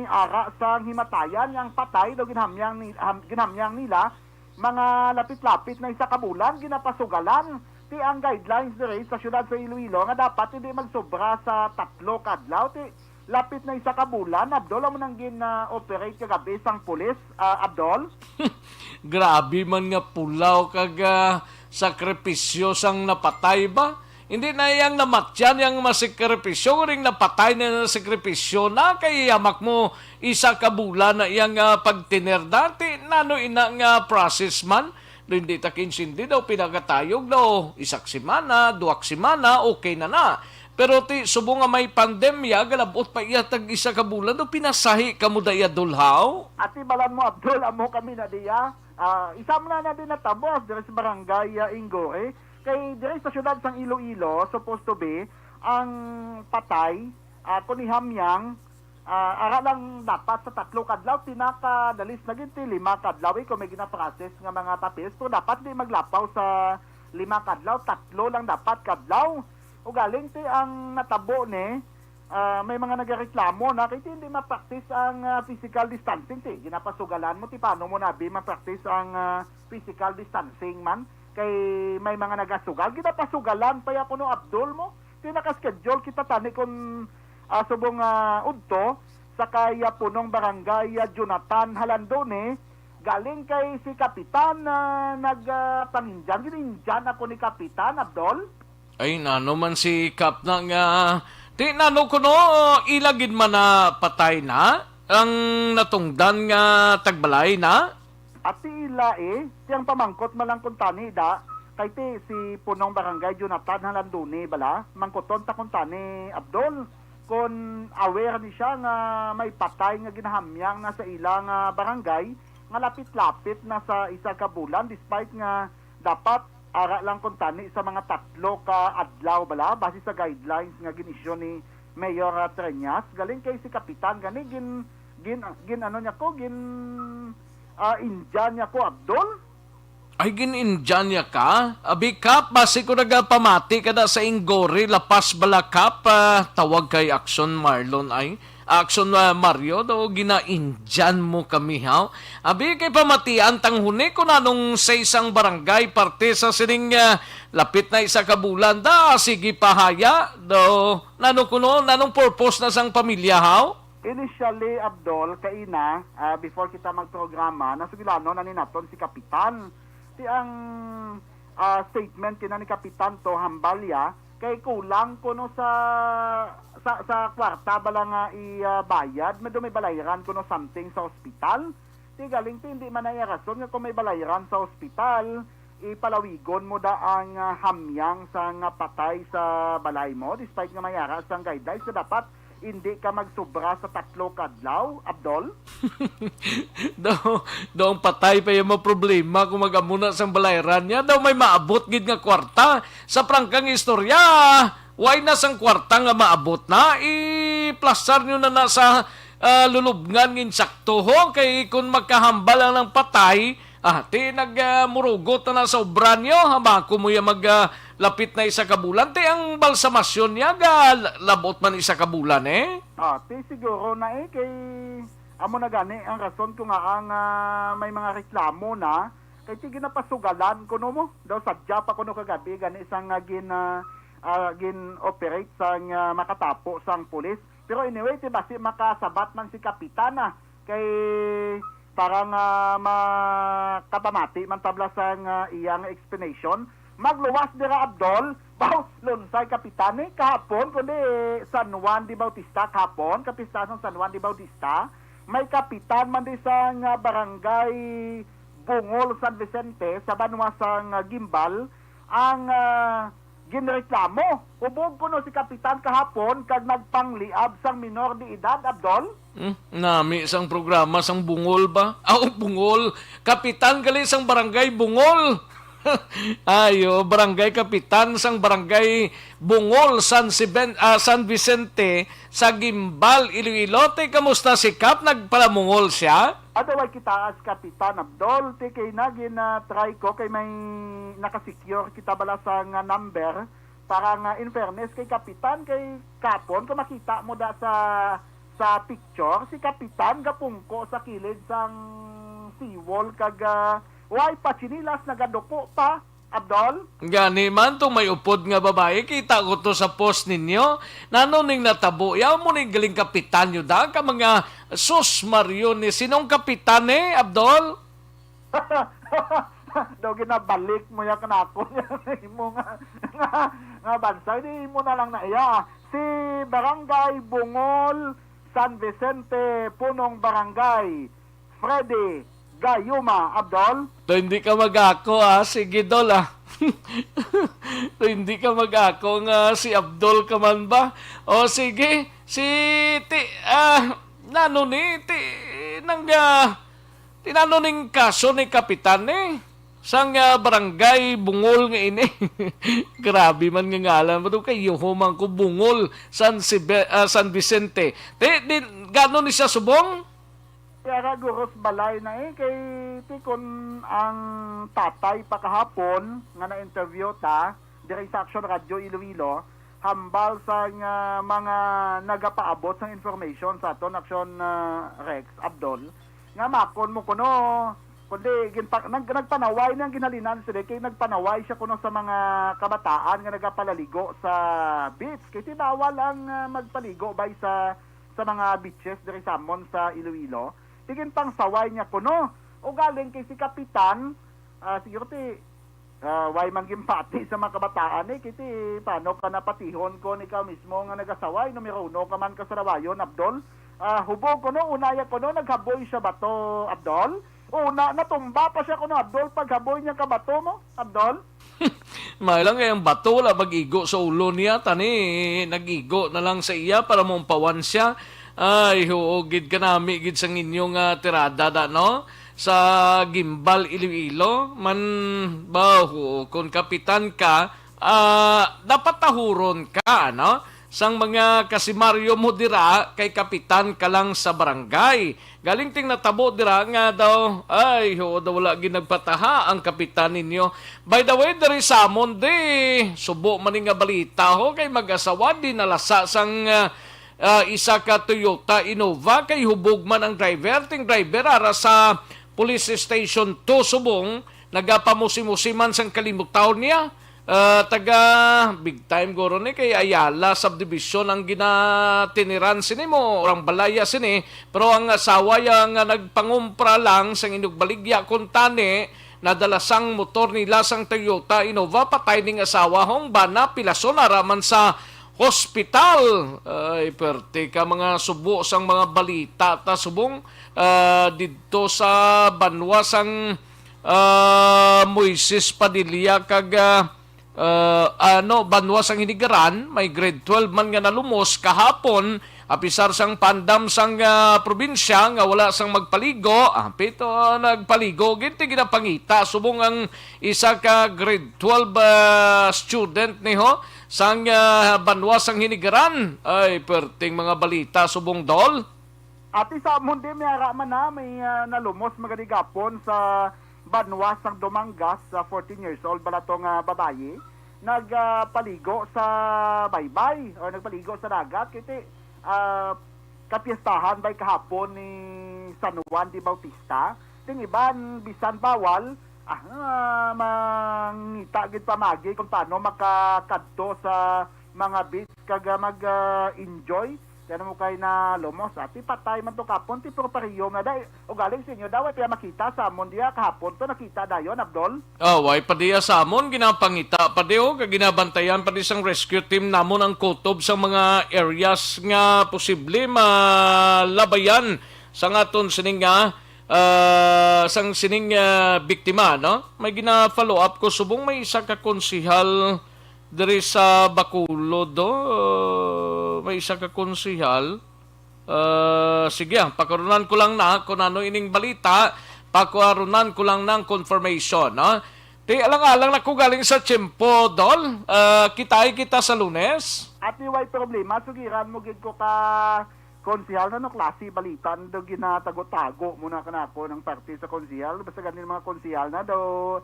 ara sang himatayan yang patay do ginhamyang nila mga lapit-lapit na isa ka bulan, ginapasugalan. ti ang guidelines dire sa syudad sa Iloilo nga dapat hindi magsobra sa 3 kadlaw ti lapit na isa ka bulan. Abdol, amo nang gin-operate kagabi sang pulis, Abdol? Grabe man nga pulaw kag sakripisyo sang napatay ba? Hindi na yang namatyan yang masikripisyo, ring napatay na sakripisyo na kay yamak mo isa ka bulan na iyang pagtiner dati. Nano ina nga process man? Hindi takinsindi daw pinakatayog daw isak simana, 2 simana, okay na. Pero ti subo nga may pandemya, galabot pa iya tag isa ka bulan daw pinasahi kamo da iya dulhaw. At ibalan mo, Abdol, amo kami na diya. Isam na din natabos dire sa barangay Ingore. Kay dire sa syudad sang Iloilo, supposed to be, ang patay, kunihamyang, ara lang dapat sa 3 kadlaw, pinakadalis na ginti 5 kadlaw, kung may ginaprocess nga mga tapis, so dapat di maglapaw sa 5 kadlaw, 3 lang dapat kadlaw. O galing ti ang natabo ni, may mga nagareklamo na kaya hindi ma-practice ang physical distancing. Ginapasugalan mo, paano mo nabi ma-practice ang physical distancing man? Kay may mga nagasugal, ginapasugalan pa ako no Abdul mo. Tinaka-schedule kita tani kung subong udto sa kaya punong barangay Jonathan Halandone, galing kay si Kapitan nagpaninjan. Gininjan ako ni Kapitan, Abdul. Ay, nano man si Kap na nga, di nano ko no, ilagid man na patay na, ang natungdan nga tagbalay na. At ti ila tiyang pamangkot malang kuntani da, kay ti si punong barangay Jonathan Halanduni bala, mangkoton ta kuntani Abdul, kung aware ni siya nga may patay nga ginahamyang na sa ilang barangay, nga lapit-lapit na sa isa ka bulan, despite nga dapat ara lang kuntani sa mga 3 ka adlaw bala base sa guidelines nga ginisyo ni Mayor Treñas. Galing kay si Kapitan gani gin ano niya ko Indian niya ko Abdul. Ay gin-Indian niya ka? Abi Kap, base ko nagapamati ka na sa Ingori, lapas bala Kap, tawag kay Aksyon Marlon ay Aksyon Mario daw gina-Indian mo kami ha. Abi kay pamatian tang huni ko nanong sa isang barangay parte sa sining lapit na isa ka bulan da sige pahaya do nanong kuno nanong purpose na sang pamilya ha. Initially, Abdol, kaina, before kita magprograma, nasugilano na ninaton si Kapitan. Ti ang statement kina ni Kapitan to hambalya, kay kulang kuno sa kwarta bala nga ibayad, medyo may balayran kuno something sa ospital. Ti galing ti hindi man ay rason nga kung may balayran sa ospital, ipalawigon mo da ang hamyang sa nga patay sa balay mo, despite nga mayara sa guidelines, so dapat hindi ka magsobra sa 3 kadlaw, Abdol? daw patay pa yung problema kung magamuna sa balayran niya. Daw may maabot gid nga kwarta. Sa prangkang istorya, why na sang kwarta nga maabot na? I-plastar nyo na sa lulubngan ng insakto ho. Kay kung magkahambal lang ng patay, nagmurugot na sa obra nyo. Hamako mo yung maglapit na isa ka bulan. Ang balsamasyon niya, labot man isa ka bulan siguro na kay amo na gani ang rason ko nga ang may mga reklamo na kay ginapasugalan ko no mo. Daw sadya pa ko no kagabi gani isang gin-operate sang makatapo sang pulis. Pero anyway, basi makasabat man si Kapitana kay parang makapamati man tabla sang iyang explanation. Magluwas dira Abdol, lunsay Kapitane kahapon kundi San Juan de Bautista kahapon, kapistasan San Juan de Bautista, may kapitan man di sang barangay Bungol San Vicente sa banwasang Gimbal ang ginreklamo. Ubog ko no si kapitan kahapon kag nagpangliab sang minor de edad, Abdol. Nami sang programa sang Bungol ba? Bungol. Kapitan gali sang barangay Bungol. Ayo, barangay kapitan sang barangay Bungol San Vicente sa Gimbal, Iloilo. Kamusta si Kap? Nagpalamungol siya? Adaway kita as Kapitan Abdol, kay try ko kay may nakasecure kita bala sang number para nga in fairness kay Kapitan kay kapon kung makita mo da sa picture si Kapitan gapungko sa kilid sang seawall kag why pa chinilas nagadoko pa Abdol? Gani man to may upod nga babae, kita ko to sa post ninyo. Nanoning natabo, yaw mo ning galing kapitan nyo da, ka mga sus Mario ni sinong kapitan Abdol? Daw ginabalik mo ya kanako mo nga bansa, hindi mo na lang na iya. Si Barangay Bungol, San Vicente, Punong Barangay, Freddy Gayuma, Abdol? To hindi ka mag-ako sige Dol To hindi ka mag-ako nga si Abdol ka man ba? O sige, si nano ni tinanoning kaso ni kapitan sang barangay Bungol nga ini. Grabe man nga ngalan mo kayo humang ko Bungol San Vicente. Gano ni siya subong? Kaya guros balay na kay tikon ang tatay pakahapon nga na-interview ta diri sa Aksyon Radio Iloilo hambal sa mga nagapaabot sa information sa aton Aksyon Rex Abdol nga makon mo kuno kundi nagpanaway nang ginhalinan sila kay nagpanaway siya kuno sa mga kabataan nga nagapalaligo sa beach kay bawal ang magpaligo bay sa mga beaches diri samon sa Iloilo. Tigin pang saway niya kuno o galing kay si kapitan siguro way man gimpati sa mga kabataan kiti paano ka napatihon ko ikaw mismo nga nagasaway numero 1 ka man ka sa rawayon Abdol. Hubog kuno unaya kuno naghaboy siya bato Abdol. Una natumba pa siya kuno Abdol paghaboy niya ka bato mo Abdol. May lang yung bato la mag-igo sa ulo niya tani nag-igo na lang sa iya para mumpawan siya. Ay, huogid ka nami gid sa inyong tirada da, no? Sa Gimbal, Iloilo, man ba, kung kapitan ka, dapat tahuron ka, no? Sang mga kasimaryo mo dira, kay kapitan ka lang sa barangay. Galing ting natabo dira nga daw, ay, daw wala ginagpataha ang kapitan ninyo. By the way, dari samon subo man nga balita kay mag-asawa di nalasa sang isa ka Toyota Innova kay hubog man ang driver. Ting driver ara sa Police Station 2 Subong nagapamusi-musiman sang kalimutaw niya. Taga big time goro ni kay Ayala subdivision ang ginatiniran sini mo orang balaya sini pero ang asawa yang nagpangumpra lang sang inugbaligya kuntane nadalasang motor nila sang Toyota Innova patay ning asawa hong bana pilason araman sa hospital. Ay, perte ka mga subo sang mga balita ta subong dito sa banwa sang Moises Padilla kag banwa sang Hinigaran may grade 12 man nga nalumos kahapon apisar sang pandam sang probinsya nga wala sang magpaligo pito nagpaligo ginti ginapangita subong ang isa ka grade 12 student niho sang banwa sang Hinigaran. Ay perting mga balita subong Dol. Ati sa mundi may araman na may nalumos magadigapon sa banwa sang Dumangas sa 14 years old balatong babayi nagpaligo sa baybay o nagpaligo sa dagat kiti kapiestahan bay kahapon ni San Juan de Bautista ting iban bisan bawal mangita gid pamagi kung paano makakadto sa mga beach kag mag-enjoy kaya mo kay na lumos ati patay man to kapon ti propariyo nga day o galing sa inyo daw ay makita sa amon diya kahapon to nakita dayon Abdol. Way pa diya sa amon ginapangita pa diyo kag ginabantayan pa di sang rescue team namon ang kutob sa mga areas nga posible malabayan sa ngaton sining sang sining biktima no. May gina-follow up ko subong may isa ka konsihal diri sa Bacolod may isa ka konsihal. Sige, pakarunan ko lang na kung ano ining balita, pakarunan ko lang ng confirmation. No? Alang-alang na ko galing sa Tiyempo, Dol. Kita sa Lunes. At may problema, sugiran mo gid ko ka konsihal na klase balitan daw ginatago-tago muna kanako ng parte sa konsihal. Basta ganin mga konsihal na daw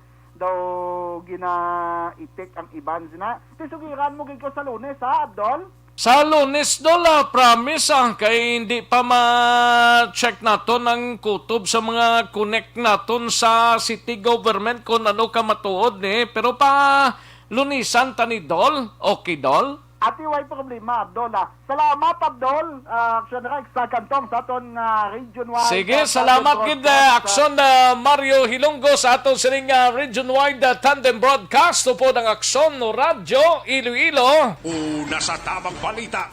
ginaitik ang iban na. Tisugiran mo gid ko sa Lunes ha, Abdol? Sa Lunes dola, promise kay hindi pa ma-check naton ang kutob sa mga connect naton sa city government kung ano ka matuod ni. Pero pa Lunisan tani Dol, okay Dol? Ati way problema, Abdol. Salamat, Abdol. Aksyon na sa Cantong sa aton region 1. Sige, salamat gid Aksyon Mario Hilonggo sa aton sining region-wide tandem broadcast po ng Aksyon no Radyo Iloilo. Una sa tamang balita,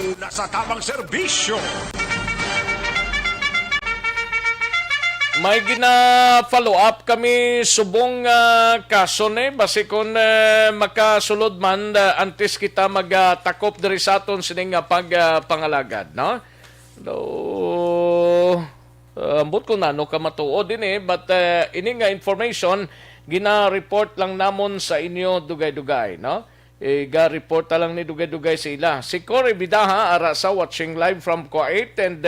una sa tamang serbisyo. May gina-follow up kami subong kaso ni basi kung makasulod man antes kita magtakop diri sa aton sining pagpangalagad, no? Ambot ko na no ka matuod din but ini nga information gina-report lang namon sa inyo dugay-dugay, no? Ga-report lang ni dugay-dugay sila. Si Cory Bidaha ara sa watching live from Kuwait and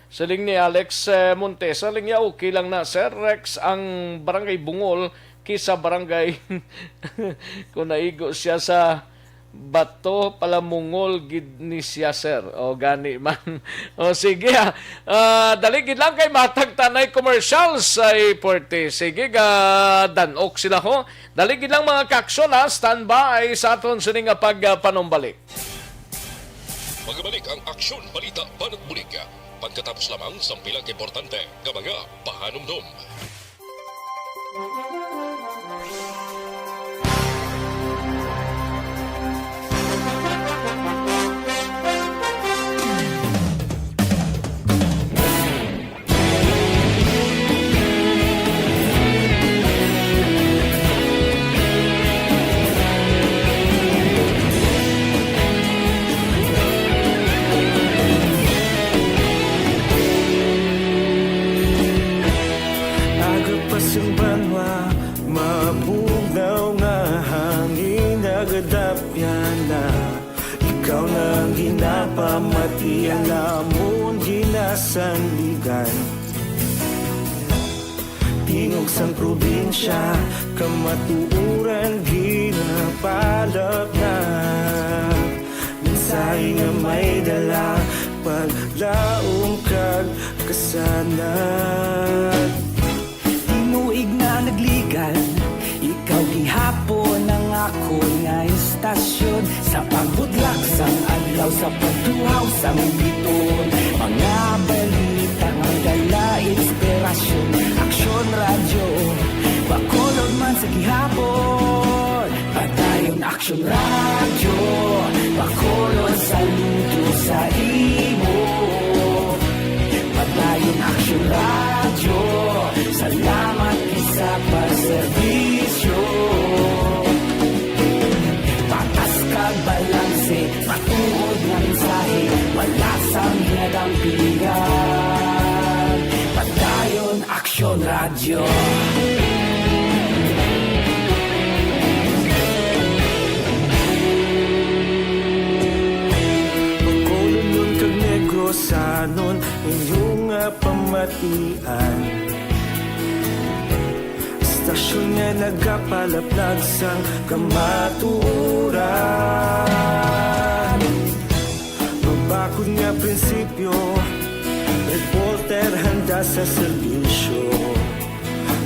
saling ni Alex Montes, saling niya okay lang na Sir Rex ang barangay Bungol kisa barangay kung naigo siya sa bato palamungol gid ni siya sir o gani man o sige daligid lang kay matag tanay commercials ay porte sige ga danok sila ho daligid lang mga kaksyon standby sa aton sining pagpanumbalik. Magbalik ang Aksyon Balita Banat Bulig. Pagkatapos lamang sa pilang importante nga mga pahanumdum. Yung banwa, mabugnaw nga hangin nagadapyan na ikaw na ginapamati ang namon ginasanligan tingog sang probinsya kamatuuran ginapalap na mensahe nga may dala paglaong kag kasanat Inuig na nagligan, ikaw gihapon ang ako nga istasyon sa pagbudlak sang adlaw sa pagtuhaw sang biton mga balita nga dala inspirasyon Aksyon Radyo bakolod man sa gihapon padayon Aksyon Radyo bakolod sa luto sa imo padayon Aksyon Radyo salamat sa pagserbisyo patas kag balanse matuod nga mensahe wala sang hinadampingan padayon Aksyon Radyo Pagkolon nun kag negosanon inyong pamatian Stasyon nga nagapalaplag sang kamatuuran Mabakod nga prinsipyo Reporter handa sa serbisyo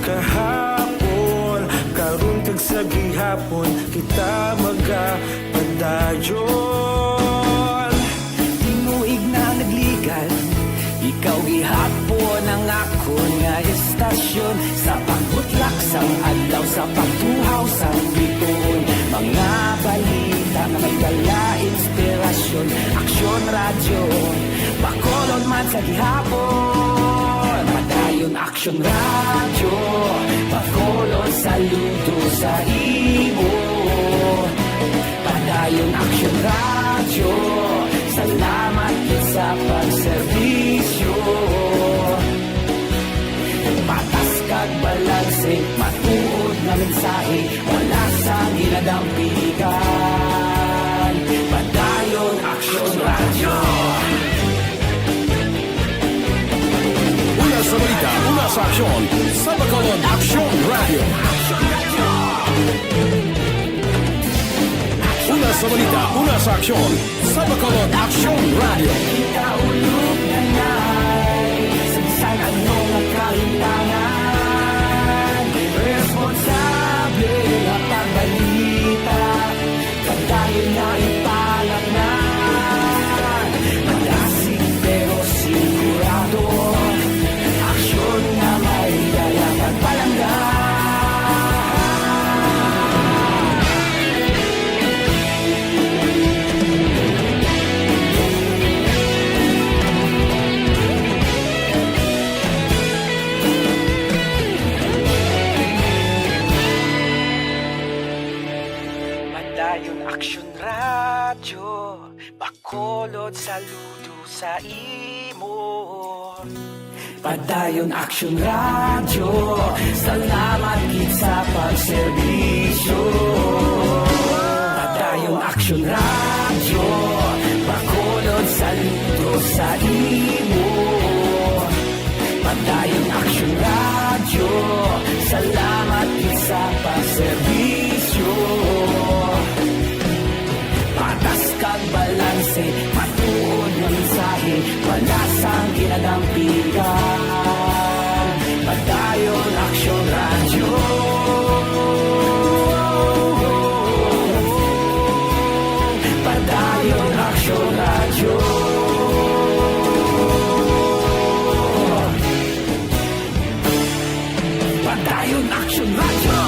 Kahapon, karun kag sa gihapon Kita magapadayon Tinuig na nagligan Ikaw gihapon ang ako nga istasyon Sa pagbutlak sang adlaw Sa pagtuhaw sang biton Mga balita na may dala inspirasyon Aksyon Radyo Bakolod man sa gihapon Padayon Aksyon Radyo Bakolod saludo sa imo Padayon Aksyon Radyo Salamat sa pagserbisyo Patas kag balanse matuod na mensahe wala sang ginadampigan padayon Aksyon Radyo Una sa balita, una sa aksyon sa Bacolod Aksyon Radio. Una sa balita, una sa aksyon, sa Bacolod Aksyon Radio. Ikaulog na na'y sagsang anong nakalintangan. Responsable at pagbalita, pagdahil na ipalak na. Malasig pero sigurado, aksyon na may dalang at palangga. Madayong Aksyon Radyo, Bacolod, saludo sa imo. Padayon Aksyon Radyo, salamat gid sa pagserbisyo. Padayon Aksyon Radyo, Bacolod, saludo sa imo. Padayon Aksyon Radyo, salamat gid sa pagserbisyo. Patas kag balanse, matuod nga mensahe, wala sang ginadampigan. Padayon Aksyon Radyo. Padayon Aksyon Radyo. Padayon Aksyon Radyo.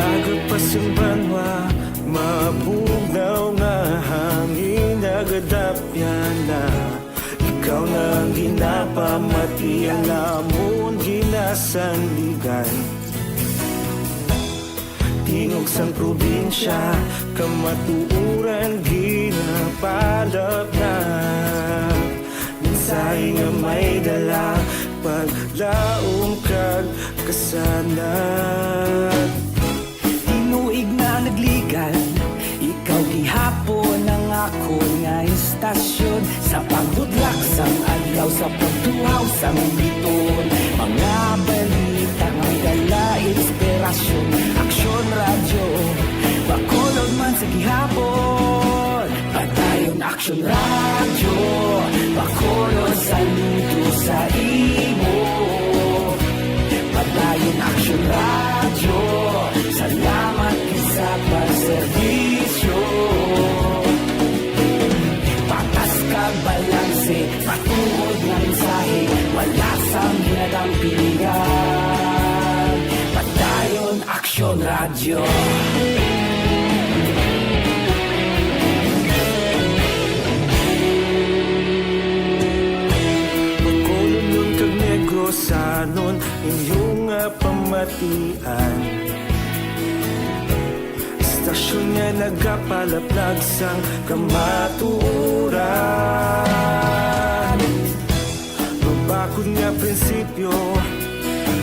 Agapasumbanwa, mabugnaw nga hangin nagadapyan na. Ikaw na ang ginapamati, ang lamon ginasandigan. Tingog sang probinsya, kamatuuran ginapalap na. Mensahe nga may dala, paglaong kag kasanat. Tinuig na nagligan, ikaw gihapon ang ako nga istasyon. Sa pagbutlak sang adlaw, sa pagtuhaw sang biton. Mga balita nga may dala inspirasyon. Aksyon Radyo, Bacolod man sa gihapon. Padayon Aksyon Radyo, Bacolod, saludo sa imo. Padayon Aksyon Radyo, salamat sa pagserbisyo. Patas kag balanse, matuod nga mensahe, wala sang ginadampigan. Padayon Aksyon Radyo. Bacolod nun kag Negrosanon, inyong pamatian. Istasyon nga nagapalaplag sang kamaturan. Mabakod nga prinsipyo,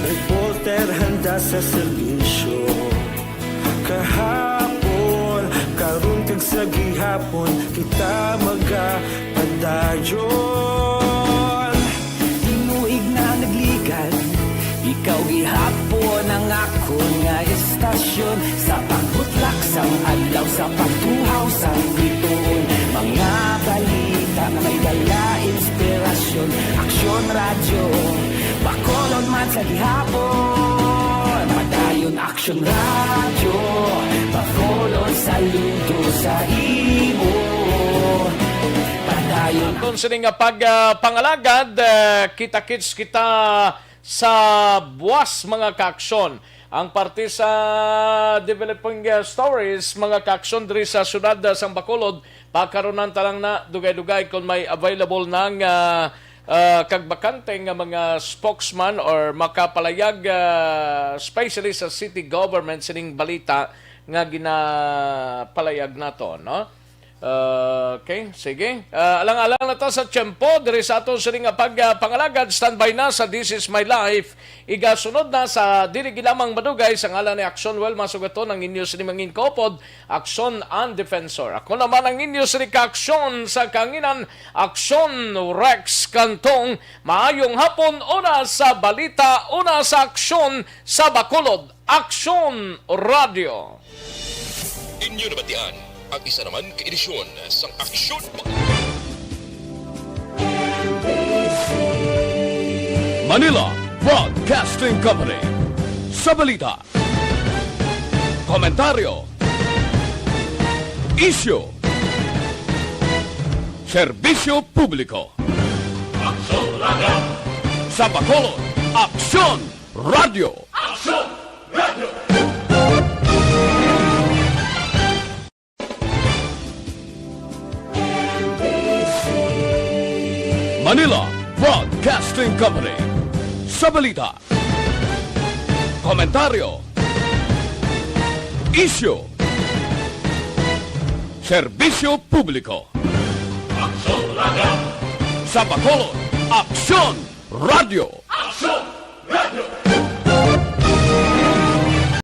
reporter handa sa serbisyo. Kahapon, karon kag sa gihapon, kita magapadayon. Tinuig na nagligan, ikaw gihapon ang ako nga istasyon. Sa pagbutlak sang adlaw, sa pagtuhaw sang biton. Mga balita na may dala inspirasyon. Aksyon Radyo, Bacolod man sa gihapon. Padayon Aksyon Radyo, Bacolod, saludo sa imo. Padayon Doon sa nga pagpangalagad, kita-kits kita sa buwas mga kaaksyon. Ang parte sa developing stories, mga kaaksyon diri sa syudad sa Bacolod, pagkaronan talang na dugay-dugay kung may available ng kagbakante nga mga spokesman or makapalayag especially sa city government sining balita nga ginapalayag nato, no? Okay, sige. Alang-alang na to sa tiyempo, diri sa ato sining pagpangalagad, standby na sa This Is My Life. Igasunod na sa diri gilamang madugay sa ngalan ni Aksyon. Well, masugaton ang inyo sini mangin kopod, Aksyon and Defensor. Ako naman ang inyo sini ka-aksyon sa kanginan, Aksyon Rex Cantong. Maayong hapon, una sa balita, una sa aksyon sa Bacolod, Aksyon Radio. Inyo nabatian ang isa naman ka-edisyon sa Aksyon Manila Broadcasting Company. Sa balita, komentaryo, isyu, serbisyo publiko. Aksyon Radio. Sa Bacolod, Aksyon Radio. Aksyon Radio. Manila Broadcasting Company. Sa balita, komentaryo, isyu, serbisyo publiko. Aksyon Radio. Sa Bacolod, Aksyon Radio. Aksyon